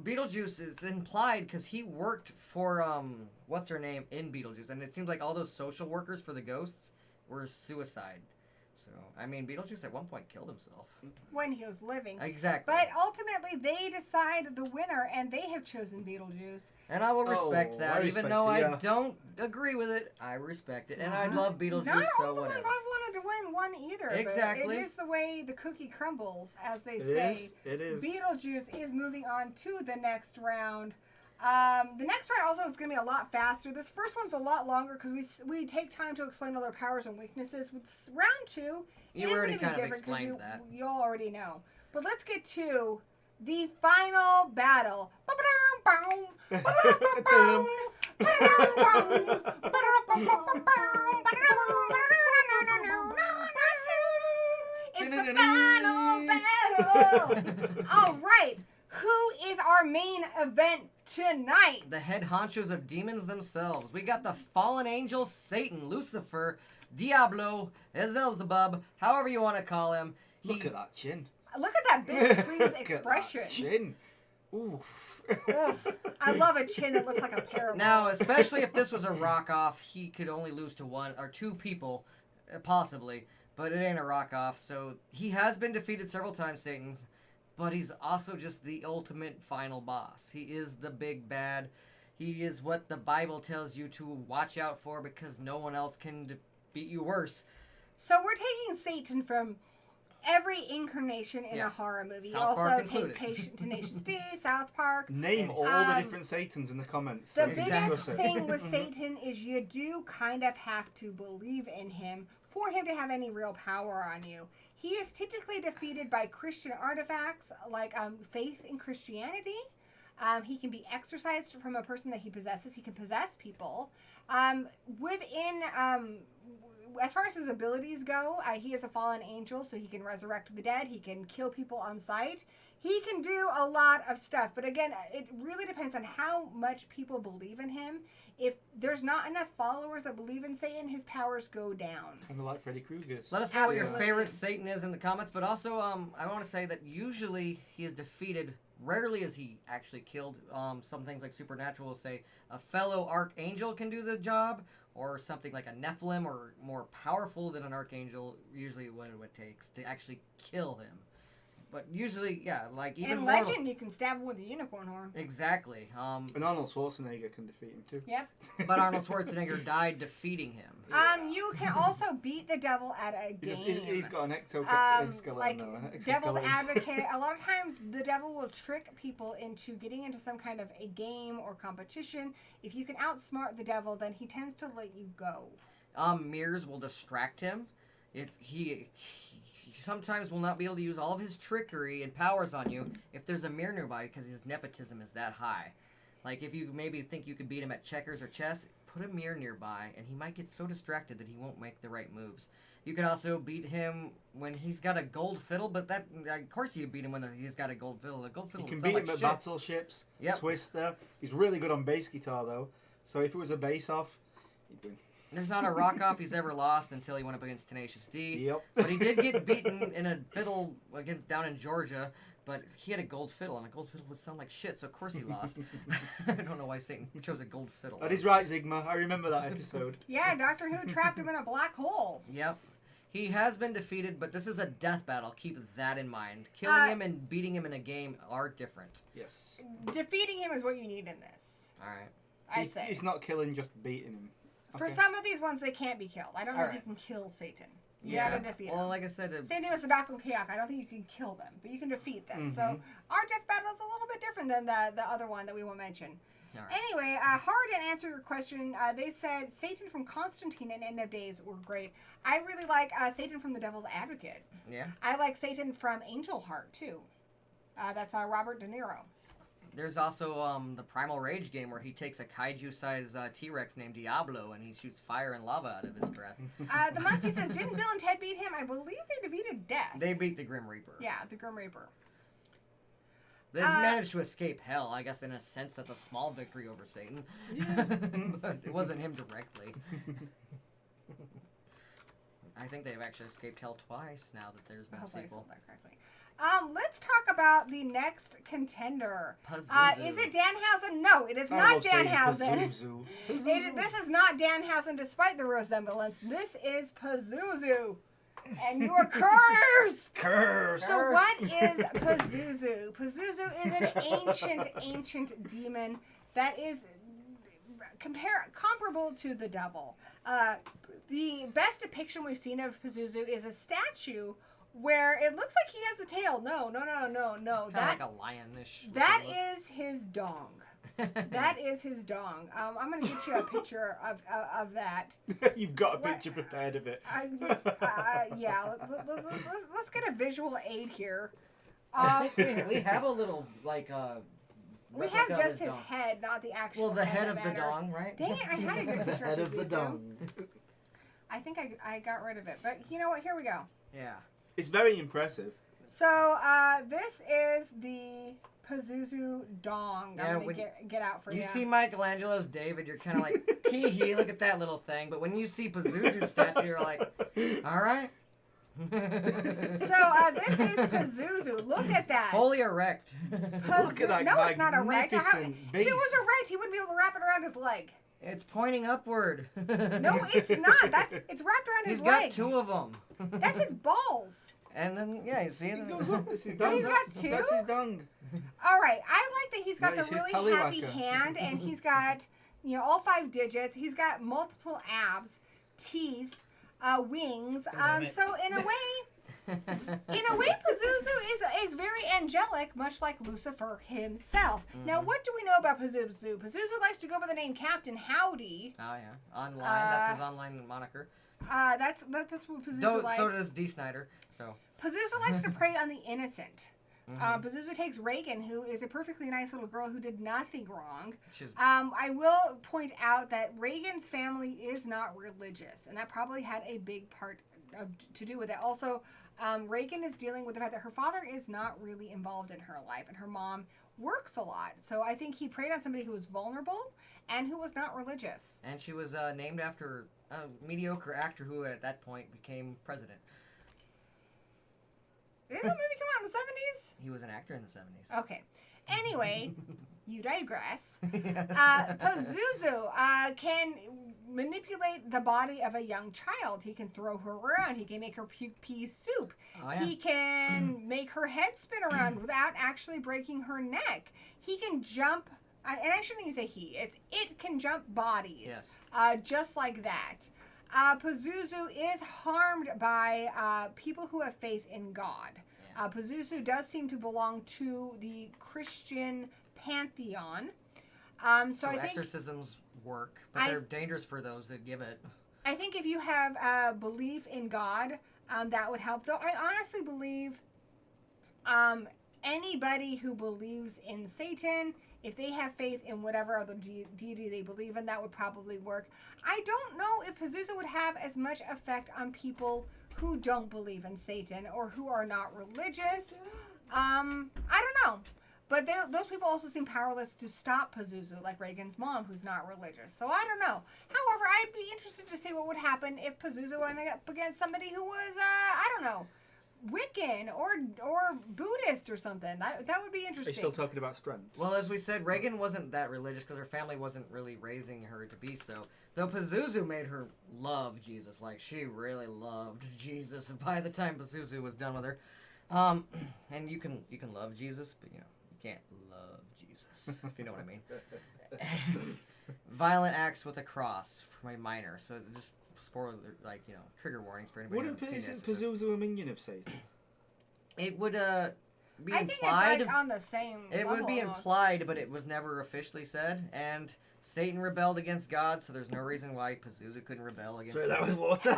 Beetlejuice is implied because he worked for what's her name in Beetlejuice, and it seems like all those social workers for the ghosts were suicide. So I mean, Beetlejuice at one point killed himself. When he was living. Exactly. But ultimately, they decide the winner, and they have chosen Beetlejuice. And I will respect Oh, that, I even respect though it, I yeah. don't agree with it. I respect it, and I love Beetlejuice, Not so all the whatever. ones I've wanted to win won either. Exactly. But it is the way the cookie crumbles, as they say. It is. Beetlejuice is moving on to the next round. The next round also is going to be a lot faster. This first one's a lot longer because we take time to explain all their powers and weaknesses. With round two, You it is already going to kind be of different because explained that. you all already know. But let's get to the final battle. It's the final battle. All right. Who is our main event tonight? The head honchos of demons themselves. We got the fallen angel Satan, Lucifer, Diablo, Beelzebub, however you want to call him. Look at that chin. Look at that bitch please Look at that expression. chin. Oof. Oof. I love a chin that looks like a pair of Now, balls. especially if this was a rock off, he could only lose to one or two people, possibly. But it ain't a rock off, so he has been defeated several times, Satan's. But he's also just the ultimate final boss. He is the big bad. He is what the Bible tells you to watch out for because no one else can beat you worse. So we're taking Satan from every incarnation in Yeah. a horror movie. South You also Park take included. Tenacious D, South Park. Name all the different Satans in the comments. The so we can biggest discuss it. thing with Satan is you do kind of have to believe in him for him to have any real power on you. He is typically defeated by Christian artifacts like faith in Christianity. He can be exorcised from a person that he possesses. He can possess people. As far as his abilities go, he is a fallen angel, so he can resurrect the dead. He can kill people on sight. He can do a lot of stuff. But again, it really depends on how much people believe in him. If there's not enough followers that believe in Satan, his powers go down. Kind of like Freddy Krueger's. Let us know what your Absolutely. favorite Satan is in the comments. But also, I want to say that usually he is defeated. Rarely is he actually killed. Some things like Supernatural will say a fellow archangel can do the job, or something like a Nephilim or more powerful than an archangel. Usually, what it takes to actually kill him. But usually, yeah, like even In more- Legend, you can stab him with a unicorn horn. Exactly. And Arnold Schwarzenegger can defeat him too. Yep. But Arnold Schwarzenegger died defeating him. You can also beat the devil at a game. He's got an exoskeleton. Like though, an Devil's exoskeleton. Advocate. A lot of times, the devil will trick people into getting into some kind of a game or competition. If you can outsmart the devil, then he tends to let you go. Mirrors will distract him. If he sometimes will not be able to use all of his trickery and powers on you if there's a mirror nearby because his nepotism is that high. Like if you maybe think you can beat him at checkers or chess, put a mirror nearby and he might get so distracted that he won't make the right moves. You can also beat him when he's got a gold fiddle, but that of course you beat him when he's got a gold fiddle. A gold fiddle You can would sound beat like him at shit. battleships, Yep. Twister. He's really good on bass guitar though. So if it was a bass off, he'd win. There's not a rock off he's ever lost until he went up against Tenacious D. Yep. But he did get beaten in a fiddle against down in Georgia. But he had a gold fiddle, and a gold fiddle would sound like shit, so of course he lost. I don't know why Satan chose a gold fiddle. That is right, Zigma. I remember that episode. Yeah, Doctor Who trapped him in a black hole. Yep. He has been defeated, but this is a death battle. Keep that in mind. Killing him and beating him in a game are different. Yes. Defeating him is what you need in this. All right. I'd say. It's not killing, just beating him. For Okay. some of these ones, they can't be killed. I don't know if you Alright. can kill Satan. You gotta defeat Well, him. like I said, Same thing with Sadako and Kayako. I don't think you can kill them, but you can defeat them. So our death battle is a little bit different than the other one that we will mention. all right. Anyway, Hard didn't answer your question. They said Satan from Constantine and End of Days were great. I really like Satan from The Devil's Advocate. Yeah. I like Satan from Angel Heart too. That's Robert De Niro. There's also the Primal Rage game where he takes a kaiju-sized T-Rex named Diablo and he shoots fire and lava out of his breath. The monkey says, didn't Bill and Ted beat him? I believe they defeated Death. They beat the Grim Reaper. Yeah, the Grim Reaper. They managed to escape hell. I guess in a sense that's a small victory over Satan. Yeah. But it wasn't him directly. I think they've actually escaped hell twice now that there's been a sequel. Let's talk about the next contender. Pazuzu. Is it Danhausen? No, it is not Danhausen. This is not Danhausen, despite the resemblance. This is Pazuzu. And you are cursed! Cursed! So what is Pazuzu? Pazuzu is an ancient demon that is comparable to the devil. The best depiction we've seen of Pazuzu is a statue where it looks like he has a tail. No. It's kind of like a lion-ish. That is his dong. That is his dong. I'm going to get you a picture of that. You've got a picture prepared of it. Yeah. Let's get a visual aid here. We have a little, like, we have just his head, not the actual Well, the head of that the dong, right? Dang it, I had a good picture Head of of the dong. I think I got rid of it. But you know what? Here we go. Yeah. It's very impressive. So, this is the Pazuzu dong. Yeah, I'm going to get out for you. You see Michelangelo's David, you're kind of like, tee-hee, look at that little thing. But when you see Pazuzu's statue, you're like, all right. So, this is Pazuzu. Look at that. Fully erect. Look at that No, it's not erect. If magnificent it beast. was erect, he wouldn't be able to wrap it around his leg. It's pointing upward. No, it's not. It's wrapped around his leg. He's got two of them. That's his balls. And then, yeah, you see it? It goes up. It's his So dong. he's got two? That's his dong. All right. I like that he's got That is the his really happy tallywhacker. hand, and he's got, all 5 digits. He's got multiple abs, teeth, wings. So in a way, Pazuzu is very angelic, much like Lucifer himself. Mm-hmm. Now, what do we know about Pazuzu? Pazuzu likes to go by the name Captain Howdy. Oh, yeah. Online. That's his online moniker. That's what Pazuzu likes. So does D. Snyder. So Pazuzu likes to prey on the innocent. Pazuzu takes Reagan, who is a perfectly nice little girl who did nothing wrong. I will point out that Reagan's family is not religious, and that probably had a big part to do with it. Also, Reagan is dealing with the fact that her father is not really involved in her life, and her mom works a lot. So I think he preyed on somebody who was vulnerable and who was not religious. And she was named after a mediocre actor who at that point became president. Didn't that movie come out in the 70s? He was an actor in the 70s. Okay. Anyway, you digress. Pazuzu can manipulate the body of a young child. He can throw her around. He can make her puke pea soup. Oh, yeah. He can make her head spin around without actually breaking her neck. He can jump, and I shouldn't even say he. It can jump bodies. Yes. Just like that. Pazuzu is harmed by people who have faith in God. Yeah. Pazuzu does seem to belong to the Christian pantheon. So I think exorcisms work, but they're dangerous for those that give it. I think if you have belief in God, that would help. Though I honestly believe anybody who believes in Satan, if they have faith in whatever other deity they believe in, that would probably work. I don't know if Pazuzu would have as much effect on people who don't believe in Satan or who are not religious. I don't know. But those people also seem powerless to stop Pazuzu, like Reagan's mom, who's not religious. So I don't know. However, I'd be interested to see what would happen if Pazuzu went up against somebody who was, I don't know, Wiccan or Buddhist or something. That would be interesting. Are you still talking about strength? Well, as we said, Reagan wasn't that religious because her family wasn't really raising her to be so. Though Pazuzu made her love Jesus. Like, she really loved Jesus by the time Pazuzu was done with her. And you can love Jesus, but, you can't love Jesus, if you know what I mean. Violent acts with a cross for my minor. So just spoiler, trigger warnings for anybody who hasn't seen Isn't it. Pazuzu a minion of Satan? It would be I think implied. it's like on the same It level would be almost. implied, but it was never officially said. And Satan rebelled against God, so there's no reason why Pazuzu couldn't rebel against Sorry, him. that was water.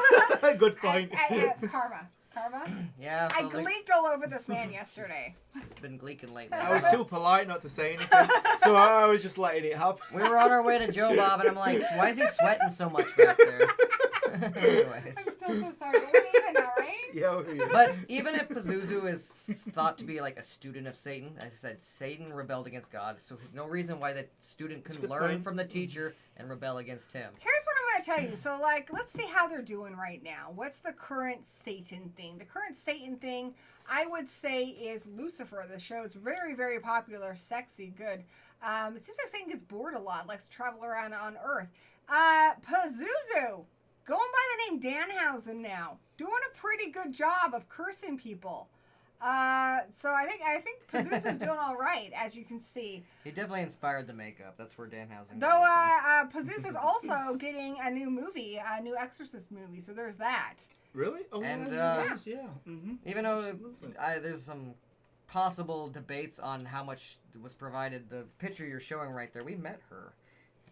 Good point. Karma. Karma? Yeah. I well, gleeked all over this man yesterday. He's been gleeking lately. I was too polite not to say anything, so I was just letting it happen. We were on our way to Joe Bob, and I'm like, why is he sweating so much back there? I'm Anyways. still so sorry. But we're even now, right? Yeah. But even if Pazuzu is thought to be like a student of Satan, as I said, Satan rebelled against God, so no reason why that student couldn't good learn point. from the teacher and rebel against him. Here's what I'm going to tell you. So, like, let's see how they're doing right now. What's the current Satan thing? The current Satan thing, I would say, is Lucifer. The show is very, very popular, sexy, good. It seems like Satan gets bored a lot, likes to travel around on Earth. Pazuzu, going by the name Danhausen now, doing a pretty good job of cursing people. So I think Pazuzu's doing all right, as you can see. He definitely inspired the makeup. That's where Danhausen Though got it from. Pazuzu's also getting a new movie, a new Exorcist movie. So there's that. Really? Oh, And, yeah. Yeah. Mm-hmm. Even though Absolutely. there's some possible debates on how much was provided, the picture you're showing right there, we met her.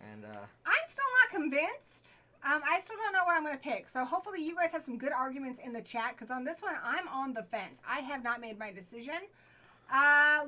And I'm still not convinced. I still don't know what I'm going to pick. So hopefully you guys have some good arguments in the chat, because on this one, I'm on the fence. I have not made my decision.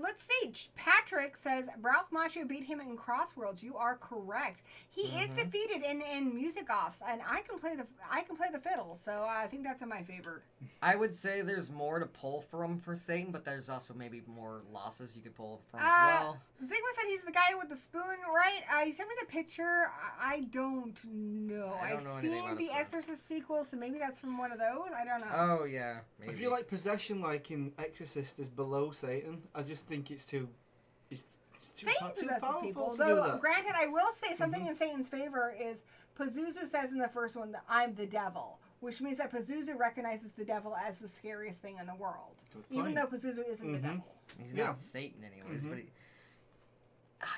Let's see. Patrick says, Ralph Macchio beat him in Crossworlds. You are correct. He is defeated in music offs, and I can play the fiddle, so I think that's in my favor. I would say there's more to pull from for Satan, but there's also maybe more losses you could pull from as well. Zigma said he's the guy with the spoon, right? You sent me the picture. I don't know. I don't I've know anything seen about the a spoon. Exorcist sequel, so maybe that's from one of those. I don't know. Oh, yeah. Maybe. I feel like possession, like in Exorcist, is below Satan. I just think it's too. It's too, Satan too possesses powerful people. to do Though, that. granted, I will say something in Satan's favor is Pazuzu says in the first one that I'm the devil, which means that Pazuzu recognizes the devil as the scariest thing in the world, Good even point. though Pazuzu isn't the devil. He's Yeah. not Satan anyways, but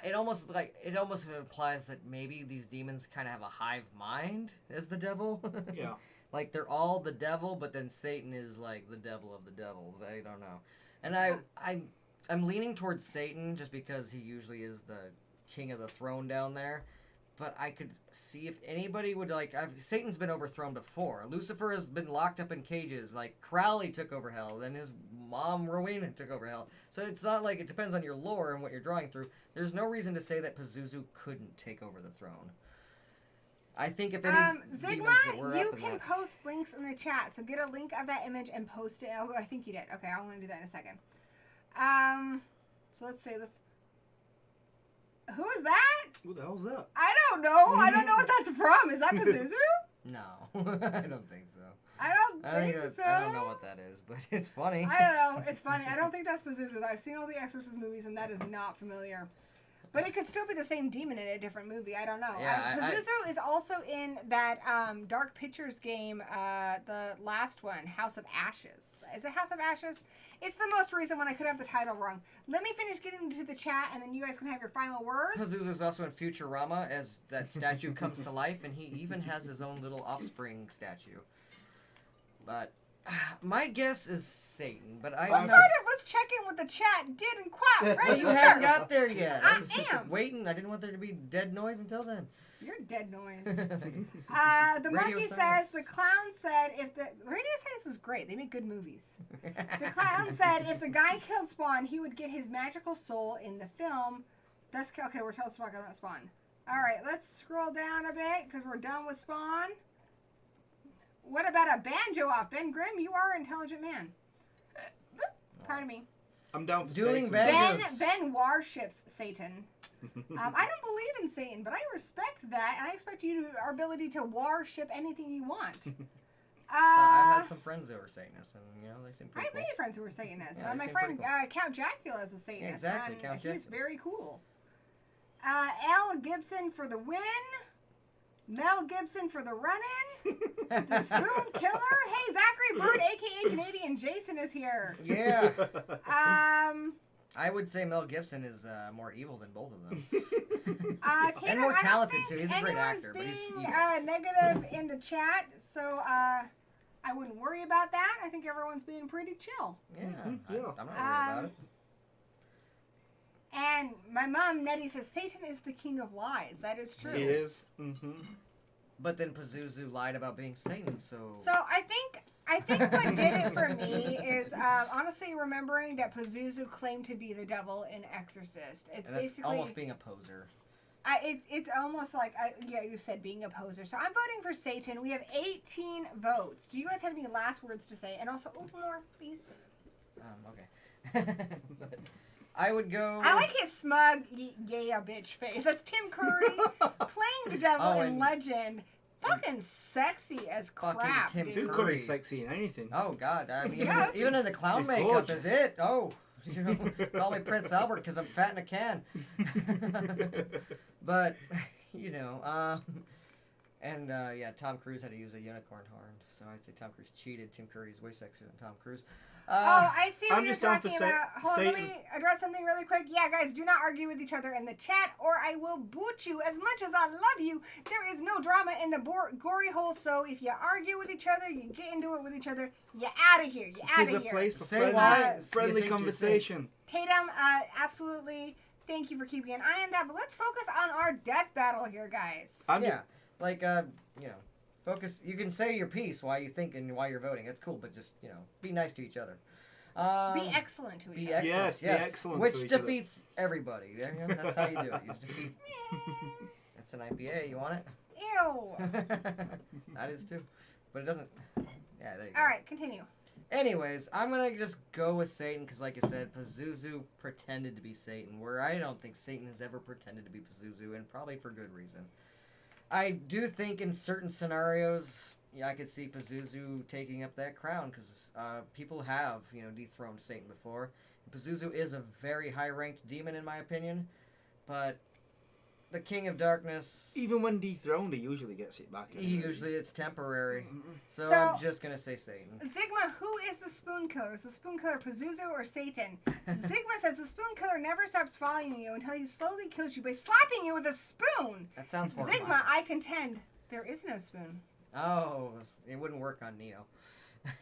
it almost implies that maybe these demons kind of have a hive mind as the devil. Yeah. Like they're all the devil, but then Satan is like the devil of the devils. I don't know. And I'm leaning towards Satan just because he usually is the king of the throne down there. But I could see if anybody would Satan's been overthrown before. Lucifer has been locked up in cages. Like Crowley took over hell, then his mom Rowena took over hell. So it's not like it depends on your lore and what you're drawing through. There's no reason to say that Pazuzu couldn't take over the throne. I think if any demons that were Zigma, you up in can that, post links in the chat. So get a link of that image and post it. Oh, I think you did. Okay, I want to do that in a second. So let's say this. Who is that? Who the hell's that? I don't know. I don't know what that's from. Is that Pazuzu? no, I don't think so. I don't think so. I don't know what that is, but it's funny. I don't know. It's funny. I don't think that's Pazuzu. I've seen all the Exorcist movies, and that is not familiar. But it could still be the same demon in a different movie. I don't know. Yeah, Pazuzu is also in that Dark Pictures game, the last one, House of Ashes. Is it House of Ashes? It's the most recent one. I could have the title wrong. Let me finish getting into the chat, and then you guys can have your final words. Pazuzu's also in Futurama as that statue comes to life, and he even has his own little offspring statue. But my guess is Satan, but Let's check in with the chat. Did and quack. Well, you Register. haven't got there yet. I was just am. waiting. I didn't want there to be dead noise until then. You're dead noise. Radio The monkey silence. says, the clown said, if the Radio Science is great. They make good movies. The clown said, if the guy killed Spawn, he would get his magical soul in the film. That's okay. We're talking about Spawn. All right, let's scroll down a bit because we're done with Spawn. What about a banjo off? Ben Grimm, you are an intelligent man. Pardon me. I'm down for Dueling Satan. banjos. Ben worships Satan. I don't believe in Satan, but I respect that, and I expect our ability to worship anything you want. So I've had some friends that were Satanists, and they seem I pretty have cool. many friends who are Satanists. Yeah, they my seem friend pretty Count Jacula is a Satanist. Yeah, exactly, and Count he's Jacula. very cool. Al Gibson for the win. Mel Gibson for the run-in. The Spoon Killer. Hey, Zachary Bird, a.k.a. Canadian Jason, is here. Yeah. I would say Mel Gibson is more evil than both of them. Tatum, And more I don't talented, think too. He's a great anyone's actor, but he's being evil. negative in the chat, so I wouldn't worry about that. I think everyone's being pretty chill. Yeah, Yeah. I'm not worried about it. And my mom, Nettie, says Satan is the king of lies. That is true. He is. Mm-hmm. But then Pazuzu lied about being Satan, so... So I think I think what did it for me is honestly remembering that Pazuzu claimed to be the devil in Exorcist. It's And that's basically almost being a poser. it's almost like yeah, you said being a poser. So I'm voting for Satan. We have 18 votes. Do you guys have any last words to say? And also, more, please. Okay. But I would go. I like his smug, yeah, bitch face. That's Tim Curry playing the devil in Legend. Fucking sexy as crap. Fucking Tim Tim Curry. Curry's sexy in anything. Oh God! I mean, Yes. even in the clown He's makeup gorgeous. is it? Oh, you know, call me Prince Albert because I'm fat in a can. But you know, yeah, Tom Cruise had to use a unicorn horn, so I'd say Tom Cruise cheated. Tim Curry's way sexier than Tom Cruise. I see what I'm you're just down for talking about. Hold on, let me Satan's- address something really quick. Yeah, guys, do not argue with each other in the chat, or I will boot you. As much as I love you, there is no drama in the gory hole. So if you argue with each other, you get into it with each other, you're out of here. You're out It is of a here. place for Say friendly, why you friendly think you're conversation. Tatum, absolutely. Thank you for keeping an eye on that. But let's focus on our death battle here, guys. I'm Yeah, just, like you know, focus. You can say your piece while you think and while you're voting. It's cool, but just be nice to each other. Be excellent to each Be other. excellent. Yes, be excellent Which to each other. defeats everybody. That's how you do it. You defeat. That's an IPA. You want it? Ew. That is too, but it doesn't. Yeah, there you go. All right, continue. Anyways, I'm gonna just go with Satan because, like I said, Pazuzu pretended to be Satan, where I don't think Satan has ever pretended to be Pazuzu, and probably for good reason. I do think in certain scenarios, I could see Pazuzu taking up that crown because people have, dethroned Satan before. Pazuzu is a very high-ranked demon in my opinion, but the King of Darkness, even when dethroned, he usually gets it back. usually it's temporary. So So- I'm just gonna say Satan. Zigma, who is the spoon killer? Is the spoon killer Pazuzu or Satan? Zigma says the spoon killer never stops following you until he slowly kills you by slapping you with a spoon. That sounds horrifying. Zigma, I contend there is no spoon. Oh, it wouldn't work on Neo.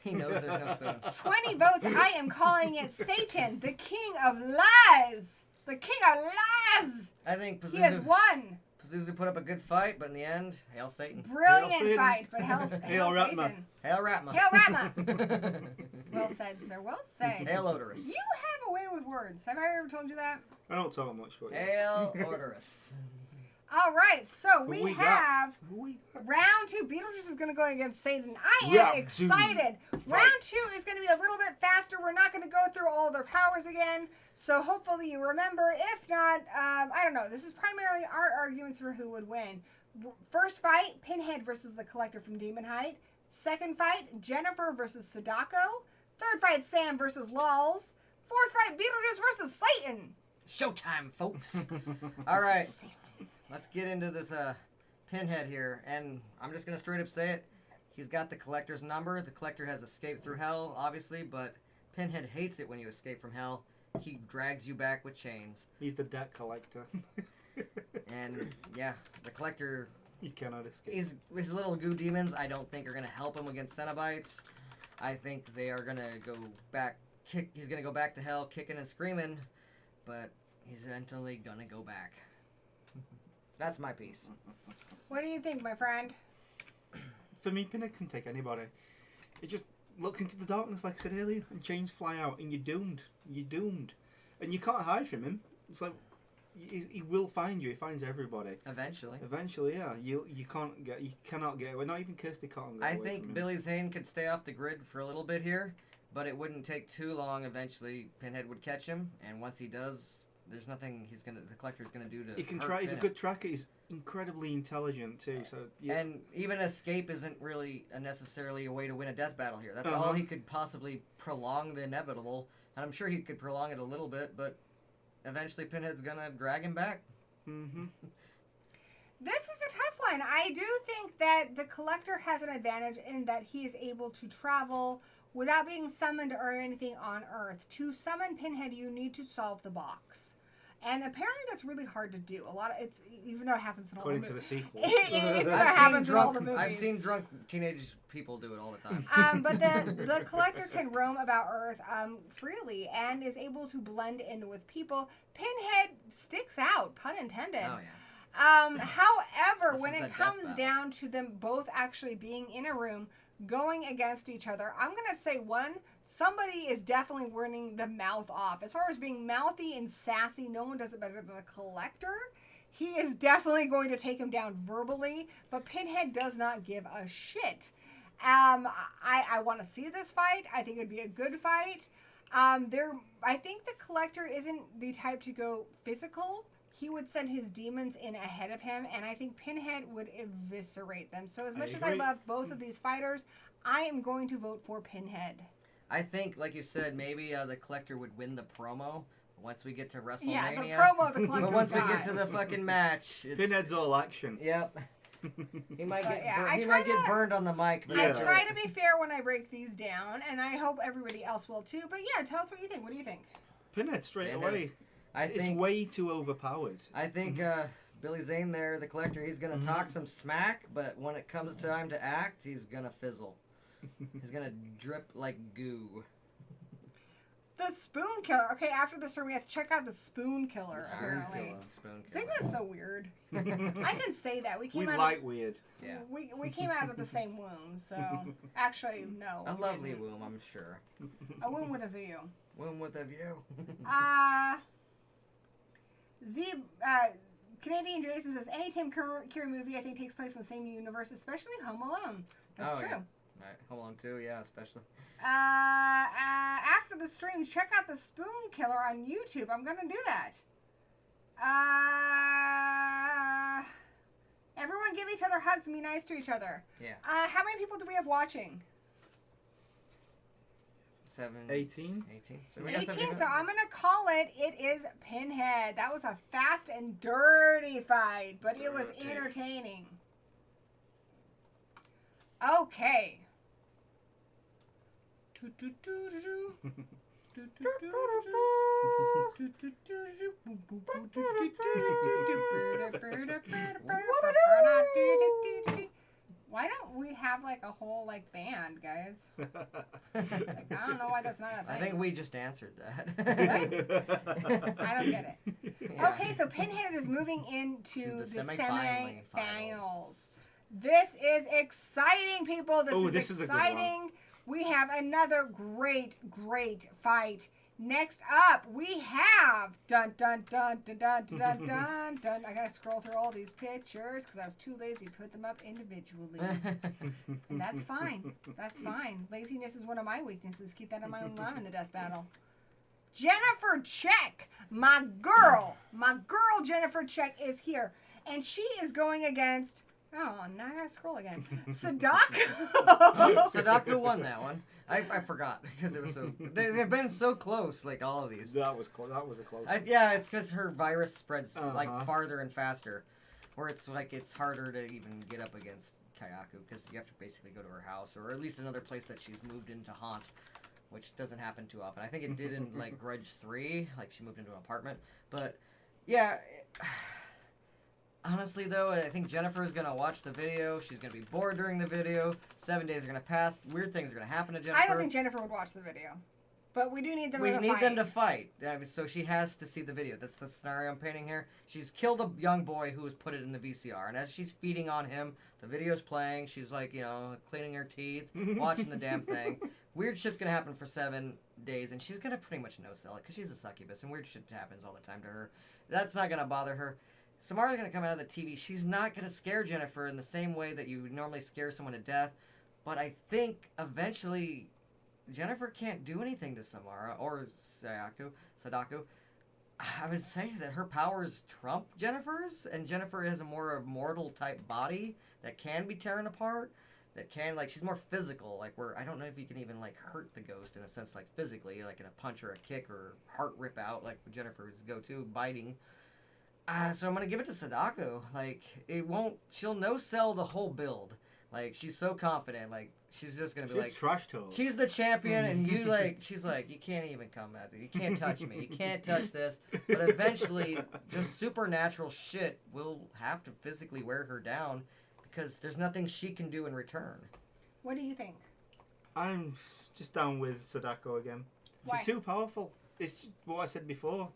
He knows there's no spoon. 20 votes. I am calling it Satan, the king of lies. The king of lies. I think He has won. Pazuzu put up a good fight, but in the end, hail Satan. Brilliant Satan. fight, but hell Hail Ratma. Satan. Hail Ratma. Hail Ratma. Well said, sir. Well said. Hail Odorous. You have a way with words. Have I ever told you that? I don't talk much, but Hail Odorous. All right, so Who we we got? have Who we got? round 2. Beetlejuice is going to go against Satan. I am Round excited. Round 2 is going to be a little bit faster. We're not going to go through all their powers again. So hopefully you remember. If not, I don't know. This is primarily our arguments for who would win. First fight, Pinhead versus the Collector from Demon Height. Second fight, Jennifer versus Sadako. Third fight, Sam versus Lulz. Fourth fight, Beetlejuice versus Satan. Showtime, folks. All right, Satan. let's get into this Pinhead here. And I'm just going to straight up say it. He's got the Collector's number. The Collector has escaped through hell, obviously, but Pinhead hates it when you escape from hell. He drags you back with chains. He's the debt collector. And, yeah, the Collector... He cannot escape. His little goo demons, I don't think are going to help him against Cenobites. I think they are going to go back, he's going to go back to hell kicking and screaming, but he's eventually going to go back. That's my piece. What do you think, my friend? For me, Pinhead can take anybody. It just looks into the darkness, like I said earlier, and chains fly out, and you're doomed. You're doomed. And you can't hide from him. It's like, he will find you. He finds everybody. Eventually. Eventually, yeah. You cannot get away. Not even Kirsty can't get I away from think him. Billy Zane could stay off the grid for a little bit here, but it wouldn't take too long. Eventually, Pinhead would catch him, and once he does, there's nothing the Collector's gonna do to He can hurt try. He's a Pinhead. good tracker. He's incredibly intelligent too. So yeah. And even escape isn't really necessarily a way to win a death battle here. That's Uh-huh. all he could possibly prolong the inevitable. And I'm sure he could prolong it a little bit, but eventually Pinhead's gonna drag him back. Mm-hmm. This is a tough one. I do think that the Collector has an advantage in that he is able to travel without being summoned or anything on Earth. To summon Pinhead, you need to solve the box. And apparently that's really hard to do. Even though it happens in all the According to movies. the sequel. It happens in all the movies. I've seen drunk teenage people do it all the time. But the Collector can roam about Earth freely and is able to blend in with people. Pinhead sticks out, pun intended. Oh yeah. However, This when is a it death comes battle. down to them both actually being in a room, going against each other. I'm going to say somebody is definitely winning the mouth off. As far as being mouthy and sassy, no one does it better than the Collector. He is definitely going to take him down verbally, but Pinhead does not give a shit. I want to see this fight. I think it'd be a good fight. I think the Collector isn't the type to go physical. He would send his demons in ahead of him, and I think Pinhead would eviscerate them. So as much as I love both of these fighters, I am going to vote for Pinhead. I think, like you said, maybe the Collector would win the promo once we get to WrestleMania. Yeah, the promo the Collector's But once we got. get to the fucking match, Pinhead's all action. Yep. He might get yeah, get burned on the mic. But I try to be fair when I break these down, and I hope everybody else will too. But yeah, tell us what you think. What do you think? Pinhead straight away. It's way too overpowered. I think Billy Zane there, the Collector, he's going to talk some smack, but when it comes time to act, he's going to fizzle. He's going to drip like goo. The Spoon Killer. Okay, after this we have to check out the Spoon Killer, apparently. Spoon Killer. Sigma's so weird. I can say that. We weird. Yeah. We came out of the same womb, so... Actually, no. A lovely womb, I'm sure. A womb with a view. Womb with a view. Canadian Jason says, any Tim Curry movie I think takes place in the same universe, especially Home Alone. That's true. Yeah. All right, Home Alone 2, yeah, especially. After the streams, check out the Spoon Killer on YouTube. I'm gonna do that. Everyone give each other hugs and be nice to each other. Yeah. How many people do we have watching? 18. 18. So, 18, so I'm going to call it is Pinhead. That was a fast and dirty fight, but it was entertaining. Okay. Why don't we have like a whole like band, guys? Like, I don't know why that's not a thing. I think we just answered that. I don't get it. Yeah. Okay, so Pinhead is moving into the semifinals. This is exciting, people. This is exciting. We have another great fight. Next up, we have dun dun dun dun dun dun dun dun. I gotta scroll through all these pictures because I was too lazy to put them up individually. And that's fine. That's fine. Laziness is one of my weaknesses. Keep that in mind when I'm in the death battle. Jennifer Check, my girl Jennifer Check is here, and she is going against. Oh, now I gotta scroll again. Sadako. Sadako won that one. I forgot because it was so. They've been so close, like all of these. That was close. That was a close. Yeah, it's because her virus spreads like farther and faster, where it's like it's harder to even get up against Kayako because you have to basically go to her house or at least another place that she's moved in to haunt, which doesn't happen too often. I think it did in like Grudge 3, like she moved into an apartment. But yeah. Honestly, though, I think Jennifer is going to watch the video. She's going to be bored during the video. 7 days are going to pass. Weird things are going to happen to Jennifer. I don't think Jennifer would watch the video. But we do need them to fight. We need them to fight. So she has to see the video. That's the scenario I'm painting here. She's killed a young boy who has put it in the VCR. And as she's feeding on him, the video's playing. She's like, cleaning her teeth, watching the damn thing. Weird shit's going to happen for 7 days. And she's going to pretty much no-sell it because she's a succubus. And weird shit happens all the time to her. That's not going to bother her. Samara's going to come out of the TV. She's not going to scare Jennifer in the same way that you would normally scare someone to death. But I think eventually Jennifer can't do anything to Samara or Sadako. I would say that her powers trump Jennifer's. And Jennifer has a more mortal type body that can be torn apart. That can, she's more physical. Where I don't know if you can even, hurt the ghost in a sense, physically. Like in a punch or a kick or heart rip out. Like Jennifer's go-to, biting. So I'm going to give it to Sadako. She'll no-sell the whole build. She's so confident. She's just going to be trash talk. She's the champion, and you, she's like, you can't even come at me. You can't touch me. You can't touch this. But eventually, just supernatural shit will have to physically wear her down because there's nothing she can do in return. What do you think? I'm just down with Sadako again. Why? She's too powerful. It's what I said before.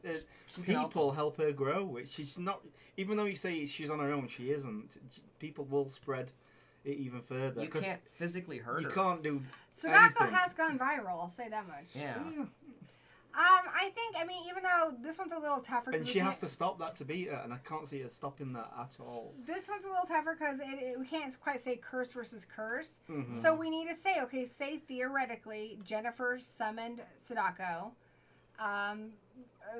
People help her grow. She's not, even though you say she's on her own, she isn't. People will spread it even further. You can't physically hurt her. You can't do Sadako anything. has gone viral, I'll say that much. Yeah. I mean, even though this one's a little tougher. And she has to stop that to beat her, and I can't see her stopping that at all. This one's a little tougher because we can't quite say curse versus curse. Mm-hmm. So we need to say, okay, say theoretically, Jennifer summoned Sadako.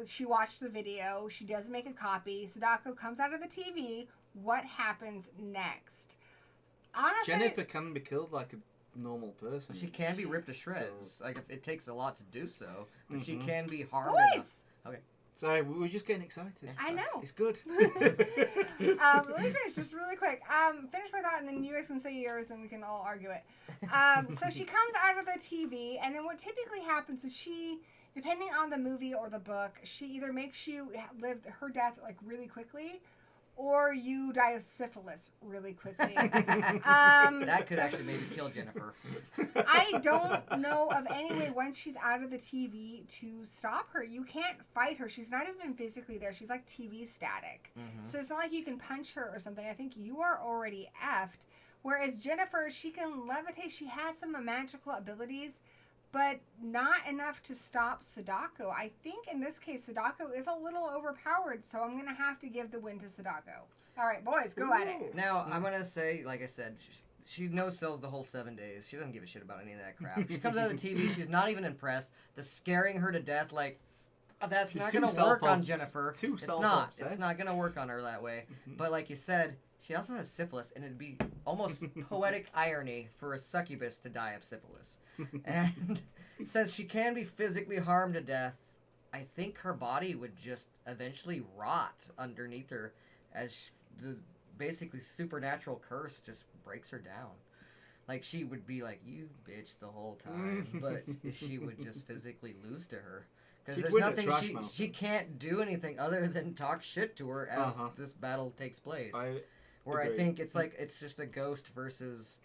She watched the video. She doesn't make a copy. Sadako comes out of the TV. What happens next? Honestly, Jennifer can be killed like a normal person. She can be ripped to shreds. Like, it takes a lot to do so. But she Mhm. can be harmed boys! enough. Okay. Sorry, we were just getting excited. I know. It's good. Let me finish just really quick. Finish my thought, and then you guys can say yours, and we can all argue it. So she comes out of the TV, and then what typically happens is she, depending on the movie or the book, she either makes you live her death like really quickly, or you die of syphilis really quickly. That could actually maybe kill Jennifer. I don't know of any way once she's out of the TV to stop her. You can't fight her. She's not even physically there. She's like TV static. Mm-hmm. So it's not like you can punch her or something. I think you are already effed. Whereas Jennifer, she can levitate. She has some magical abilities, but not enough to stop Sadako. I think in this case, Sadako is a little overpowered, so I'm going to have to give the win to Sadako. All right, boys, go at it. Now, I'm going to say, like I said, she no-sells the whole 7 days. She doesn't give a shit about any of that crap. She comes out of the TV, she's not even impressed. The scaring her to death, like, that's She's not too going to work on self-obsessed. Jennifer. Too It's not. self-obsessed. It's not going to work on her that way. But like you said, she also has syphilis, and it'd be almost poetic irony for a succubus to die of syphilis. And says she can be physically harmed to death. I think her body would just eventually rot underneath her as the basically supernatural curse just breaks her down. Like, she would be like, you bitch the whole time, but she would just physically lose to her. Because She'd there's win at nothing Trash she Mountain. can't do anything other than talk shit to her as this battle takes place. Where I agree. think it's like, it's just a ghost versus,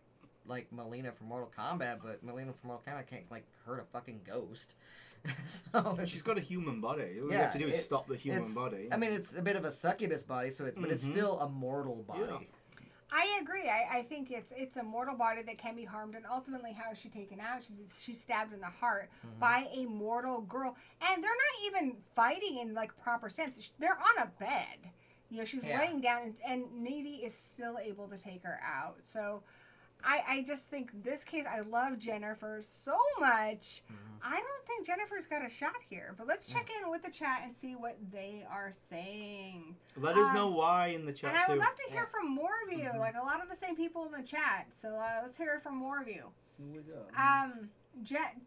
like, Melina from Mortal Kombat, but Melina from Mortal Kombat can't, like, hurt a fucking ghost. So She's got a human body. All you have to do is stop the human body. I mean, it's a bit of a succubus body, so it's but it's still a mortal body. Yeah. I agree. I think it's a mortal body that can be harmed, and ultimately, how is she taken out? She's stabbed in the heart by a mortal girl, and they're not even fighting in like proper sense. They're on a bed. You know, she's laying down, and Needy is still able to take her out. So, I just think this case, I love Jennifer so much. I don't think Jennifer's got a shot here, but let's check in with the chat and see what they are saying. Let us know why in the chat And I would too. love to hear from more of you, like a lot of the same people in the chat. So let's hear from more of you. Here we go.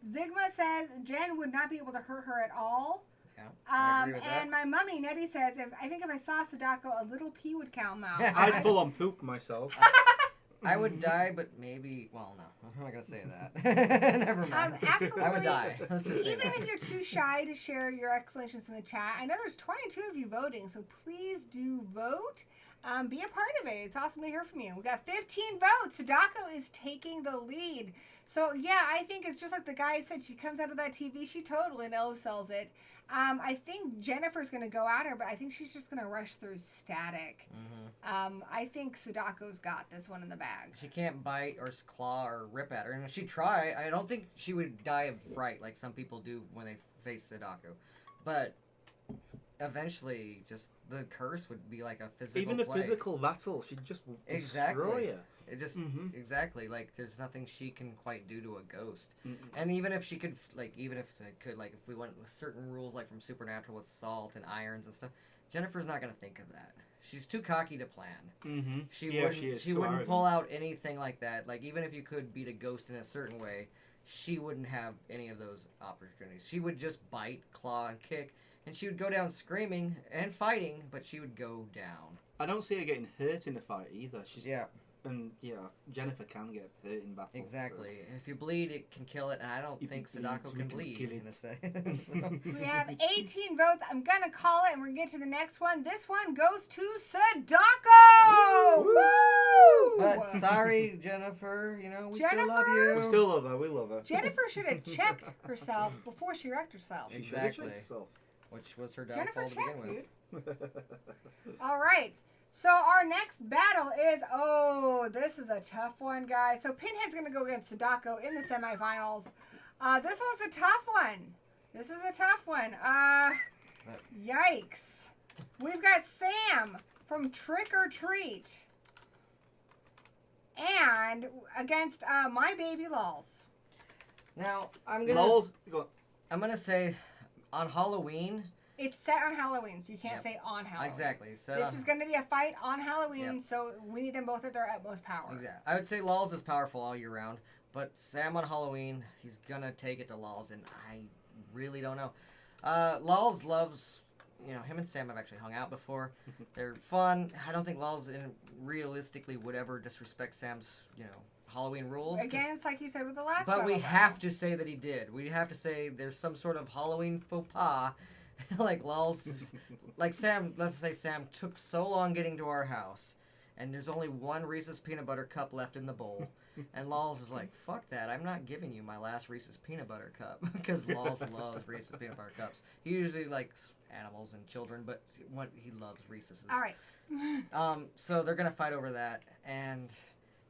Zigma says Jen would not be able to hurt her at all. Yeah, I agree with And my mummy Nettie says if I saw Sadako, a little pee would come out. I'd full on poop myself. I would die, but maybe. Well, no, I'm not gonna say that. Never mind. Absolutely. I would die. Let's just say Even that. if you're too shy to share your explanations in the chat, I know there's 22 of you voting, so please do vote. Be a part of it. It's awesome to hear from you. We got 15 votes. Sadako is taking the lead. So, yeah, I think it's just like the guy said. She comes out of that TV. She totally no-sells it. I think Jennifer's going to go at her, but I think she's just going to rush through static. I think Sadako's got this one in the bag. She can't bite or claw or rip at her. And if she try, I don't think she would die of fright like some people do when they face Sadako. But eventually, just the curse would be like a physical Even a plague. physical battle, she'd just destroy Exactly. her. It just exactly like there's nothing she can quite do to a ghost. And even if she could, like, even if it could, like, if we went with certain rules, like from Supernatural with salt and irons and stuff, Jennifer's not gonna think of that. She's too cocky to plan. She wouldn't pull out anything like that. Like, even if you could beat a ghost in a certain way, she wouldn't have any of those opportunities. She would just bite, claw, and kick, and she would go down screaming and fighting, but she would go down. I don't see her getting hurt in a fight either. She's And Jennifer can get hurt in battle. exactly. If you bleed, it can kill it, and I don't think Sadako can bleed in a second. So we have 18 votes. I'm going to call it, and we're going to get to the next one. This one goes to Sadako! Woo! But sorry, Jennifer. You know, we still love Jennifer? you. We still love her. We love her. Jennifer should have checked herself before she wrecked herself. She should have Exactly. checked herself. Which was her Jennifer downfall to begin checked, with. dude. All right. So our next battle is, this is a tough one, guys. So Pinhead's going to go against Sadako in the semifinals. This one's a tough one. This is a tough one. Yikes. We've got Sam from Trick or Treat and against My Baby Lulz. Now, I'm gonna say on Halloween. It's set on Halloween, so you can't say on Halloween. Exactly. This is going to be a fight on Halloween, so we need them both at their utmost power. Exactly. I would say Lulz is powerful all year round, but Sam on Halloween, he's gonna take it to Lulz, and I really don't know. Lulz loves, him and Sam have actually hung out before. They're fun. I don't think Lulz realistically would ever disrespect Sam's, Halloween rules. Again, it's like you said with the last one. But we have to say that he did. We have to say there's some sort of Halloween faux pas. Like Lulz, like Sam, let's say Sam took so long getting to our house, and there's only one Reese's Peanut Butter Cup left in the bowl. And Lulz is like, fuck that, I'm not giving you my last Reese's Peanut Butter Cup. Because Lulz loves Reese's Peanut Butter Cups. He usually likes animals and children, but he loves Reese's. All right. So they're going to fight over that, and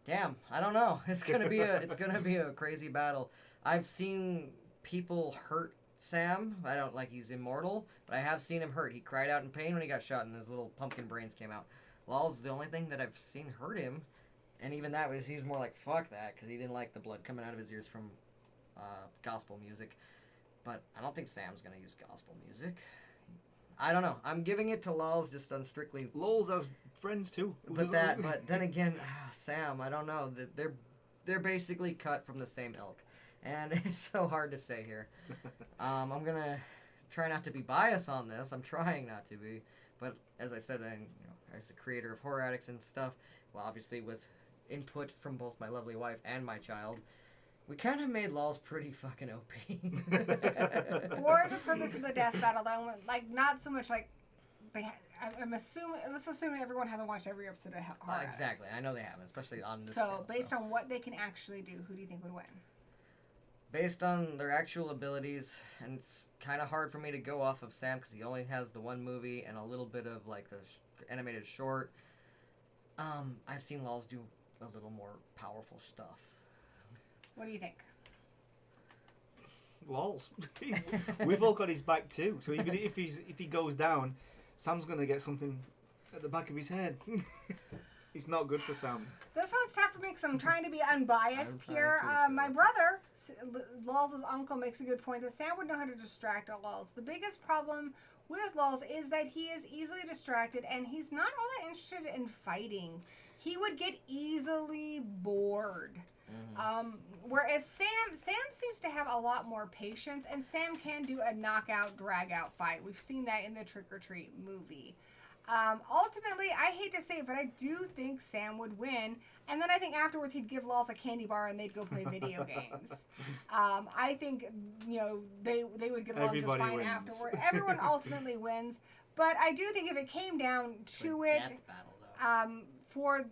damn, I don't know. It's gonna be a crazy battle. I've seen people hurt Sam. I don't like he's immortal, but I have seen him hurt. He cried out in pain when he got shot, and his little pumpkin brains came out. Lulz is the only thing that I've seen hurt him, and even that was he's more like fuck that because he didn't like the blood coming out of his ears from gospel music. But I don't think Sam's gonna use gospel music. I don't know. I'm giving it to Lulz just on strictly. Lulz has friends too. But then again, Sam, I don't know. They're basically cut from the same ilk, and it's so hard to say here. I'm gonna try not to be biased on this. I'm trying not to be, but as I said, as the creator of Horror Addicts and stuff, well, obviously with input from both my lovely wife and my child, we kind of made Lulz pretty fucking OP. For the purpose of the death battle, though, like not so much like I'm assuming. Let's assume everyone hasn't watched every episode of Horror Addicts. Exactly, I know they haven't, especially on this. So based on what they can actually do, who do you think would win? Based on their actual abilities, and it's kind of hard for me to go off of Sam because he only has the one movie and a little bit of like the animated short. I've seen Lulz do a little more powerful stuff. What do you think? Lulz. We've all got his back too. So even if he goes down, Sam's gonna get something at the back of his head. It's not good for Sam. This one's tough for me because I'm trying to be unbiased here. My brother, Lulz's uncle, makes a good point that Sam would know how to distract Lulz. The biggest problem with Lulz is that he is easily distracted and he's not all that interested in fighting. He would get easily bored. Mm-hmm. Whereas Sam seems to have a lot more patience, and Sam can do a knockout, drag-out fight. We've seen that in the Trick or Treat movie. Ultimately, I hate to say it, but I do think Sam would win. And then I think afterwards he'd give Lulz a candy bar and they'd go play video games. I think, they would get along just fine afterward. Everyone ultimately wins. But I do think if it came down to it, death battle, though.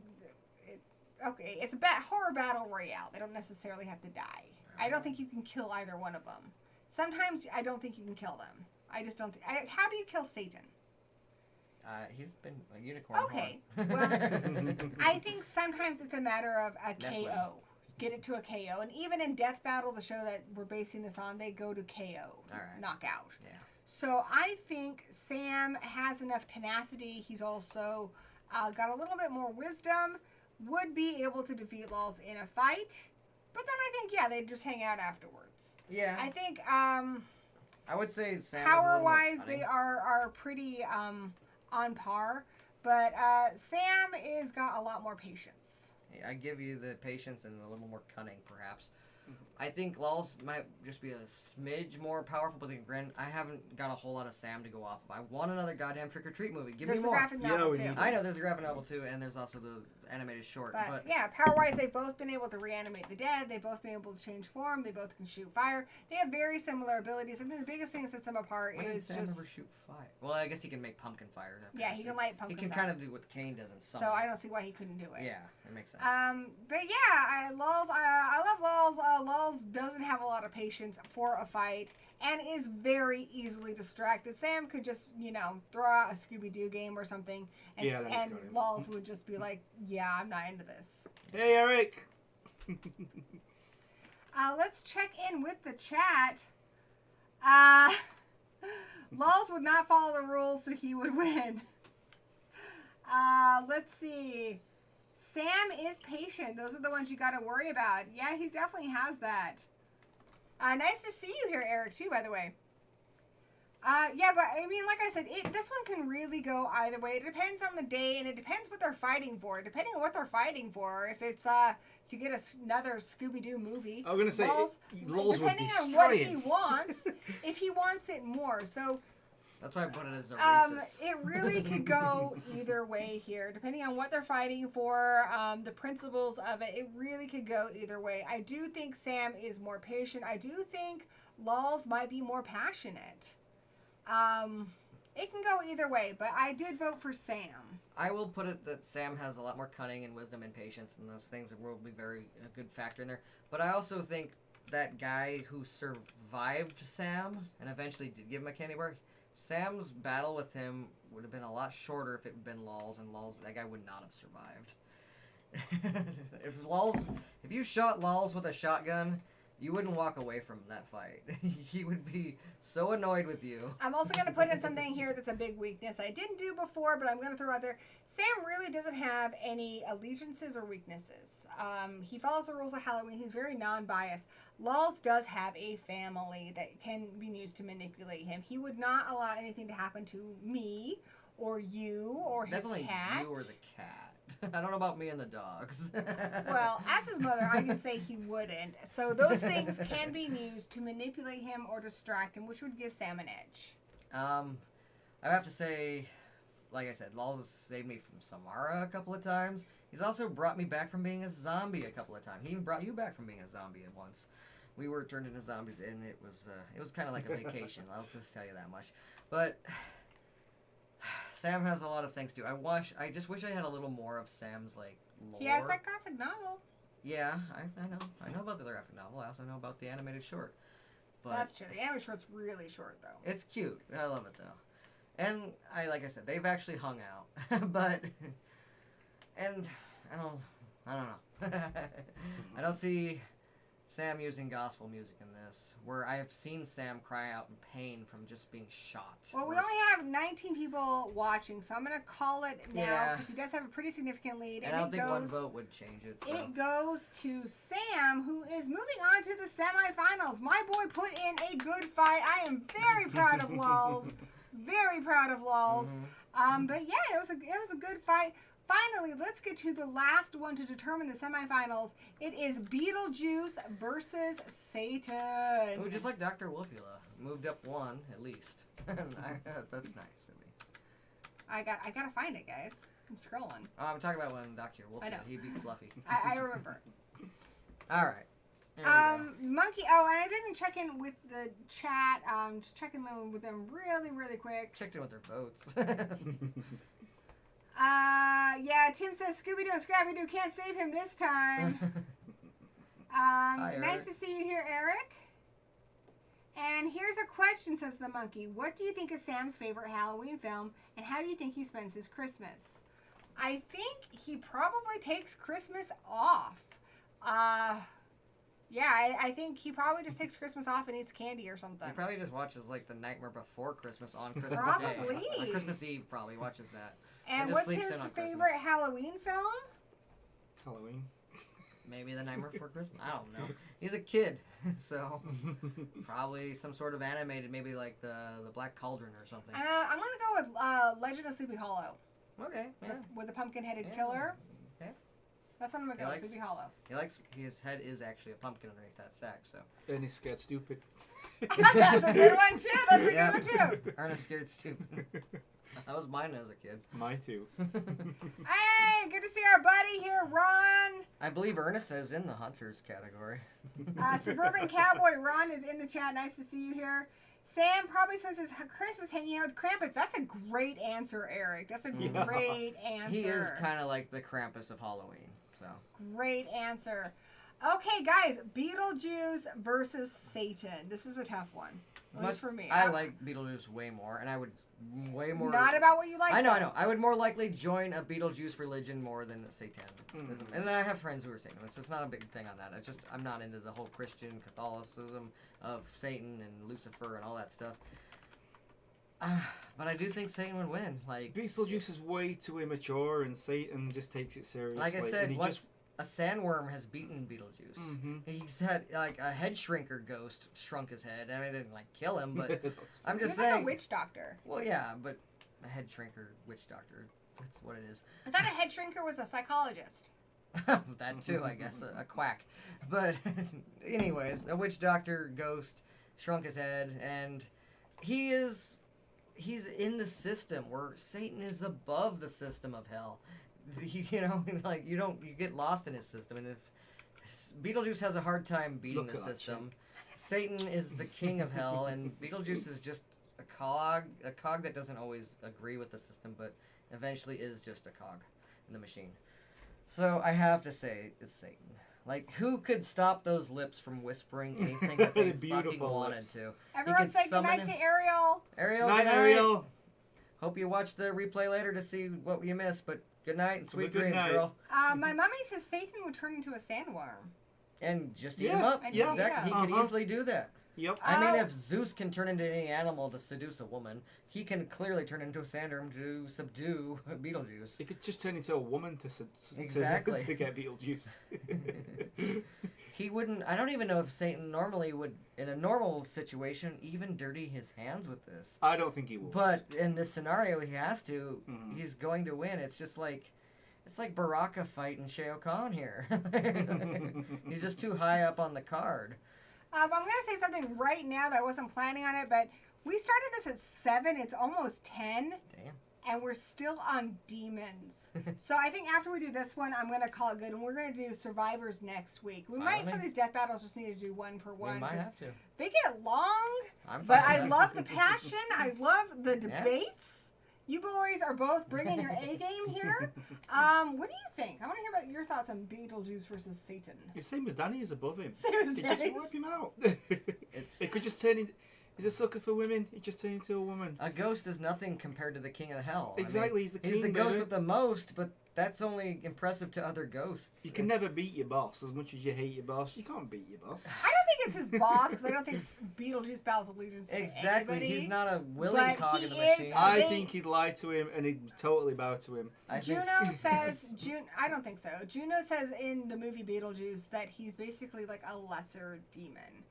It's a horror battle royale. They don't necessarily have to die. I don't think you can kill either one of them. Sometimes I don't think you can kill them. I just don't. How do you kill Satan? He's been a unicorn. Okay. Well, I think sometimes it's a matter of a KO. Get it to a KO. And even in Death Battle, the show that we're basing this on, they go to KO. All right. Knockout. Yeah. So I think Sam has enough tenacity. He's also got a little bit more wisdom. Would be able to defeat Lulz in a fight. But then I think, they'd just hang out afterwards. Yeah. I think I would say Sam power-wise, they are pretty on par, but Sam is got a lot more patience. I give you the patience and a little more cunning, perhaps. I think Lulz might just be a smidge more powerful, but again, I haven't got a whole lot of Sam to go off of. I want another goddamn Trick or Treat movie. Give me more. There's the graphic novel, too. I know there's a graphic novel, too, and there's also the animated short. But yeah, power-wise, they've both been able to reanimate the dead. They've both been able to change form. They both can shoot fire. They have very similar abilities. I think the biggest thing that sets them apart is Sam never shoot fire? Well, I guess he can make pumpkin fire. Yeah, he can light pumpkin fire. He can kind of do what Kane does in summer. So I don't see why he couldn't do it. Yeah, it makes sense. But yeah, I love Lulz. Lulz doesn't have a lot of patience for a fight and is very easily distracted. Sam could just, throw out a Scooby-Doo game or something, and, Yeah, that's and got him. Lulz would just be like, yeah, I'm not into this. Hey, Eric. Let's check in with the chat. Lulz would not follow the rules, so he would win. Let's see. Sam is patient. Those are the ones you got to worry about. Yeah, he definitely has that. Nice to see you here, Eric, too, by the way. Yeah, but I mean, like I said, this one can really go either way. It depends on the day, and it depends what they're fighting for. Depending on what they're fighting for, if it's to get another Scooby-Doo movie. I was going to say, Lulz would depending destroy on what him. he wants, if he wants it more. So That's why I put it as a racist. it really could go either way here, depending on what they're fighting for, the principles of it. It really could go either way. I do think Sam is more patient. I do think Lulz might be more passionate. It can go either way, but I did vote for Sam. I will put it that Sam has a lot more cunning and wisdom and patience, and those things will be a good factor in there. But I also think that guy who survived Sam and eventually did give him a candy bar, Sam's battle with him would have been a lot shorter if it had been Lulz, and that guy would not have survived. If you shot Lulz with a shotgun, you wouldn't walk away from that fight. He would be so annoyed with you. I'm also going to put in something here that's a big weakness I didn't do before, but I'm going to throw out there. Sam really doesn't have any allegiances or weaknesses. He follows the rules of Halloween. He's very non-biased. Lulz does have a family that can be used to manipulate him. He would not allow anything to happen to me or you or Definitely his cat. you or the cat. I don't know about me and the dogs. Well, as his mother, I can say he wouldn't. So those things can be used to manipulate him or distract him, which would give Sam an edge. I have to say, like I said, Lulz has saved me from Samara a couple of times. He's also brought me back from being a zombie a couple of times. He even brought you back from being a zombie at once. We were turned into zombies, and it was kind of like a vacation. I'll just tell you that much. But Sam has a lot of things to do. I just wish I had a little more of Sam's lore. He has that graphic novel. Yeah, I know about the graphic novel. I also know about the animated short. But That's true. The animated short's really short, though. it's cute. I love it though. And like I said, they've actually hung out. But and I don't know. I don't see Sam using gospel music in this, where I have seen Sam cry out in pain from just being shot. Well, we only have 19 people watching, so I'm going to call it now because he does have a pretty significant lead. And I don't think one vote would change it. So. It goes to Sam, who is moving on to the semifinals. My boy put in a good fight. I am very proud of Lulz. Very proud of Lulz. Mm-hmm. But yeah, it was a good fight. Finally, let's get to the last one to determine the semifinals. It is Beetlejuice versus Satan. Oh, just like Dr. Wolfula. Moved up one, at least. That's nice, at least. I gotta find it, guys. I'm scrolling. Oh, I'm talking about when Dr. Wolfula, I know. he beat Fluffy. I remember. All right. There we go. Monkey. Oh, and I didn't check in with the chat. Just checking in with them really, really quick. Checked in with their votes. Yeah, Tim says Scooby-Doo and Scrappy-Doo can't save him this time. Hi, nice Eric. to see you here, Eric. And here's a question, says the monkey. What do you think is Sam's favorite Halloween film, and how do you think he spends his Christmas? I think he probably takes Christmas off. Yeah, I think he probably just takes Christmas off and eats candy or something. He probably just watches like the Nightmare Before Christmas on Christmas Probably. Day. On Christmas Eve, probably watches that. And just what's sleeps his in on favorite Christmas. Halloween film? Halloween. Maybe the Nightmare Before Christmas. I don't know. He's a kid, so probably some sort of animated, maybe like the Black Cauldron or something. I'm gonna go with Legend of Sleepy Hollow. Okay, yeah. With the pumpkin-headed Yeah. killer. Okay. That's what I'm gonna go with, Sleepy Hollow. He likes his head is actually a pumpkin underneath that sack. So And he's scared stupid. That's a good one too. That's a Yeah. good one too. Ernest scared stupid. That was mine as a kid. Mine too. Hey, good to see our buddy here, Ron. I believe Ernest is in the hunters category. Suburban Cowboy Ron is in the chat. Nice to see you here. Sam probably spends his Christmas hanging out with Krampus. That's a great answer, Eric. That's a Yeah. great answer. He is kind of like the Krampus of Halloween. So Great answer. Okay, guys, Beetlejuice versus Satan. This is a tough one. At least for me. I like Beetlejuice way more, and I would way more. Not about what you like. I know. I would more likely join a Beetlejuice religion more than Satanism. And I have friends who are Satanists, so it's not a big thing on that. It's just I'm not into the whole Christian Catholicism of Satan and Lucifer and all that stuff. But I do think Satan would win. Like Beetlejuice is way too immature, and Satan just takes it seriously. Like I said, once a sandworm has beaten Beetlejuice, he's had like a head shrinker ghost shrunk his head. I mean, it didn't like kill him, but I'm just saying. Like a witch doctor. Well, yeah, but a head shrinker witch doctor. That's what it is. I thought a head shrinker was a psychologist. That too, I guess, a quack. But anyways, a witch doctor ghost shrunk his head, and he's in the system where Satan is above the system of hell. You know, like you get lost in his system, and if Beetlejuice has a hard time beating the system, Satan is the king of hell, and Beetlejuice is just a cog that doesn't always agree with the system, but eventually is just a cog in the machine. So I have to say it's Satan. Like, who could stop those lips from whispering anything that they fucking wanted to? Everyone say goodnight to Ariel. Ariel, good night, Ariel. Hope you watch the replay later to see what you missed, but good night and sweet dreams, girl. My mommy says Satan would turn into a sandworm. And just eat him up. Yeah. Exactly. He could easily do that. Yep. I mean, if Zeus can turn into any animal to seduce a woman, he can clearly turn into a sandworm to subdue Beetlejuice. He could just turn into a woman to get Beetlejuice. He wouldn't. I don't even know if Satan normally would, in a normal situation, even dirty his hands with this. I don't think he will. But in this scenario, he has to. He's going to win. It's just like. It's like Baraka fighting Shao Kahn here. He's just too high up on the card. I'm going to say something right now that I wasn't planning on it, but we started this at 7. It's almost 10. Damn. And we're still on demons. So I think after we do this one, I'm going to call it good. And we're going to do survivors next week. We might, for these death battles, just need to do one per one. We might have to. They get long, but I love the passion. I love the debates. You boys are both bringing your A game here. What do you think? I want to hear about your thoughts on Beetlejuice versus Satan. It's same as Danny is above him. Same as Danny. Just wipe him out. It could just turn into... He's a sucker for women. He just turned into a woman. A ghost is nothing compared to the king of hell. Exactly, I mean, he's the king. He's the ghost with the most, but that's only impressive to other ghosts. You can never beat your boss as much as you hate your boss. You can't beat your boss. I don't think it's his boss, because I don't think Beetlejuice bows allegiance to anybody. He's not a willing cog in the machine. I think he'd lie to him, and he'd totally bow to him. Juno says... I don't think so. Juno says in the movie Beetlejuice that he's basically like a lesser demon.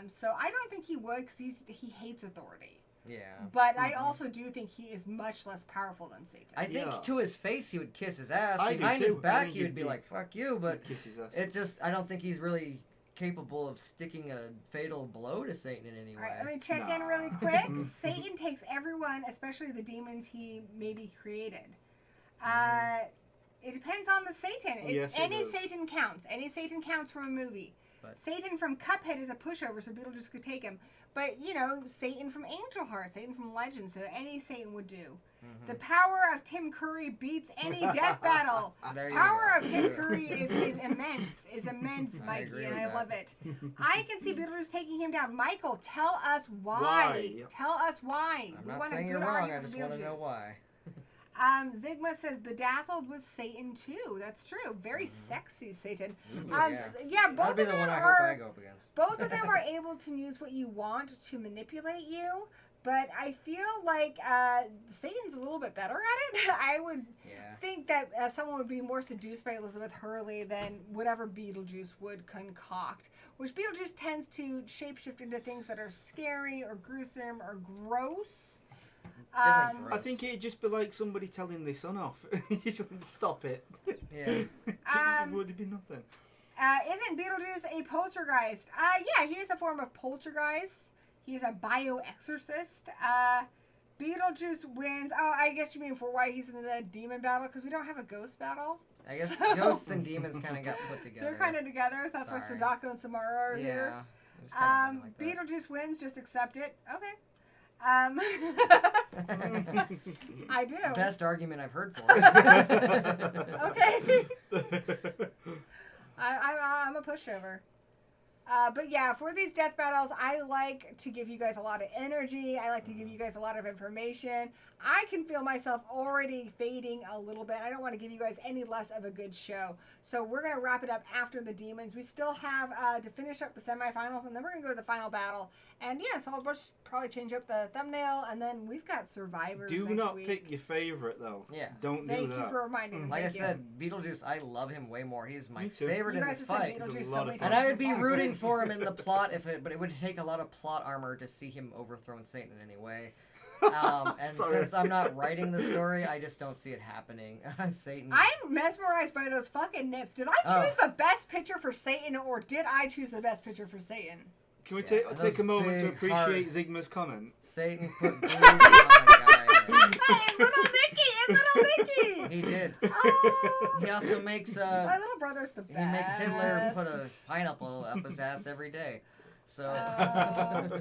So I don't think he would, because he hates authority. Yeah. But I also do think he is much less powerful than Satan. I think to his face he would kiss his ass. I Behind do his too. back he would be like, fuck you, but kiss his ass. it just, I don't think he's really capable of sticking a fatal blow to Satan in any way. All right, let me check in really quick. Satan takes everyone, especially the demons he maybe created. It depends on the Satan. Any Satan counts. Any Satan counts from a movie. But Satan from Cuphead is a pushover, so Beetlejuice could take him. But, you know, Satan from Angel Heart, Satan from Legend, so any Satan would do. The power of Tim Curry beats any death battle. Power of Tim Curry is immense, Mikey, and I love it. I can see Beetlejuice taking him down. Michael, tell us why. Yep. Tell us why. I'm not saying you're wrong, I just want to know why. Zigma says Bedazzled was Satan too. That's true. Very sexy Satan. Both of them both of them are able to use what you want to manipulate you. But I feel like Satan's a little bit better at it. I would think that someone would be more seduced by Elizabeth Hurley than whatever Beetlejuice would concoct. Which Beetlejuice tends to shapeshift into things that are scary or gruesome or gross. I think it'd just be like somebody telling their son off. You should stop it. Yeah. It would be nothing. Isn't Beetlejuice a poltergeist? Yeah, he is a form of poltergeist. He's a bioexorcist. Beetlejuice wins. Oh, I guess you mean for why he's in the demon battle, because we don't have a ghost battle. I guess ghosts and demons kind of got put together. They're kind of together, so that's why Sadako and Samara are here. Like Beetlejuice wins, just accept it. Okay. I do. Best argument I've heard for it. Okay. I'm a pushover. But yeah, for these death battles, I like to give you guys a lot of energy. I like to give you guys a lot of information. I can feel myself already fading a little bit. I don't want to give you guys any less of a good show. So we're going to wrap it up after the demons. We still have to finish up the semifinals, and then we're going to go to the final battle. And yeah, so I'll just probably change up the thumbnail, and then we've got survivors Do next not week. pick your favorite, though. Yeah. Don't do that. Thank you for reminding me. Like I Thank you. said, Beetlejuice, I love him way more. He's my Me too. favorite You in guys this have said fight. Beetlejuice It's a so lot many of And times I would be before. rooting for him in the plot but it would take a lot of plot armor to see him overthrown Satan anyway. And Sorry. since I'm not writing the story, I just don't see it happening. Satan. I'm mesmerized by those fucking nips. Did I choose the best picture for Satan, or did I choose the best picture for Satan? Can we Yeah, take those a moment to big, appreciate hard- Zigma's comment? Satan put boobs on the guy. Hey, little Nicky! He did. Oh, He also makes my little brother's the best. he makes Hitler put a pineapple up his ass every day. So Oh.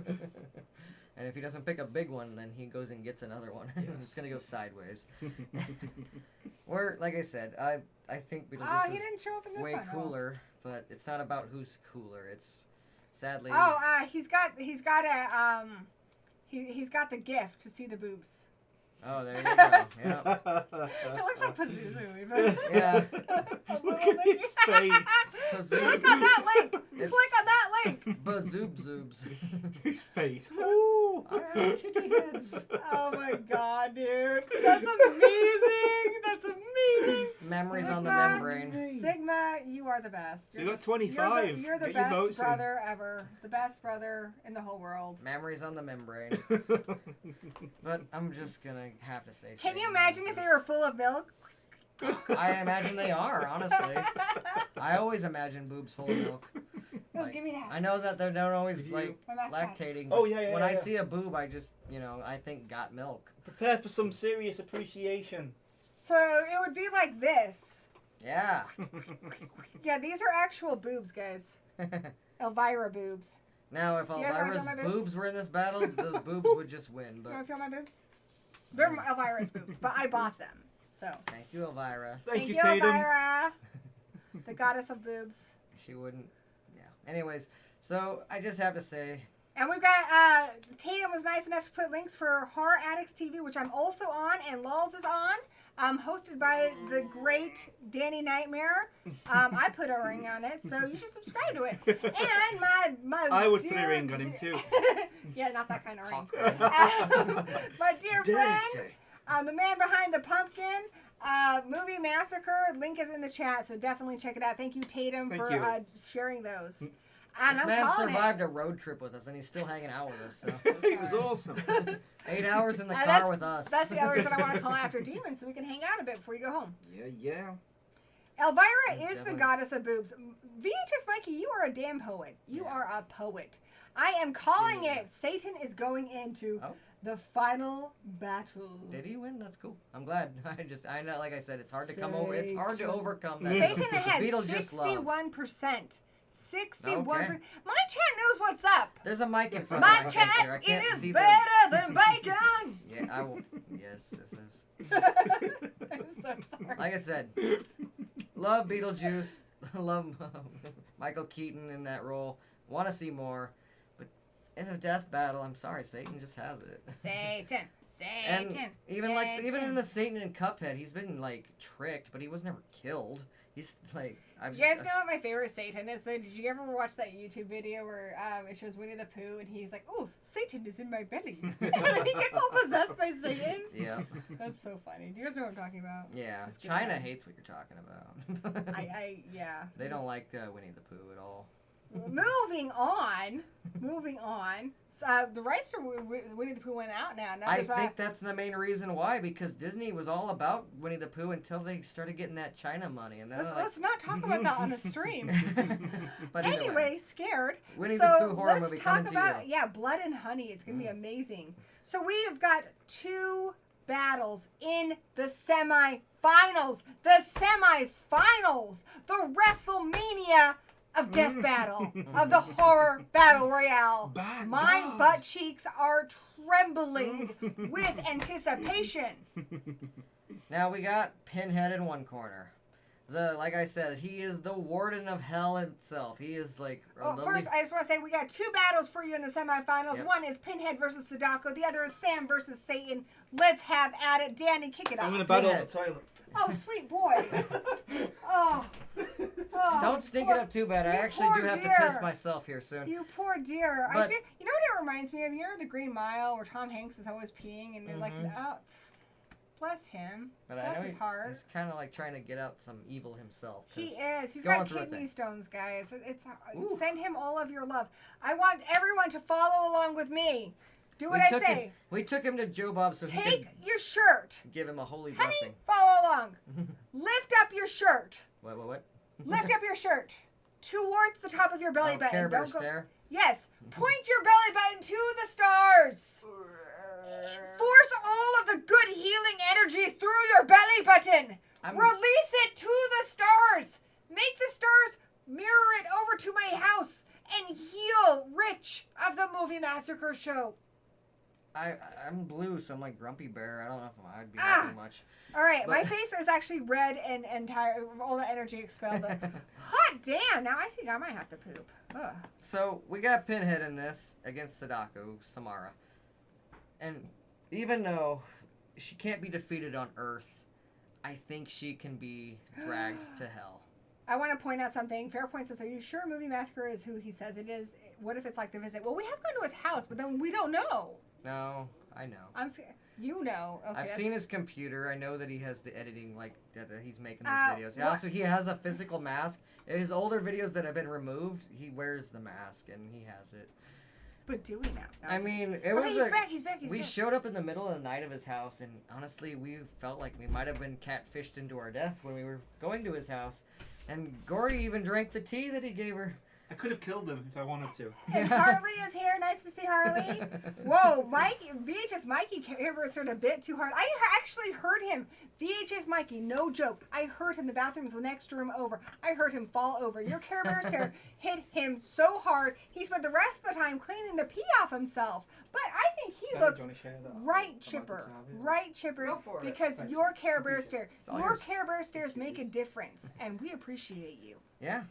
and if he doesn't pick a big one, then he goes and gets another one. It's gonna go sideways. Or like I said, I think Oh, Beetlejuice he is didn't show up in this way one. Oh. cooler, but it's not about who's cooler. It's sadly He's got the gift to see the boobs. Oh, there you go. Yeah. It looks like Pazuzu even. Yeah. Look at his face. Pazuzu. Click on that link. It's- Click on that link. Bazoob zoobs. His face. Ooh. I have titty heads. Oh my god, dude. That's amazing. That's amazing. Memories on the Sigma. membrane. Sigma, you are the best. You got the- 25. You're the Get your best votes in. brother ever. The best brother in the whole world. Memories on the membrane. But I'm just gonna have to say. Can you Satan imagine wins if they this. were full of milk? I imagine they are, honestly. I always imagine boobs full of milk. No, Like, give me that. I know that they don't always You- like My mascot. lactating. Oh, but yeah, When yeah, I yeah. see a boob, I just, I think got milk. Prepare for some serious appreciation. So it would be like this. Yeah. Yeah, these are actual boobs, guys. Elvira boobs. Now, if You guys wanna Elvira's feel my boobs? boobs were in this battle, those boobs would just win. You But want to feel my boobs? They're Elvira's boobs, but I bought them. So thank you, Elvira. Thank you, Tatum. Tatum. Elvira, the goddess of boobs. She wouldn't. Yeah. Anyways, so I just have to say, And we've got Tatum was nice enough to put links for Horror Addicts TV, which I'm also on, and Lulz is on. Hosted by the great Danny Knightmare. I put a ring on it, so you should subscribe to it. And my I would put dear- a ring on him too. Yeah, not that kind of ring. Cock My dear friend, Dirty. the man behind the pumpkin, Movie Massacre. Link is in the chat, so definitely check it out. Thank you, Tatum, Thank for you. Sharing those. And this I'm man calling survived a road trip with us, and he's still hanging out with us. So It was awesome. 8 hours in the That's- car with us. That's the other reason I want to call after demons, so we can hang out a bit before you go home. Yeah. Elvira is the Definitely. goddess of boobs. VHS Mikey, you are a damn poet. You Yeah. are a poet. I am calling Yeah. it. Satan is going into Oh. the final battle. Did he win? That's cool. I'm glad. I know, like I said, it's hard to come over. It's hard to Satan. overcome that. Satan had Beetlejuice love. 61%. 61%. Okay. My chat knows what's up. There's a mic in front My of me. chat I can't is see better than bacon. Yeah, I will. Yes, this is. I'm so sorry. Like I said, love Beetlejuice. Love Michael Keaton in that role. Want to see more. But in a death battle, I'm sorry, Satan just has it. Satan. And Satan. even in the Satan and Cuphead, he's been like tricked, but he was never killed. He's like You guys know what my favorite Satan is? Though? Did you ever watch that YouTube video where it shows Winnie the Pooh and he's like, "Oh, Satan is in my belly," and he gets all possessed by Satan? Yeah, That's so funny. Do you guys know what I'm talking about? yeah. Let's get China honest. hates what you're talking about. Yeah. They don't like Winnie the Pooh at all. Moving on. The rights to Winnie the Pooh went out now. Now I there's, think that's the main reason why, because Disney was all about Winnie the Pooh until they started getting that China money, and then they're let's not talk about that on a stream. But either Anyway, way, scared. Winnie so the Pooh horror let's movie talk coming to about you. Blood and Honey. It's gonna be amazing. So we have got 2 battles in the semifinals. The semifinals. The WrestleMania of Death Battle of the horror battle royale. By My God. butt cheeks are trembling with anticipation. Now we got Pinhead in one corner. Like I said, he is the warden of hell himself. He is like. Well, first, I just want to say we got 2 battles for you in the semifinals. Yep. One is Pinhead versus Sadako. The other is Sam versus Satan. Let's have at it. Danny, kick it off. I'm going to battle Pinhead. the toilet. Oh, sweet boy. Oh. Don't stink it up too bad. I actually do have to piss myself here soon. You poor dear. But, you know what it reminds me of? You know the Green Mile where Tom Hanks is always peeing and you're like, oh, bless him. But bless I know his heart. He's kind of like trying to get out some evil himself. He is. He's going got through a kidney thing. stones, guys. Send him all of your love. I want everyone to follow along with me. Do what I say. We took him to Joe Bob so he Take could your shirt. give him a holy Honey, blessing. follow along. Lift up your shirt. What? Lift up your shirt towards the top of your belly button. Care Bear Don't go. stare. Yes. Point your belly button to the stars. Force all of the good healing energy through your belly button. Release it to the stars. Make the stars mirror it over to my house and heal Rich of the Movie Massacre show. I'm blue, so I'm like Grumpy Bear. I don't know if I'd be happy much. All right, But- my face is actually red and tired. All the energy expelled. Hot damn! Now I think I might have to poop. Ugh. So we got Pinhead in this against Sadako, Samara. And even though she can't be defeated on Earth, I think she can be dragged to hell. I want to point out something. Fairpoint says, "Are you sure Movie Massacre is who he says it is? What if it's like The Visit?" Well, we have gone to his house, but then we don't know. No, I know. I'm scared. You know. Okay, I've that's- seen his computer. I know that he has the editing, like, that he's making those videos. what- Also, he has a physical mask. In his older videos that have been removed, he wears the mask, and he has it. But do we now? No. I mean, it Okay, was he's back. He's back. we showed up in the middle of the night of his house, and honestly, we felt like we might have been catfished into our death when we were going to his house. And Gory even drank the tea that he gave her. I could have killed him if I wanted to. And Harley is here. Nice to see Harley. Whoa, VHS Mikey hit a bit too hard. I actually heard him. VHS Mikey, no joke. I heard him. The bathroom's the next room over. I heard him fall over. Your Care Bear stare hit him so hard. He spent the rest of the time cleaning the pee off himself. But I think he looks right chipper. Right chipper. Go for it. Because your Care Bear stare. all Your yours. Care Bear stares make a difference. And we appreciate you. Yeah.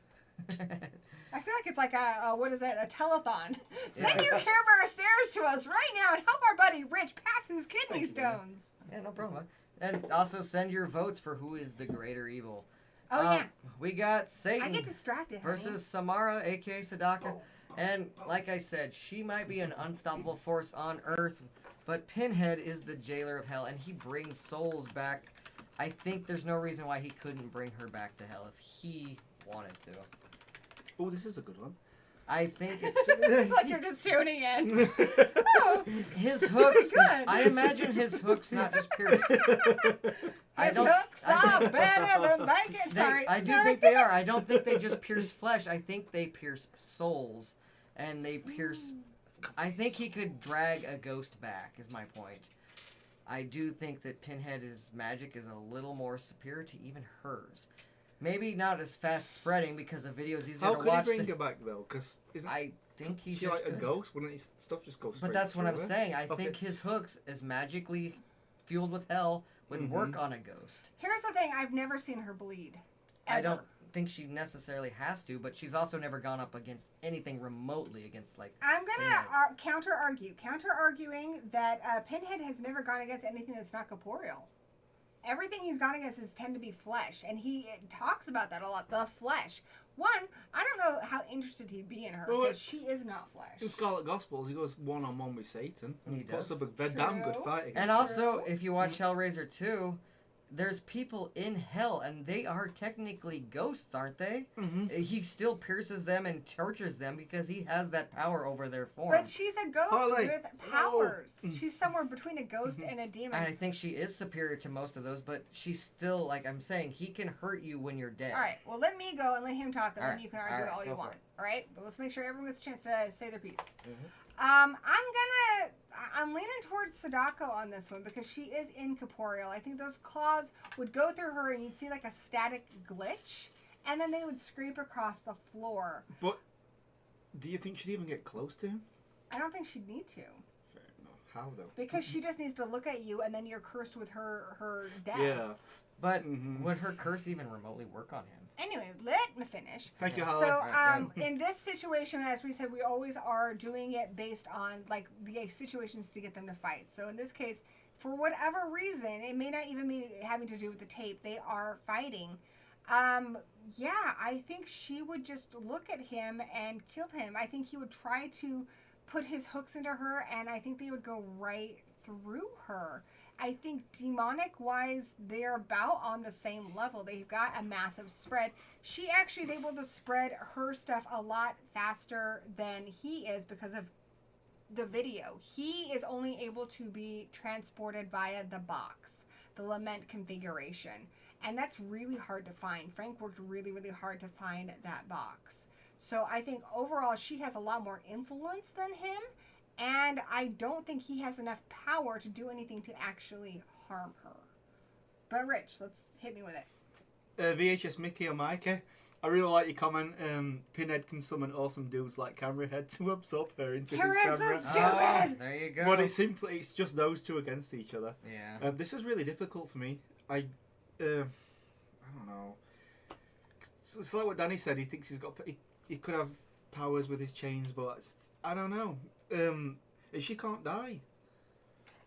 I feel like it's like a what is it? A telethon. Send Yeah. your Care Bear stairs to us right now and help our buddy Rich pass his kidney stones. Yeah, no problem. And also send your votes for who is the greater evil. Oh yeah, We got Satan I get distracted. honey. versus Samara, aka Sadako. And like I said, she might be an unstoppable force on Earth, but Pinhead is the jailer of hell, and he brings souls back. I think there's no reason why he couldn't bring her back to hell if he wanted to. Oh, this is a good one. I think it's like you're just tuning in. Oh, his This is hooks. good. I imagine his hooks not just pierce. his hooks are better than bacon. Sorry, I do sorry. think they are. I don't think they just pierce flesh. I think they pierce souls, and they pierce. I think he could drag a ghost back. Is my point. I do think that Pinhead's magic is a little more superior to even hers. Maybe not as fast spreading because a video is easier How to could watch. he bring her back though? Because isn't I think he's she just like a good. ghost? Wouldn't his stuff just go straight? But that's what I'm through her? saying. I Okay. think his hooks, as magically fueled with hell, would work on a ghost. Here's the thing: I've never seen her bleed. I Ever. don't think she necessarily has to, but she's also never gone up against anything remotely against, like... I'm gonna Pinhead. counter-arguing that Pinhead has never gone against anything that's not corporeal. Everything he's gone against is tend to be flesh, and he talks about that a lot. The flesh. One, I don't know how interested he'd be in her Well, because she is not In flesh. Scarlet Gospels, he goes one-on-one with Satan. He And puts does. up a damn good True. fight against And him. also, if you watch Hellraiser 2, there's people in hell, and they are technically ghosts, aren't they? He still pierces them and tortures them because he has that power over their form. But she's a ghost Harley. with powers. She's somewhere between a ghost and a demon. And I think she is superior to most of those, but she's still, like I'm saying, he can hurt you when you're dead. All right, well, let me go and let him talk, and All then right, you can argue all right, all you go for want. it. All right, but let's make sure everyone gets a chance to say their piece. Mm-hmm. I'm leaning towards Sadako on this one because she is incorporeal. I think those claws would go through her, and you'd see like a static glitch, and then they would scrape across the floor. But do you think she'd even get close to him? I don't think she'd need to. Fair enough. How though? Because she just needs to look at you, and then you're cursed with her death. Yeah. But would her curse even remotely work on him? Anyway, let me finish. Thank you, Holly. So, Right, in this situation, as we said, we always are doing it based on, like, the situations to get them to fight. So, in this case, for whatever reason, it may not even be having to do with the tape. They are fighting. Yeah, I think she would just look at him and kill him. I think he would try to put his hooks into her, and I think they would go right through her. I think demonic-wise, they're about on the same level. They've got a massive spread. She actually is able to spread her stuff a lot faster than he is because of the video. He is only able to be transported via the box, the lament configuration. And that's really hard to find. Frank worked really, really hard to find that box. So I think overall she has a lot more influence than him. And I don't think he has enough power to do anything to actually harm her. But Rich, let's hit me with it. VHS Mickey or Mikey, I really like your comment. Pinhead can summon awesome dudes like Camera Head to absorb her into his camera. Stupid! Oh, there you go. But it's just those two against each other. Yeah. This is really difficult for me. I don't know. It's like what Danny said. He thinks he could have powers with his chains, but I don't know. She can't die.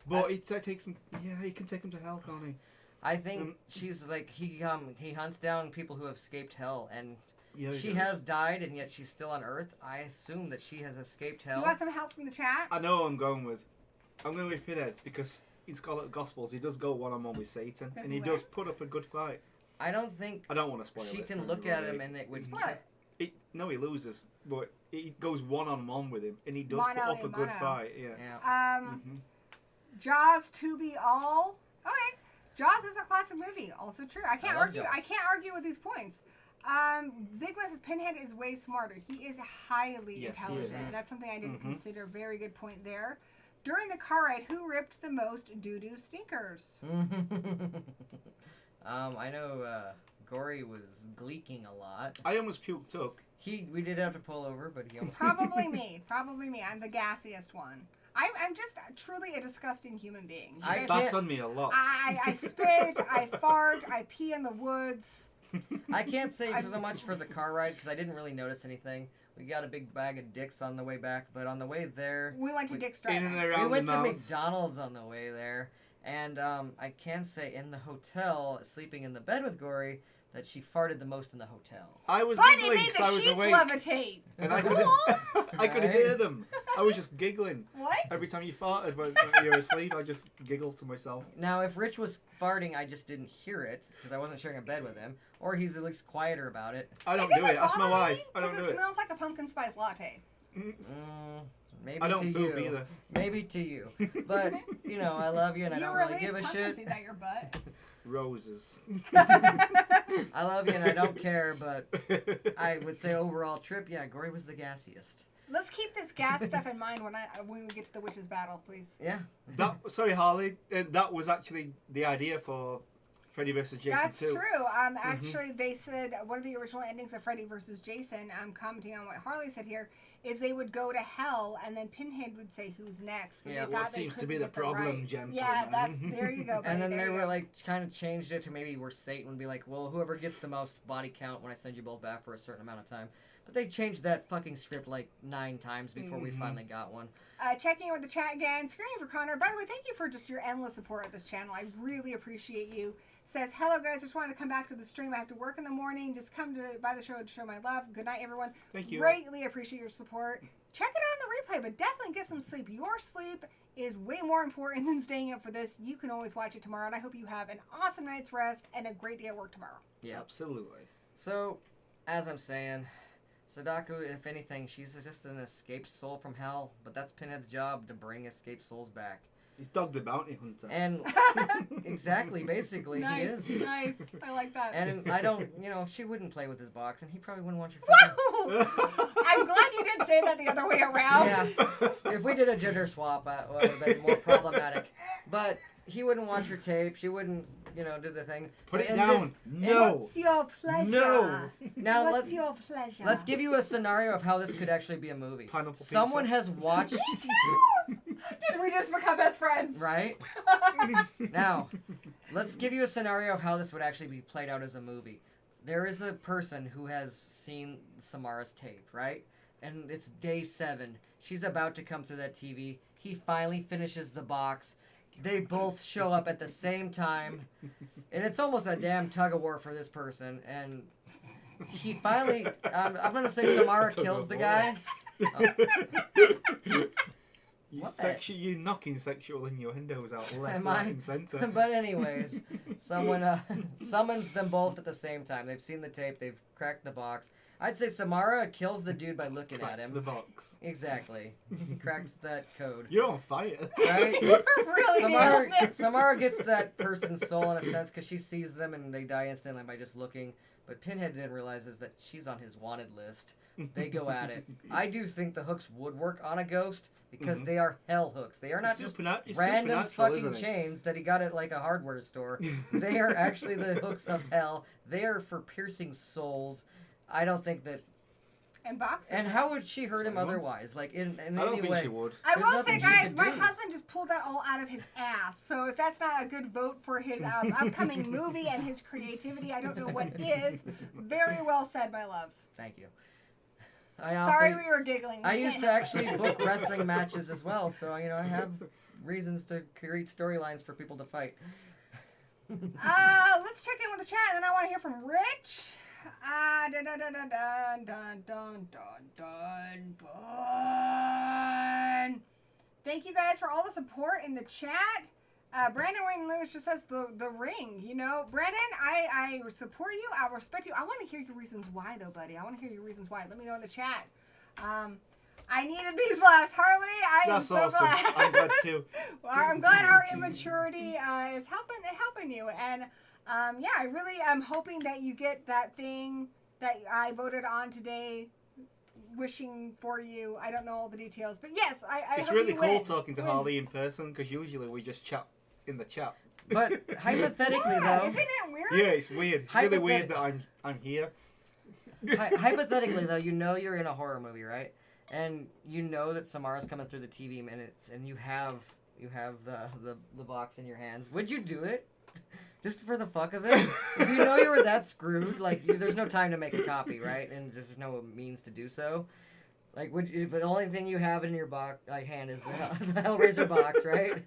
But it takes him. Yeah, he can take him to hell, can't he? I think she's like he hunts down people who have escaped hell, and Yeah, she has died, and yet she's still on Earth. I assume that she has escaped hell. You want some help from the chat? I know what I'm going with. I'm going with Pinhead because in Scarlet Gospels he does go one-on-one with Satan, and he does put up a good fight. I don't think I don't want to spoil it. she can look at him and it would. No, he loses, but he goes one-on-one with him, and he does put up a good fight. Yeah. Jaws to be all. Okay, Jaws is a classic movie. Also true. I can't argue. Jaws. I can't argue with these points. Zigma says Pinhead is way smarter. He is highly intelligent. He is. That's something I didn't consider. Very good point there. During the car ride, who ripped the most doo-doo stinkers? I know Gory was gleeking a lot. I almost puked up. We did have to pull over, but he almost Probably me. Probably me. I'm the gassiest one. I'm just truly a disgusting human being. That's on me a lot. I spit, I fart, I pee in the woods. I can't say so much for the car ride because I didn't really notice anything. We got a big bag of dicks on the way back, but on the way there... We went to Dick's in and Drive-In. around We went the to mouth. McDonald's on the way there, and I can say in the hotel, sleeping in the bed with Gory, that she farted the most in the hotel. I was But it giggling made because the I was sheets awake. levitate. And I could hear them. I was just giggling. What? Every time you farted when you were asleep, I just giggled to myself. Now, if Rich was farting, I just didn't hear it, because I wasn't sharing a bed with him, or he's at least quieter about it. I don't do it. That's my wife. I don't Because do it it. smells like a pumpkin spice latte. Maybe I don't to poop you. either. Maybe to you. But, you know, I love you and I don't really give a shit. Pumpkin seeds out your butt. Roses. I love you and I don't care, but I would say overall trip, yeah, Gory was the gassiest. Let's keep this gas stuff in mind when we get to the witches' battle, please. Yeah. Sorry, Harley. That was actually the idea for Freddy vs. Jason That's 2. true. Actually, they said one of the original endings of Freddy vs. Jason, commenting on what Harley said here, is they would go to hell and then Pinhead would say who's next. But Yeah, they what thought they seems to couldn't be the get problem, rights. gentlemen. Yeah, there you go. And then there they you were go. like, kind of changed it to maybe where Satan would be like, well, whoever gets the most body count when I send you both back for a certain amount of time. But they changed that fucking script like 9 times before we finally got one. Checking in with the chat again, screening for Connor. By the way, thank you for just your endless support of this channel. I really appreciate you. Says, hello guys, just wanted to come back to the stream. I have to work in the morning. Just come by the show to show my love. Good night, everyone. Thank you. Greatly appreciate your support. Check it out on the replay, but definitely get some sleep. Your sleep is way more important than staying up for this. You can always watch it tomorrow, and I hope you have an awesome night's rest and a great day at work tomorrow. Yeah. Absolutely. So, as I'm saying, Sadako, if anything, she's just an escaped soul from hell, but that's Pinhead's job to bring escaped souls back. He's Dog the Bounty Hunter. And exactly, basically, he is. Nice. I like that. And I don't, she wouldn't play with his box, and he probably wouldn't want your Whoa! I'm glad you didn't say that the other way around. Yeah. If we did a gender swap, it would have been more problematic. But he wouldn't watch your tape. She wouldn't, do the thing. Put it In down. No. What's your pleasure? No. Now What's your pleasure? let's give you a scenario of how this could actually be a movie. Pineapple pizza. Someone has watched, Did we just become best friends? right? Now, let's give you a scenario of how this would actually be played out as a movie. There is a person who has seen Samara's tape, right? And it's day 7. She's about to come through that TV. He finally finishes the box. They both show up at the same time. And it's almost a damn tug of war for this person. And he finally... I'm going to say Samara kills the guy. You knocking sexual innuendos out left, Am right, I? and centre. But anyways, someone summons them both at the same time. They've seen the tape. They've cracked the box. I'd say Samara kills the dude by looking at him. the box. Exactly. Cracks that code. You're on fire. Right? Really? Samara gets that person's soul in a sense because she sees them and they die instantly by just looking. But Pinhead didn't realize is that she's on his wanted list. They go at it. I do think the hooks would work on a ghost because they are hell hooks. They are not just random fucking chains that he got at like a hardware store. They are actually the hooks of hell. They are for piercing souls. I don't think that... And boxes. And how would she hurt him otherwise? Like, in any way? I don't think she would. I will say, nothing she guys, could my do. husband just pulled that all out of his ass. So if that's not a good vote for his upcoming movie and his creativity, I don't know what is. Very well said, my love. Thank you. Sorry we were giggling. I used to actually book wrestling matches as well, so, you know, I have reasons to create storylines for people to fight. Let's check in with the chat, and then I want to hear from Rich. Dun, dun, dun, dun, dun, dun, dun, dun, dun. Thank you guys for all the support in the chat. Brandon Wayne Lewis just says the ring. You know, Brandon, I support you. I respect you. I want to hear your reasons why, though, buddy. I want to hear your reasons why. Let me know in the chat. I needed these laughs, Harley. I'm so awesome. glad. I'm glad too. Well, I'm glad our immaturity is helping you. And yeah, I really am hoping that you get that thing that I voted on today. Wishing for you. I don't know all the details, but yes, I It's hope really you cool win. talking to Harley in person because usually we just chat in the chat. But hypothetically, Yeah, though... isn't it weird? Yeah, it's weird. It's really weird that I'm here. Hypothetically, though, you know you're in a horror movie, right? And you know that Samara's coming through the TV minutes, and you have the box in your hands. Would you do it? Just for the fuck of it? If you know you were that screwed, like, there's no time to make a copy, right? And there's no means to do so. Like, would you, but the only thing you have in your hand is the Hellraiser box, right?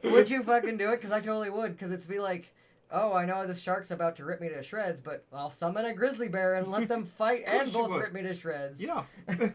Would you fucking do it? Because I totally would. Because it's be like, oh, I know this shark's about to rip me to shreds, but I'll summon a grizzly bear and let them fight and both rip me to shreds. Yeah.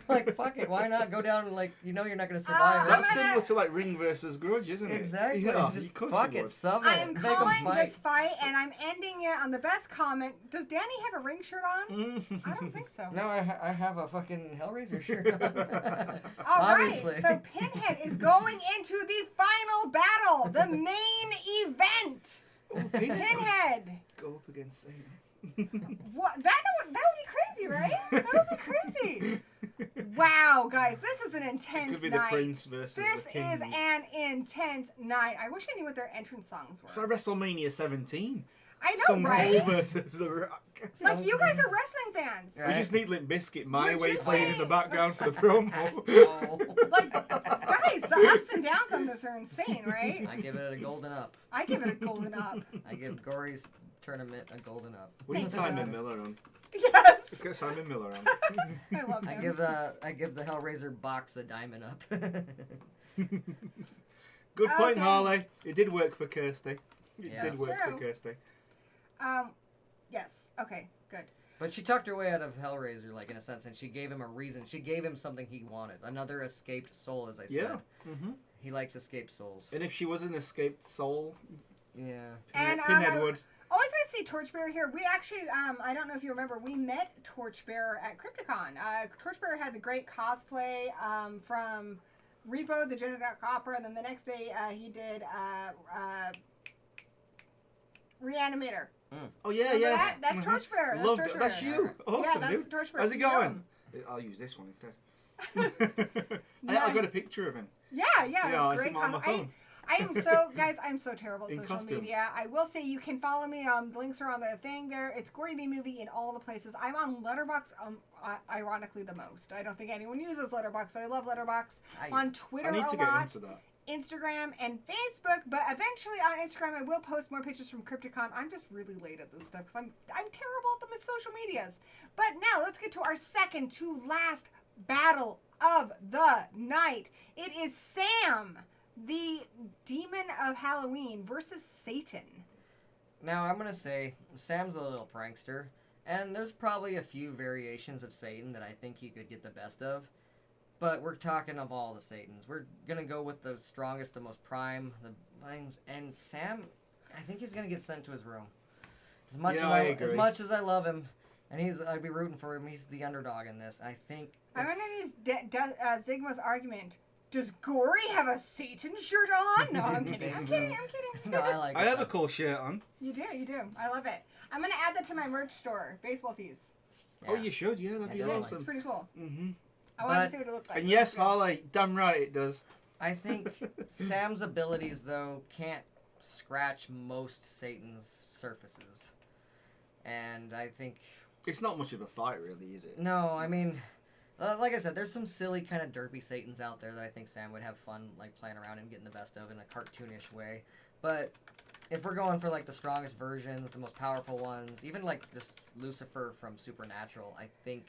Like, fuck it. Why not go down and, like, you know you're not going to survive I'm it. That's similar to like Ring versus Grudge, isn't it? Exactly. Yeah, Just of course fuck you it. would. Sub it. I am Make 'em calling fight. this fight, and I'm ending it on the best comment. Does Danny have a ring shirt on? I don't think so. No, I have a fucking Hellraiser shirt on. All Obviously. right, so Pinhead is going into the final battle, the main event. Oh, Pinhead. Go up against Satan. What? That would be crazy, right? That would be crazy. Wow, guys, this is an It intense could be night. the Prince versus This the King. is an intense night. I wish I knew what their entrance songs were. It's like WrestleMania 17. I know, Stone right? Cold versus The Rock. Like, you guys are wrestling fans. Right. We just need Limp Bizkit, My Would Way you playing in say- the background for the promo. Oh. Like, guys, the ups and downs on this are insane, right? I give it a golden up. I give it a golden up. I give Gory's tournament a golden up. We need Thank you, Simon God. Miller on. Yes. Let's get Simon Miller on. I love him. I give the Hellraiser box a diamond up. Good point, Okay. Harley. It did work for Kirsty. It Yeah. did That's work true. for Kirsty. Yes. Okay, good. But she talked her way out of Hellraiser, like, in a sense, and she gave him a reason. She gave him something he wanted. Another escaped soul, as I Yeah. said. Mm-hmm. He likes escaped souls. And if she was an escaped soul, Yeah. And, Pinhead would. Always going to see Torchbearer here. We actually, I don't know if you remember, we met Torchbearer at Crypticon. Torchbearer had the great cosplay from Repo, the Genetic Opera, and then the next day he did Reanimator. Oh, yeah, Remember yeah. that? That's Mhm. Torchbearer. That's Loved it. Torchbearer. That's you. Awesome, Yeah, that's dude. Torchbearer. How's it You know going? him. I'll use this one instead. Yeah. I got a picture of him. Yeah, Yeah, it's I great. see him on my phone. I am so, guys, I'm so terrible at In social costume. media. I will say you can follow me. The links are on the thing there. It's Gory B Movie in all the places. I'm on Letterboxd, ironically the most. I don't think anyone uses Letterboxd, but I love Letterboxd. On Twitter I need a to get lot. into that. Instagram, and Facebook. But eventually on Instagram, I will post more pictures from Crypticon. I'm just really late at this stuff because I'm terrible at the social medias. But now let's get to our second to last battle of the night. It is Sam, the demon of Halloween, versus Satan. Now, I'm going to say Sam's a little prankster, and there's probably a few variations of Satan that I think he could get the best of, but we're talking of all the Satans. We're going to go with the strongest, the most prime, the things, and Sam, I think he's going to get sent to his room. As much as I love him, and I'd be rooting for him, he's the underdog in this. I think I'm going to use Zigma's argument. Does Gory have a Satan shirt on? No, I'm kidding. I'm kidding. No, I like it. I have a cool shirt on. You do. I love it. I'm going to add that to my merch store. Baseball tees. Yeah. Oh, you should. Yeah, that'd be awesome. It's pretty cool. Mm-hmm. I want to see what it looks like. And yes, Harley, damn right it does. I think Sam's abilities, though, can't scratch most Satan's surfaces. And I think... It's not much of a fight, really, is it? No, I mean... like I said, there's some silly kind of derpy Satans out there that I think Sam would have fun like playing around and getting the best of in a cartoonish way. But if we're going for like the strongest versions, the most powerful ones, even like just Lucifer from Supernatural, I think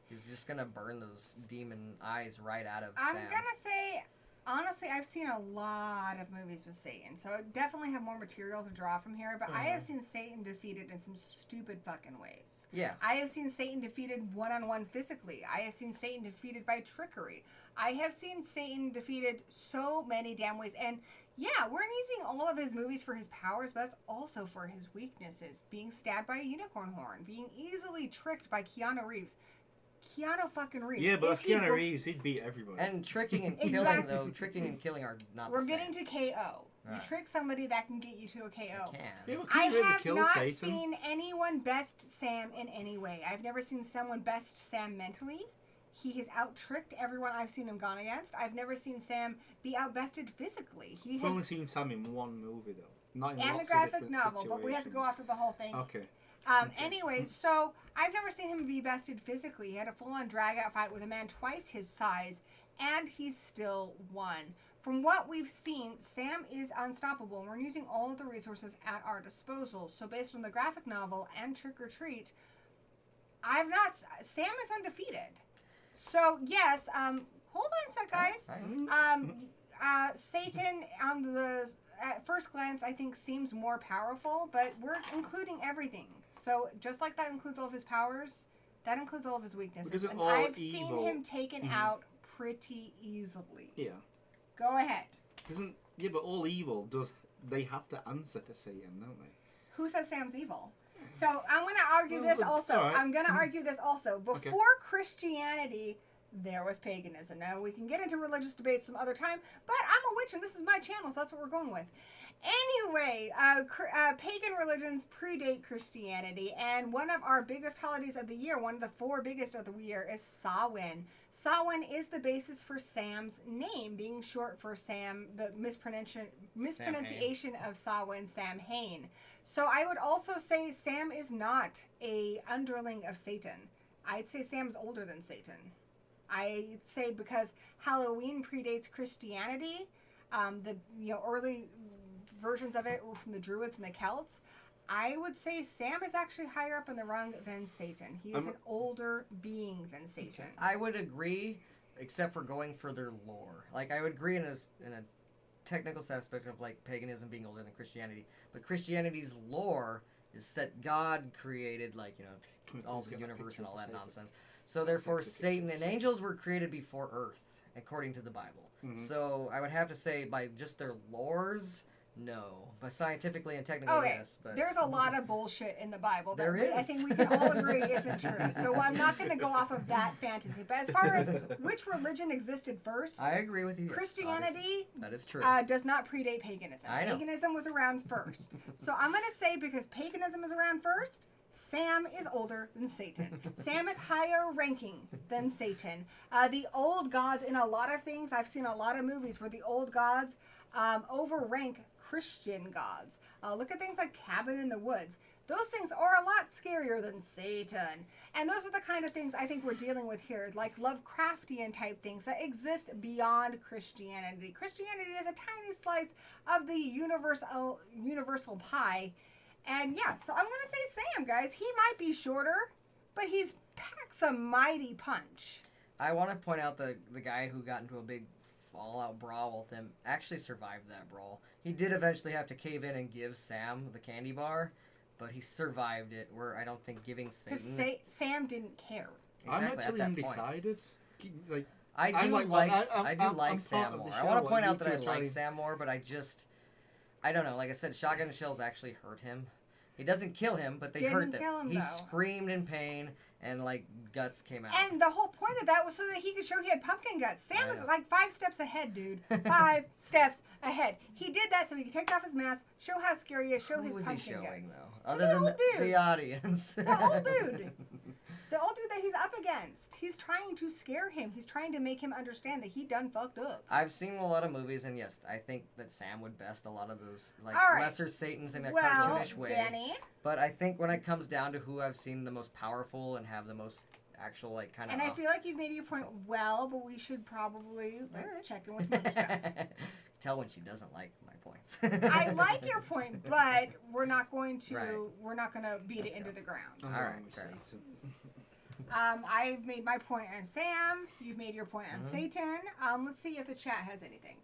he's just gonna burn those demon eyes right out of Sam. I'm gonna say, honestly, I've seen a lot of movies with Satan, so I definitely have more material to draw from here, but I have seen Satan defeated in some stupid fucking ways. Yeah. I have seen Satan defeated one-on-one physically. I have seen Satan defeated by trickery. I have seen Satan defeated so many damn ways, and yeah, we're using all of his movies for his powers, but that's also for his weaknesses. Being stabbed by a unicorn horn, being easily tricked by Keanu Reeves. Keanu fucking Reeves. Yeah, but Keanu Reeves, he'd beat everybody. And tricking and killing, Exactly. though, tricking and killing are not We're the same. getting to KO. You Right. trick somebody that can get you to a KO. Can. Yeah, but I couldn't really have kill not Satan. seen anyone best Sam in any way. I've never seen someone best Sam mentally. He has out-tricked everyone I've seen him gone against. I've never seen Sam be out-bested physically. I've only seen Sam in one movie, though. Not in and the lots of graphic different novel, but we have to go situations. after the whole thing. Okay. Anyway, so I've never seen him be bested physically. He had a full-on drag-out fight with a man twice his size, and he still won. From what we've seen, Sam is unstoppable, and we're using all of the resources at our disposal. So based on the graphic novel and Trick or Treat, Sam is undefeated. So yes, hold on a sec, guys. Satan on the at first glance I think seems more powerful, but we're including everything. So just like that includes all of his powers, that includes all of his weaknesses, and I've seen him taken out pretty easily. Yeah. Go ahead. Yeah, but all evil they have to answer to Satan, don't they? Who says Sam's evil? So I'm going to argue this also. All right. I'm going to argue this also. Before Christianity, there was paganism. Now, we can get into religious debates some other time, but I'm a witch and this is my channel, so that's what we're going with. Anyway, pagan religions predate Christianity, and one of our biggest holidays of the year, one of the 4 biggest of the year, is Samhain. Samhain is the basis for Sam's name, being short for Sam, the mispronunciation of Samhain, Samhain. So I would also say Sam is not a underling of Satan. I'd say Sam's older than Satan. I'd say because Halloween predates Christianity, the early versions of it were from the Druids and the Celts. I would say Sam is actually higher up in the rung than Satan. He is an older being than Satan. I would agree, except for going for their lore. Like, I would agree in a technical aspect of, like, paganism being older than Christianity. But Christianity's lore is that God created, like, all the universe and all that nonsense. So, therefore, Satan and angels were created before Earth, according to the Bible. Mm-hmm. So, I would have to say, by just their lores... No, but scientifically and technically, yes. But there's a lot of bullshit in the Bible that I is. think we can all agree isn't true. So I'm not going to go off of that fantasy. But as far as which religion existed first, I agree with you. Yes, Christianity that is true. Does not predate paganism. I know. Paganism was around first. So I'm going to say because paganism is around first, Sam is older than Satan. Sam is higher ranking than Satan. The old gods in a lot of things, I've seen a lot of movies where the old gods overrank Christian gods. Look at things like Cabin in the Woods. those things are a lot scarier than Satan. And those are the kind of things I think we're dealing with here, like Lovecraftian type things that exist beyond Christianity. Christianity is a tiny slice of the universal pie. And yeah, so I'm going to say Sam, guys. He might be shorter, but he's packs a mighty punch. I want to point out the guy who got into a big all-out brawl with him actually survived that brawl. He did eventually have to cave in and give Sam the candy bar, but he survived it, where I don't think giving Satan... Because Sam didn't care. I'm Exactly, actually at that point. undecided. Like, I do like I'm Sam part of the more. I show, want to point you out that two I are like trying- Sam more, but I don't know. Like I said, shotgun shells actually hurt him. He doesn't kill him, but they hurt Didn't kill him, He though. screamed in pain, and like guts came out. And the whole point of that was so that he could show he had pumpkin guts. Sam I is know. like 5 steps ahead, dude. 5 steps ahead. He did that so he could take off his mask, show how scary he is, show Who his was he pumpkin showing guts. though? To Other the than old dude. the audience. The old dude. The old dude that he's up against. He's trying to scare him. He's trying to make him understand that he done fucked up. I've seen a lot of movies, and yes, I think that Sam would best a lot of those like All right. lesser Satans in a Well, cartoonish way. Danny. But I think when it comes down to who I've seen the most powerful and have the most actual like kind of. And I feel like you've made your point well, but we should probably check in with some other stuff. Tell when she doesn't like my points. I like your point, but we're not going to Right. beat Let's it into go. the ground. I'm All going right, with fair Satan. I've made my point on Sam. You've made your point on Mhm. Satan. Let's see if the chat has anything.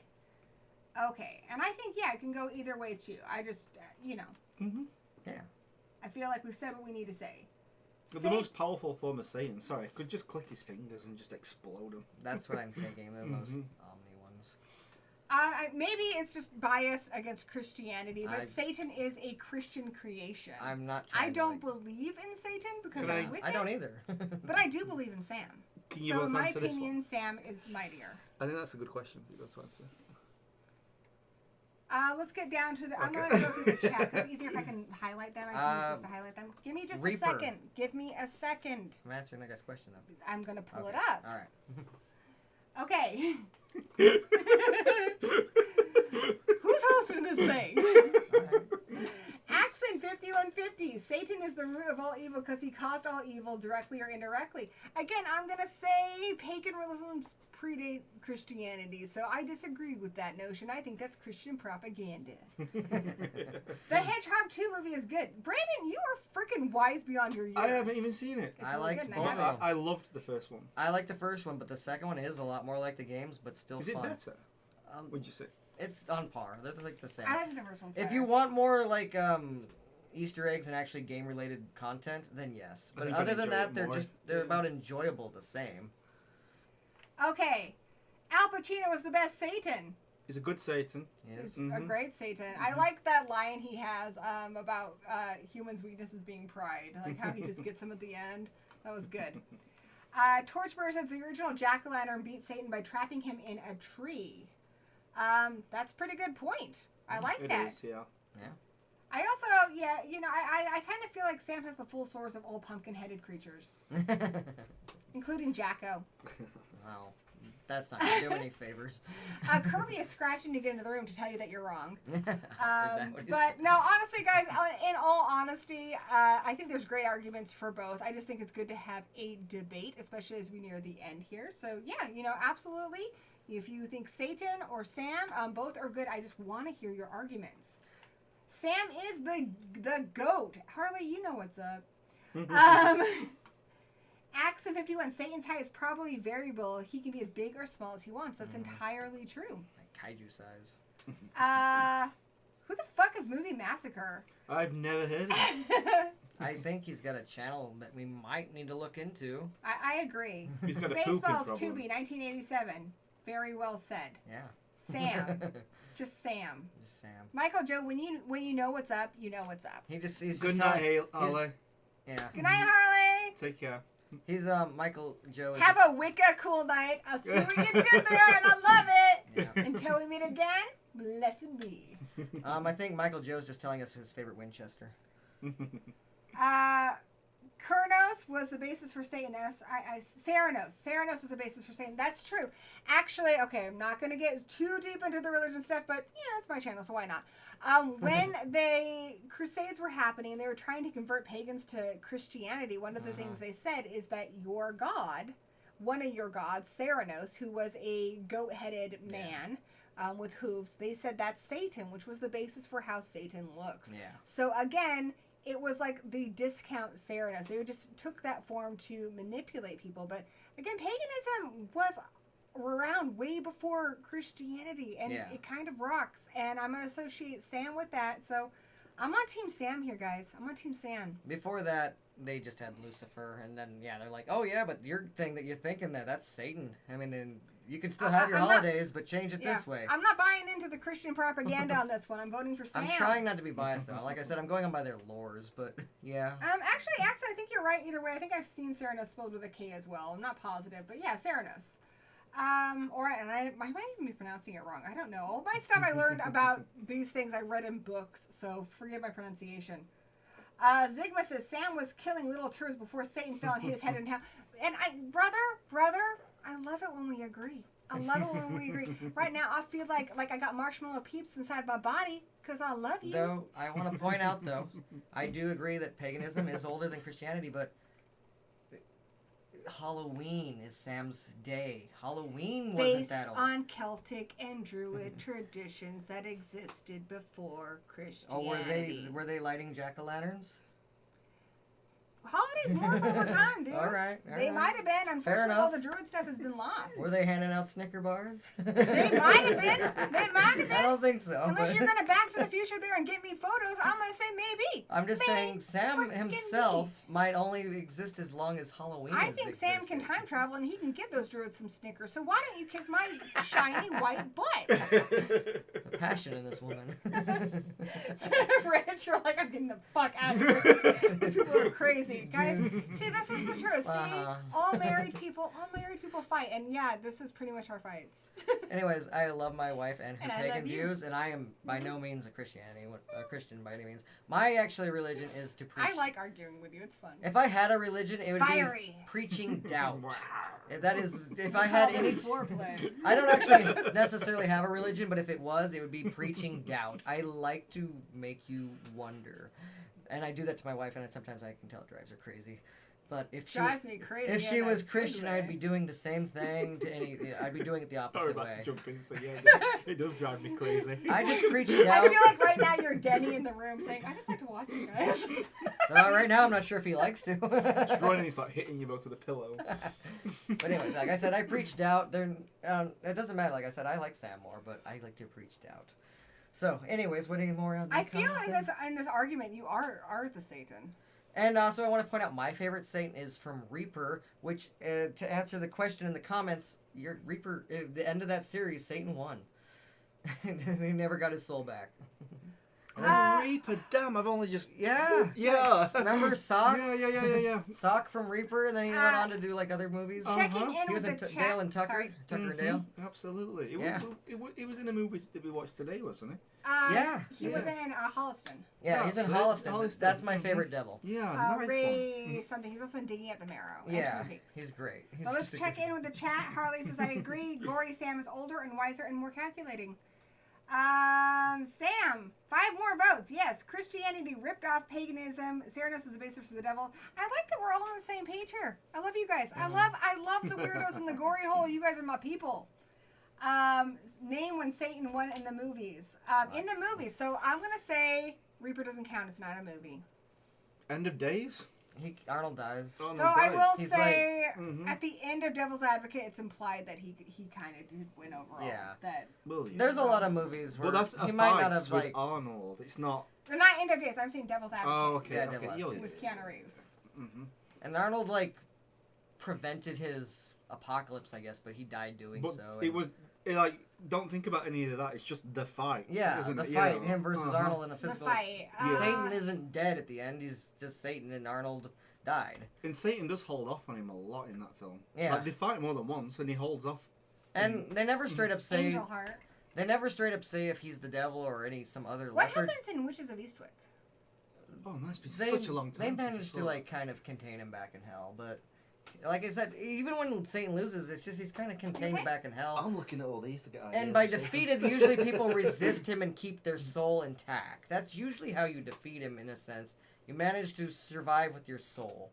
Okay, and I think it can go either way too. I just Mm-hmm. Yeah. I feel like we've said what we need to say. The most powerful form of Satan, sorry, could just click his fingers and just explode him. That's what I'm thinking. The most Mhm. omni ones. Maybe it's just bias against Christianity, but I- Satan is a Christian creation. I'm not. I Trying don't To, like, believe in Satan because Can I'm with I it, don't either. but I do believe in Sam. Can you So both in my answer this opinion, one? Sam is mightier. I think that's a good question for you both to answer. Let's get down to the. I'm Okay. going to go through the chat because it's easier if I can highlight them. I can use this to highlight them. Give me just Reaper. a second. Give me a second. I'm answering that guy's question though. I'm going to pull it Okay. up. All right. Okay. Who's hosting this thing? All right. Accent 5150. Satan is the root of all evil because he caused all evil directly or indirectly. Again, I'm going to say pagan religions predate Christianity, so I disagree with that notion. I think that's Christian propaganda. The Hedgehog 2 movie is good. Brandon, you are freaking wise beyond your years. I haven't even seen it. It's I really liked good, and both I of haven't. them. I loved the first one. I like the first one, but the second one is a lot more like the games, but still Is it fun. better? Would you say? It's on par. They're like the same. I like the first one. If you want more like Easter eggs and actually game related content, then yes. I But think I'd other than enjoy that, it they're more. just they're Yeah. about enjoyable the same. Okay. Al Pacino is the best Satan. He's a good Satan. Yes. He's a Mhm. great Satan. I like that line he has about humans' weaknesses being pride. Like how he just gets him at the end. That was good. Torchbearer says the original Jack-o'-lantern beat Satan by trapping him in a tree. That's a pretty good point. I like It that. is, yeah. I also, I kind of feel like Sam has the full source of all pumpkin-headed creatures, including Jacko. Wow. That's not gonna do any favors. Kirby is scratching to get into the room to tell you that you're wrong. Is that what he's But doing? no, honestly, guys, in all honesty, I think there's great arguments for both. I just think it's good to have a debate, especially as we near the end here. So yeah, absolutely. If you think Satan or Sam, both are good. I just want to hear your arguments. Sam is the goat. Harley, you know what's up. Accent 51. Satan's height is probably variable. He can be as big or small as he wants. That's entirely true. Like kaiju size. Who the fuck is Movie Massacre? I've never heard of it. I think he's got a channel that we might need to look into. I agree. He's got a pooping Spaceballs problem. 2B 1987. Very well said. Yeah. Sam. Just Sam. Just Sam. Michael Joe, when you know what's up, you know what's up. He's Good just night, Harley. Yeah. Good night, Harley. Take care. He's Michael Joe. Is Have just, a Wicca cool night. I'll see what you did there, and I love it. Yeah. Until we meet again, blessed be. I think Michael Joe's just telling us his favorite Winchester. Kurnos was the basis for Satan. Ceranos was the basis for Satan. That's true. Actually, okay, I'm not going to get too deep into the religion stuff, but it's my channel, so why not? When Crusades were happening, they were trying to convert pagans to Christianity. One of the things they said is that your god, one of your gods, Ceranos, who was a goat-headed man with hooves, they said that's Satan, which was the basis for how Satan looks. Yeah. So again, it was like the discount Ceranos. They just took that form to manipulate people. But again, paganism was around way before Christianity, and it kind of rocks. And I'm going to associate Sam with that. So I'm on Team Sam here, guys. I'm on Team Sam. Before that, they just had Lucifer, and then, they're like, oh, yeah, but your thing that you're thinking that's Satan. I mean, and you can still have your holidays, but change it this way. I'm not buying into the Christian propaganda on this one. I'm voting for Sam. I'm trying not to be biased, though. Like I said, I'm going on by their lores, but, yeah. Actually, Axel, I think you're right either way. I think I've seen Ceranos spelled with a K as well. I'm not positive, but yeah, Ceranos. Alright, and I might even be pronouncing it wrong. I don't know. All my stuff I learned about these things I read in books, so forgive my pronunciation. Zigma says Sam was killing little turds before Satan fell and hit his head in hell. And brother, I love it when we agree. I love it when we agree. Right now, I feel like I got marshmallow peeps inside my body because I love you. Though, I want to point out, though, I do agree that paganism is older than Christianity, but Halloween is Sam's day. Halloween wasn't that old. Based on Celtic and Druid traditions that existed before Christianity. Oh, were they lighting jack-o'-lanterns? Holidays morph over time, dude. All right. They might have been. Unfortunately, all the Druid stuff has been lost. Were they handing out Snicker bars? They might have been. I don't think so. Unless you're going to Back to the Future there and get me photos, I'm going to say maybe. I'm just saying Sam himself might only exist as long as Halloween I think Sam can time travel and he can give those Druids some Snickers. So why don't you kiss my shiny white butt? The passion in this woman. Rich, you're like, I'm getting the fuck out of here. These people are crazy. Guys, see, this is the truth. See, all married people fight, and yeah, this is pretty much our fights. Anyways, I love my wife and her And I pagan love you. views, and I am by no means a Christian by any means. My actually religion is to preach. I like arguing with you. It's fun. If I had a religion, it would fiery. be preaching doubt. If I had any. Foreplay. I don't actually necessarily have a religion, but if it was, it would be preaching doubt. I like to make you wonder. And I do that to my wife, and sometimes I can tell it drives her crazy. But if she was Christian, I'd be doing the same thing to any. I'd be doing it the opposite way. To jump in, so yeah, it does drive me crazy. I just preach doubt. I feel like right now you're Denny in the room saying, "I just like to watch you guys." Right now, I'm not sure if he likes to. Just running, he's like hitting you both with a pillow. But anyways, like I said, I preach doubt. It doesn't matter. Like I said, I like Sam more, but I like to preach doubt. So, anyways, what any more? I feel in this argument you are the Satan. And also, I want to point out my favorite Satan is from Reaper, which, to answer the question in the comments, your Reaper, the end of that series, Satan won. He never got his soul back. Reaper, damn, I've only just... Yeah. Remember Sock? Yeah. Sock from Reaper, and then he went on to do, like, other movies. Checking in He was with in the chat. Dale and Tucker. Tucker and Dale. Absolutely. It was in a movie that we watched today, wasn't it? He was in Holliston. Yeah, he's in Holliston. That's my favorite devil. Yeah, nice Ray something. He's also in Digging at the Marrow. Yeah, and Twin Peaks. he's great. Well, let's check in with the chat. Harley says, I agree. Gory Sam is older and wiser and more calculating. Sam, 5 more votes. Yes, Christianity ripped off paganism. Ceranos is the basis for the devil. I like that we're all on the same page here. I love you guys. I love the weirdos in the gory hole. You guys are my people. Name when Satan won in the movies. In the movies. So I'm gonna say Reaper doesn't count. It's not a movie. End of Days? Arnold dies. Though I will say, at the end of Devil's Advocate, it's implied that he kind of did win overall. Yeah. Well, yeah. There's a lot of movies where that's he might not have with Arnold. It's not. They're not End of Days. I'm saying Devil's Advocate. Oh, okay. Yeah, Okay. With Keanu Reeves. And Arnold prevented his apocalypse, I guess, but he died doing so. It was don't think about any of that. It's just the fight. Yeah, isn't the it? fight, him versus Arnold in a physical. The fight. Satan isn't dead at the end. He's just Satan, and Arnold died. And Satan does hold off on him a lot in that film. Yeah, they fight more than once, and he holds off. And they never straight up say. Angel Heart. They never straight up say if he's the devil or some other What lesser. happens in Witches of Eastwick? Oh, no, it's been such a long time. They since I managed saw to that. like kind of contain him back in hell, but like I said, even when Satan loses, it's just he's kind of contained back in hell. I'm looking at all these to get ideas. And by of Satan. defeated, usually people resist him and keep their soul intact. That's usually how you defeat him, in a sense. You manage to survive with your soul.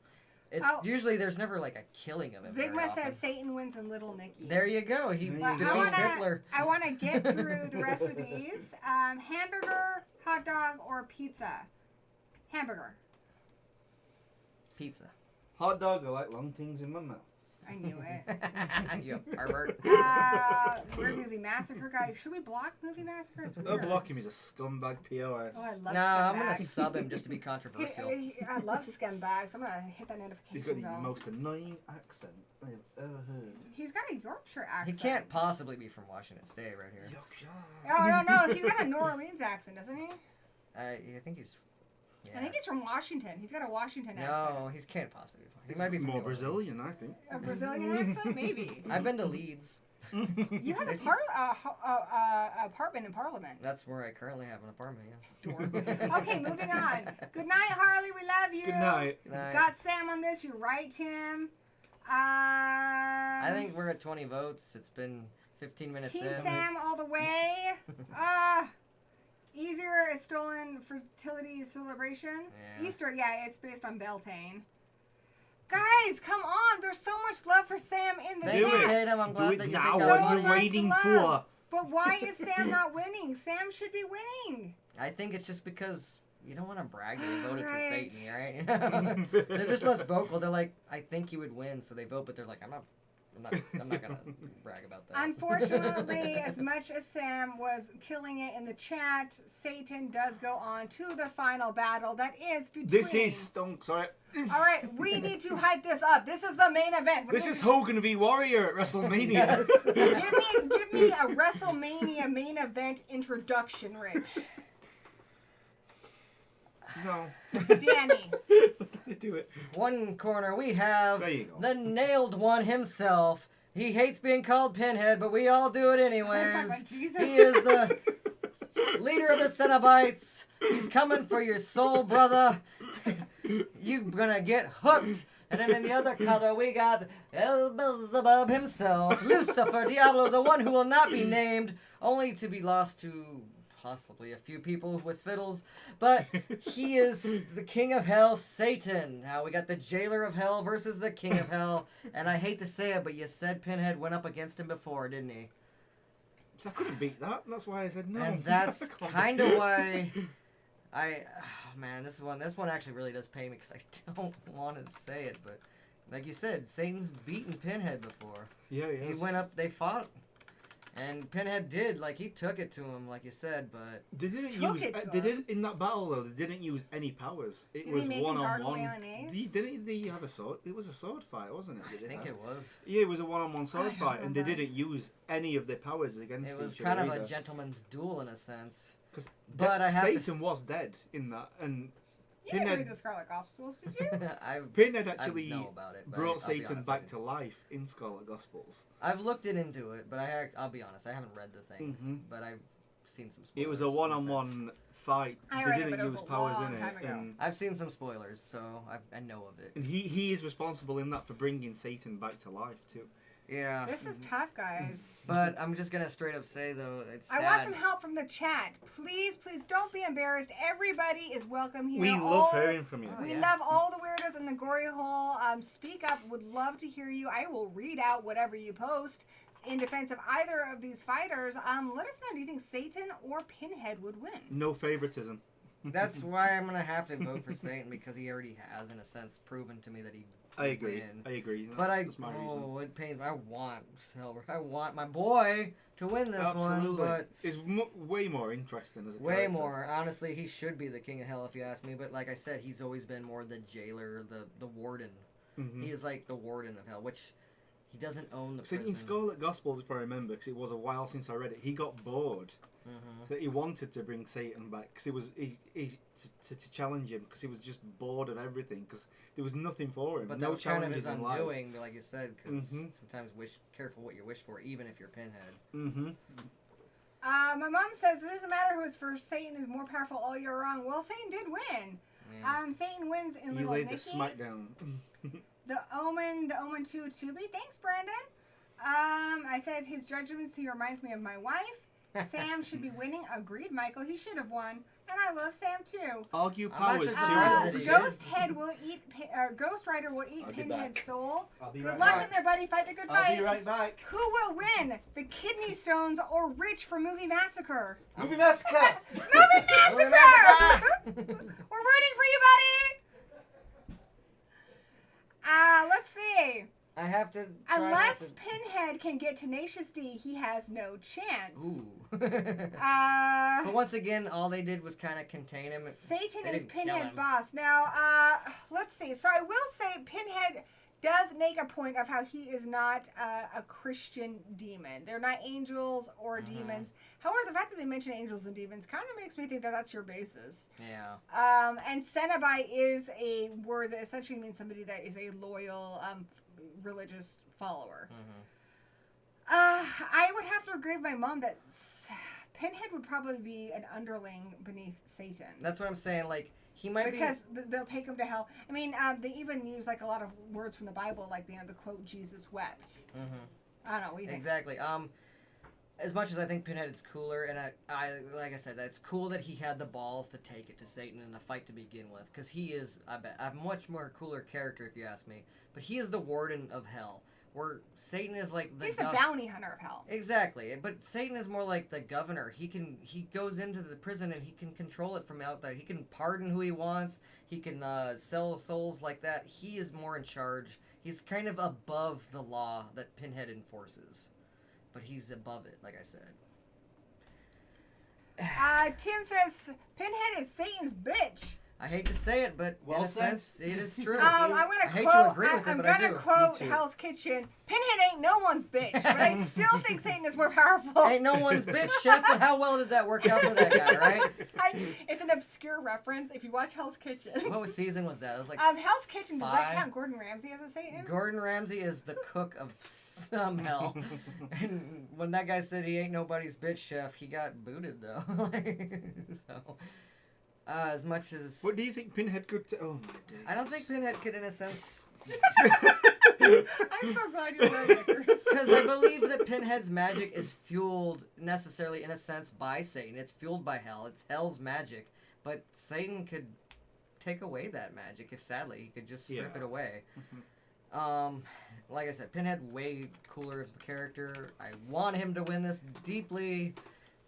It's usually there's never like a killing of him. Zigma says Satan wins in Little Nicky. There you go. He defeats Hitler. I want to get through the rest of these. Hamburger, hot dog, or pizza? Hamburger. Pizza. Hot dog, I like long things in my mouth. I knew it. You pervert. We're Movie Massacre, guys. Should we block Movie Massacre? It's Oh, weird. block him, he's a scumbag POS. Oh, I love No, I'm gonna scumbags. sub him just to be controversial. I love scumbags. I'm gonna hit that notification He's got the bell. most annoying accent I have ever heard. He's got a Yorkshire He accent. can't possibly be from Washington State right here. Yorkshire. Oh, no. He's got a New Orleans accent, doesn't he? I think he's. Yeah. I think he's from Washington. He's got a Washington No, accent. he can't possibly be. He He's might be from more New Orleans. Brazilian, I think. A Brazilian accent? Maybe. I've been to Leeds. You have They a see- apartment in Parliament. That's where I currently have an apartment. Yes. Okay, moving on. Good night, Harley. We love you. Good night. Good night. Got Sam on this. You're right, Tim. I think we're at 20 votes. It's been 15 minutes Team in. Sam all the way. Easier is stolen fertility celebration. Yeah. Easter, yeah, it's based on Beltane. Guys, come on! There's so much love for Sam in the Thank Do you, it. Tatum. I'm Do glad it that you now. think So What I'm are you much funny. waiting love. for? But why is Sam not winning? Sam should be winning. I think it's just because you don't want to brag that you voted Right. for Satan, right? They're just less vocal. They're like, I think he would win, so they vote, but they're like, I'm not gonna brag about that. Unfortunately, as much as Sam was killing it in the chat, Satan does go on to the final battle. That is between. This is stunk, sorry. All right, we need to hype this up. This is the main event. This is Hogan v Warrior at WrestleMania. Yes. Give me a WrestleMania main event introduction, Rich. No. Danny. Do it. One corner we have There you go. the nailed one himself. He hates being called Pinhead, but we all do it anyways. Oh, Jesus. He is the leader of the Cenobites. He's coming for your soul, brother. You're gonna get hooked. And then in the other color, we got El Beelzebub himself, Lucifer Diablo, the one who will not be named, only to be lost to possibly a few people with fiddles. But he is the king of hell, Satan. Now we got the jailer of hell versus the king of hell. And I hate to say it, but you said Pinhead went up against him before, didn't he? So I couldn't beat that. That's why I said no. And that's kind of why man, this one actually really does pain me because I don't want to say it, but like you said, Satan's beaten Pinhead before. Yeah, He went up, they fought, and Pinhead did, like, he took it to him, like you said, but They didn't Took use. it to They him. didn't in that battle though. They didn't use any powers. It Did was he make him one on gargle one. mayonnaise? Didn't they have a sword? It was a sword fight, wasn't it? I Did they think have- it was. Yeah, it was a one-on-one I sword don't fight, and they remember. didn't use any of their powers against It was each kind of other a either. gentleman's duel in a sense. Because But I have to- Satan was dead in that, and You didn't Pinhead- read the Scarlet Gospels, did you? Pinhead I actually know about it, but brought I'll be Satan honest back with to life in Scarlet Gospels. I've looked into it, but I'll be honest, I haven't read the thing, Mhm. but I've seen some spoilers. It was a in sense. one-on-one fight. I They read it, didn't but it was use a powers long in time it, ago. and I've seen some spoilers, so I know of it. he is responsible in that for bringing Satan back to life too. Yeah. This is tough, guys. But I'm just gonna straight up say though, it's sad. I want some help from the chat. Please, please don't be embarrassed. Everybody is welcome here. We All- love hearing from you. Oh, We yeah. love all the weirdos in the gory hole. Speak up. Would love to hear you. I will read out whatever you post in defense of either of these fighters. Let us know. Do you think Satan or Pinhead would win? No favoritism. That's why I'm gonna have to vote for Satan because he already has, in a sense, proven to me that he. I agree. Win. I agree. But That's my reason. it pains me. I want Silver. I want my boy to win this Absolutely. one, but It's way more interesting as a way character. more. Honestly, he should be the king of hell if you ask me. But like I said, he's always been more the jailer, the warden. Mhm. He is like the warden of hell, which he doesn't own the So prison. in Scarlet Gospels, if I remember, because it was a while since I read it, he got bored. Mhm. So he wanted to bring Satan back because to challenge him because he was just bored of everything because there was nothing for him. But no that was kind of his challenges in life. undoing, like you said, because Mhm. sometimes careful what you wish for, even if you're Pinhead. Mm-hmm. My mom says it doesn't matter who is first. Satan is more powerful all year round. Well, Satan did win. Yeah. Satan wins in You Little laid the Nicky. smackdown. The Omen 2 Tubi. Thanks, Brandon. I said his judgmency reminds me of my wife. Sam should be winning. Agreed, Michael. He should have won. And I love Sam too. Argue I'm powers actually too. surprised that he did. Ghost Rider will eat I'll be Pinhead's back. soul. I'll be Good right luck back. in there, buddy. Fight the good I'll fight. be right back. Who will win? The Kidney Stones or Rich for Movie Massacre? Movie Massacre! Movie Massacre! We're rooting for you, buddy. Let's see. I have to. Try Unless not to... Pinhead can get Tenacious D, he has no chance. Ooh. Uh, But once again, all they did was kind of contain him. Satan They is didn't kill Pinhead's him. boss. Now, let's see. So I will say Pinhead does make a point of how he is not a Christian demon. They're not angels or demons. However, the fact that they mention angels and demons kind of makes me think that that's your basis. Yeah. And Cenobite is a word that essentially means somebody that is a loyal religious follower. I would have to agree with my mom that Pinhead would probably be an underling beneath Satan. That's what I'm saying. Like, he might Because they'll take him to hell. I mean, they even use like a lot of words from the Bible, like the quote, Jesus wept. I don't know, what do you think? Exactly. As much as I think Pinhead is cooler, and I like I said, it's cool that he had the balls to take it to Satan in a fight to begin with, because he is, I bet, a much more cooler character if you ask me. But he is the warden of hell, where Satan is like the He's the bounty hunter of hell. Exactly, but Satan is more like the governor. He goes into the prison and he can control it from out there. He can pardon who he wants. He can sell souls like that. He is more in charge. He's kind of above the law that Pinhead enforces. But he's above it, like I said. Tim says Pinhead is Satan's bitch. I hate to say it, but Well in a said. sense, it is true. I'm I gonna hate quote. to agree with it, I'm but I gonna do. quote Me too. Hell's Kitchen. Pinhead ain't no one's bitch, but I still think Satan is more powerful. Ain't no one's bitch, Chef, but how well did that work out for that guy, right? It's an obscure reference. If you watch Hell's Kitchen, What season was that? It was like Hell's Kitchen. Does that 5? count Gordon Ramsay as a Satan? Gordon Ramsay is the cook of some hell. And when that guy said he ain't nobody's bitch, Chef, he got booted, though. So, as much as... What do you think Pinhead could oh my days. I don't think Pinhead could, in a sense... I'm so glad you're wearing knickers. Because I believe that Pinhead's magic is fueled, necessarily, in a sense, by Satan. It's fueled by hell. It's hell's magic. But Satan could take away that magic, if sadly, he could just strip it away. Like I said, Pinhead, way cooler as a character. I want him to win this deeply,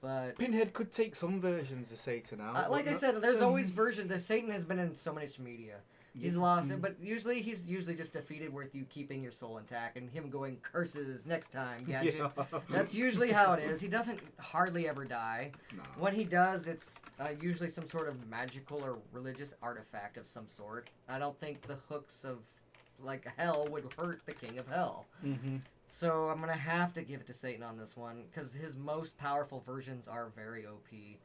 but... Pinhead could take some versions of Satan out. like I said, there's always versions. Satan has been in so much media. He's lost it, but he's usually just defeated with you keeping your soul intact and him going curses next time, Gadget. Yeah. That's usually how it is. He doesn't hardly ever die. No. When he does, it's usually some sort of magical or religious artifact of some sort. I don't think the hooks of like hell would hurt the King of Hell. So I'm gonna have to give it to Satan on this one because his most powerful versions are very OP.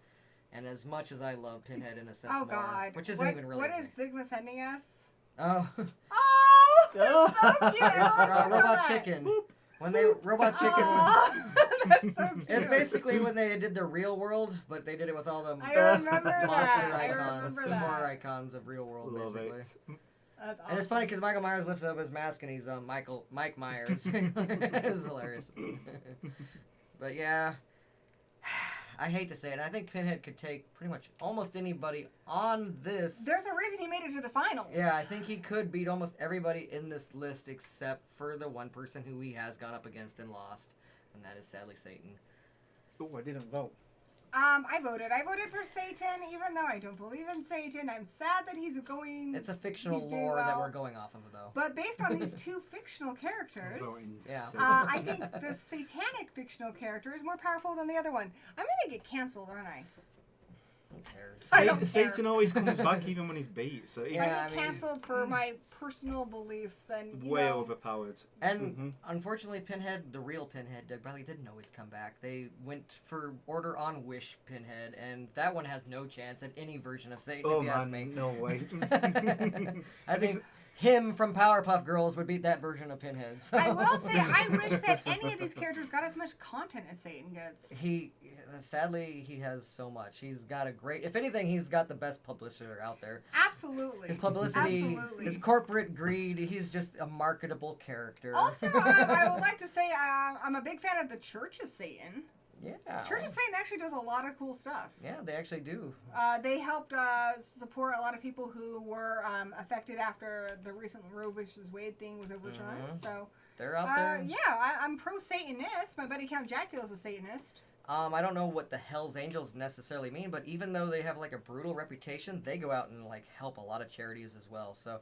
And as much as I love Pinhead in a sense Oh more, God! which isn't even really What a is thing. Sigma sending us? Oh, Oh, that's so cute! it's I love Robot that. Chicken. When they Robot Chicken, Oh, that's so cute. it's basically when they did the real world, but they did it with all the I remember monster that. I icons, remember the that. horror icons of real world, Love basically. it. That's awesome. And it's funny because Michael Myers lifts up his mask and he's Mike Myers. It's hilarious. But yeah, I hate to say it. I think Pinhead could take pretty much almost anybody on this. There's a reason he made it to the finals. Yeah, I think he could beat almost everybody in this list except for the one person who he has gone up against and lost, and that is sadly Satan. Oh, I didn't vote. I voted. I voted for Satan, even though I don't believe in Satan. I'm sad that he's going. It's a fictional He's doing lore that well. we're going off of, though. But based on these two fictional characters, Voting Yeah. Satan. I think the satanic fictional character is more powerful than the other one. I'm gonna get canceled, aren't I? Who cares? I don't Satan care. always comes back even when he's beat, so he's Yeah, I I get mean- canceled for my personal beliefs. Then you way know, overpowered. And unfortunately, Pinhead, the real Pinhead, probably didn't always come back. They went for Order on Wish Pinhead, and that one has no chance at any version of Satan, Oh if you ask me. man, no way. I think him from Powerpuff Girls would beat that version of Pinhead. So. I will say, I wish that any of these characters got as much content as Satan gets. Sadly, he has so much. He's got a great, if anything, he's got the best publisher out there. Absolutely. His publicity, his corporate greed, he's just a marketable character. Also, I would like to say I'm a big fan of the Church of Satan. Yeah. Church of Satan actually does a lot of cool stuff. Yeah, they actually do. They helped support a lot of people who were affected after the recent Roe vs. Wade thing was overturned. So they're out there. Yeah, I'm pro-Satanist. My buddy Count Jackill's a Satanist. I don't know what the Hell's Angels necessarily mean, but even though they have like a brutal reputation, they go out and like help a lot of charities as well. So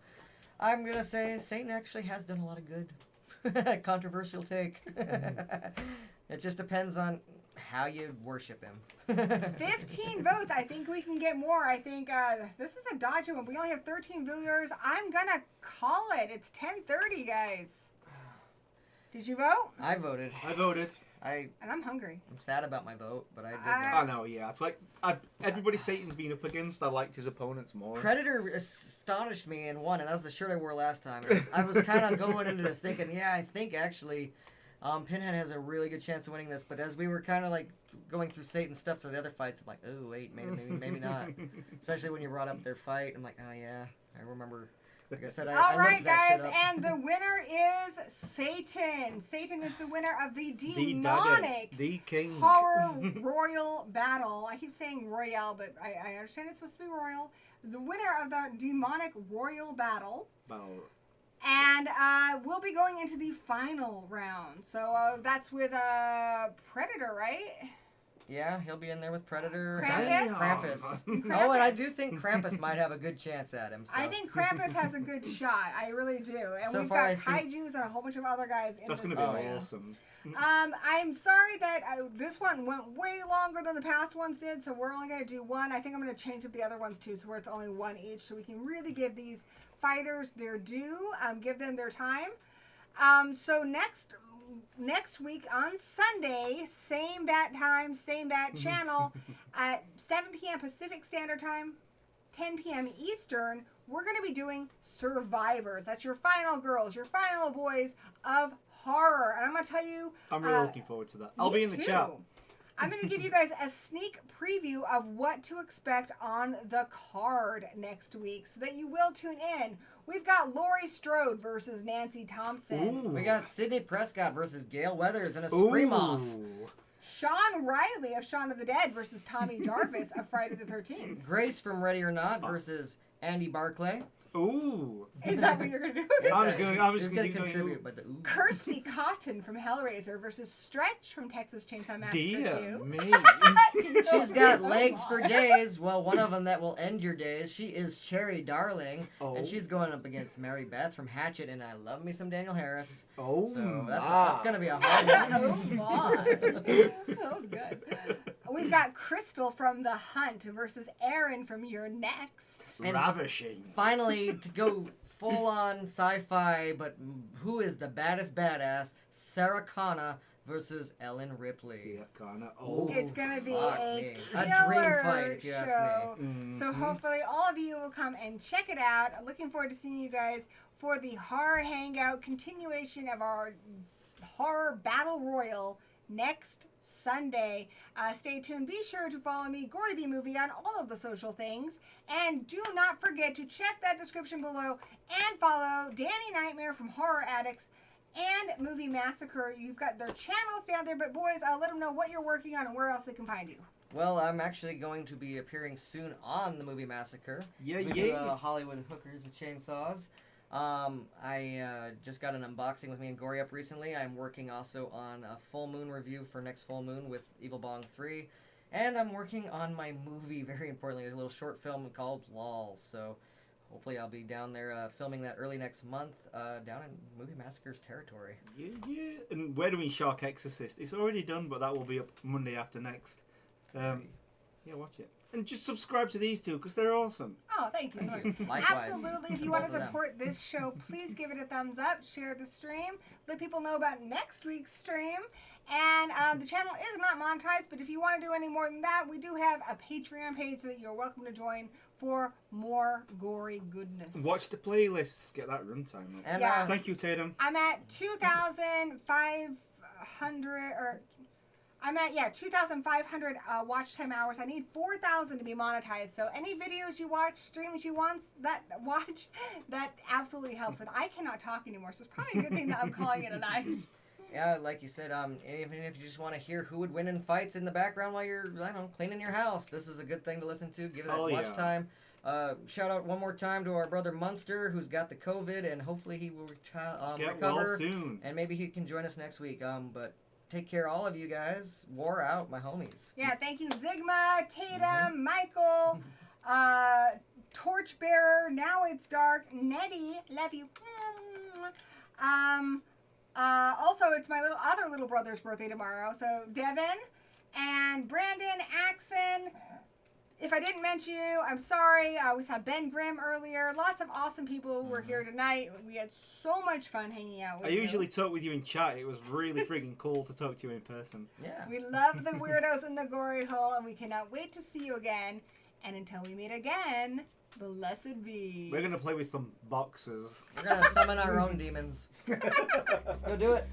I'm gonna say Satan actually has done a lot of good. Controversial take. It just depends on how you worship him. 15 votes. I think we can get more. I think this is a dodgy one. We only have 13 viewers. I'm gonna call it. It's 10:30, guys. Did you vote? I voted. I voted. And I'm hungry. I'm sad about my vote, but I did vote. I know, yeah. It's like everybody Satan's been up against. I liked his opponents more. Predator astonished me and won, and that was the shirt I wore last time. I was kind of going into this thinking, yeah, I think actually Pinhead has a really good chance of winning this. But as we were kind of like going through Satan's stuff for the other fights, I'm like, oh wait, maybe not. Especially when you brought up their fight, I'm like, oh yeah, I remember. Like I said, All right, guys, shit up. and the winner is Satan. Satan is the winner of the demonic the king horror royal battle. I keep saying royale, but I understand it's supposed to be royal. The winner of the demonic royal battle. And we'll be going into the final round. So that's with Predator, right? Yeah, he'll be in there with Predator. Krampus? Oh, and I do think Krampus might have a good chance at him. So. I think Krampus has a good shot. I really do. And so we've far, got Kaijus and a whole bunch of other guys in this. That's going to be awesome. I'm sorry that this one went way longer than the past ones did, so we're only going to do one. I think I'm going to change up the other ones too, so where it's only one each, so we can really give these fighters their due, give them their time. So next week on Sunday, same bat time, same bat channel, at 7 p.m. Pacific Standard Time, 10 p.m. Eastern, we're going to be doing Survivors. That's your final girls, your final boys of horror. And I'm going to tell you... I'm really looking forward to that. I'll be in the chat. I'm going to give you guys a sneak preview of what to expect on the card next week so that you will tune in. We've got Laurie Strode versus Nancy Thompson. Ooh. We got Sidney Prescott versus Gail Weathers in a scream-off. Sean Riley of Shaun of the Dead versus Tommy Jarvis of Friday the 13th. Grace from Ready or Not versus Andy Barclay. Ooh. Is that what you're going to do? I was going to contribute, but the ooh. Kirsty Cotton from Hellraiser versus Stretch from Texas Chainsaw Massacre 2. Me. She's got legs for days. Well, one of them that will end your days. She is Cherry Darling, and she's going up against Mary Beth from Hatchet, and I love me some Daniel Harris. Oh, so that's going to be a hard one. Oh, my. That was good. We've got Crystal from The Hunt versus Aaron from You're Next. And ravishing. Finally, to go full-on sci-fi, but who is the baddest badass? Sarah Connor versus Ellen Ripley. Oh, it's going to be a killer dream fight, if you ask me. Mm-hmm. So hopefully all of you will come and check it out. Looking forward to seeing you guys for the Horror Hangout continuation of our Horror Battle Royal next Sunday. Stay tuned. Be sure to follow me, Gory B Movie, on all of the social things. And do not forget to check that description below and follow Danny Knightmare from Horror Addicts and Movie Massacre. You've got their channels down there, but boys, let them know what you're working on and where else they can find you. Well, I'm actually going to be appearing soon on the Movie Massacre. Yeah, we do Hollywood Hookers with Chainsaws. I just got an unboxing with me and Gory up recently. I'm working also on a full moon review for next full moon with Evil Bong 3. And I'm working on my movie, very importantly, a little short film called Lulz. So hopefully I'll be down there filming that early next month down in Movie Massacre's territory. Yeah. And where do we Shark Exorcist? It's already done, but that will be up Monday after next. Yeah, watch it. And just subscribe to these two because they're awesome. Oh, thank you so much. Likewise. Absolutely. If you Both want to of them. support this show, please give it a thumbs up, share the stream, let people know about next week's stream. And the channel is not monetized, but if you want to do any more than that, we do have a Patreon page that you're welcome to join for more gory goodness. Watch the playlists. Get that runtime up. And Yeah. Thank you, Tatum. I'm at 2,500 or... I'm at 2,500 watch time hours. I need 4,000 to be monetized. So any videos you watch, streams you watch, that absolutely helps. And I cannot talk anymore, so it's probably a good thing that I'm calling it a night. Yeah, like you said, even if you just want to hear who would win in fights in the background while you're, I don't know, cleaning your house, this is a good thing to listen to. Give it that watch time. Shout out one more time to our brother Munster, who's got the COVID, and hopefully he will Get recover well soon. and maybe he can join us next week. But take care, all of you guys. War out, my homies. Yeah, thank you, Zigma, Tatum, Michael, Torchbearer, Now It's Dark, Nettie, love you. Also, it's my other little brother's birthday tomorrow. So Devin and Brandon, Axon. If I didn't mention you, I'm sorry. We saw Ben Grimm earlier. Lots of awesome people who were here tonight. We had so much fun hanging out with you. I usually talk with you in chat. It was really freaking cool to talk to you in person. Yeah. We love the weirdos in the gory hole, and we cannot wait to see you again. And until we meet again, blessed be. We're going to play with some boxers. We're going to summon our own demons. Let's go do it.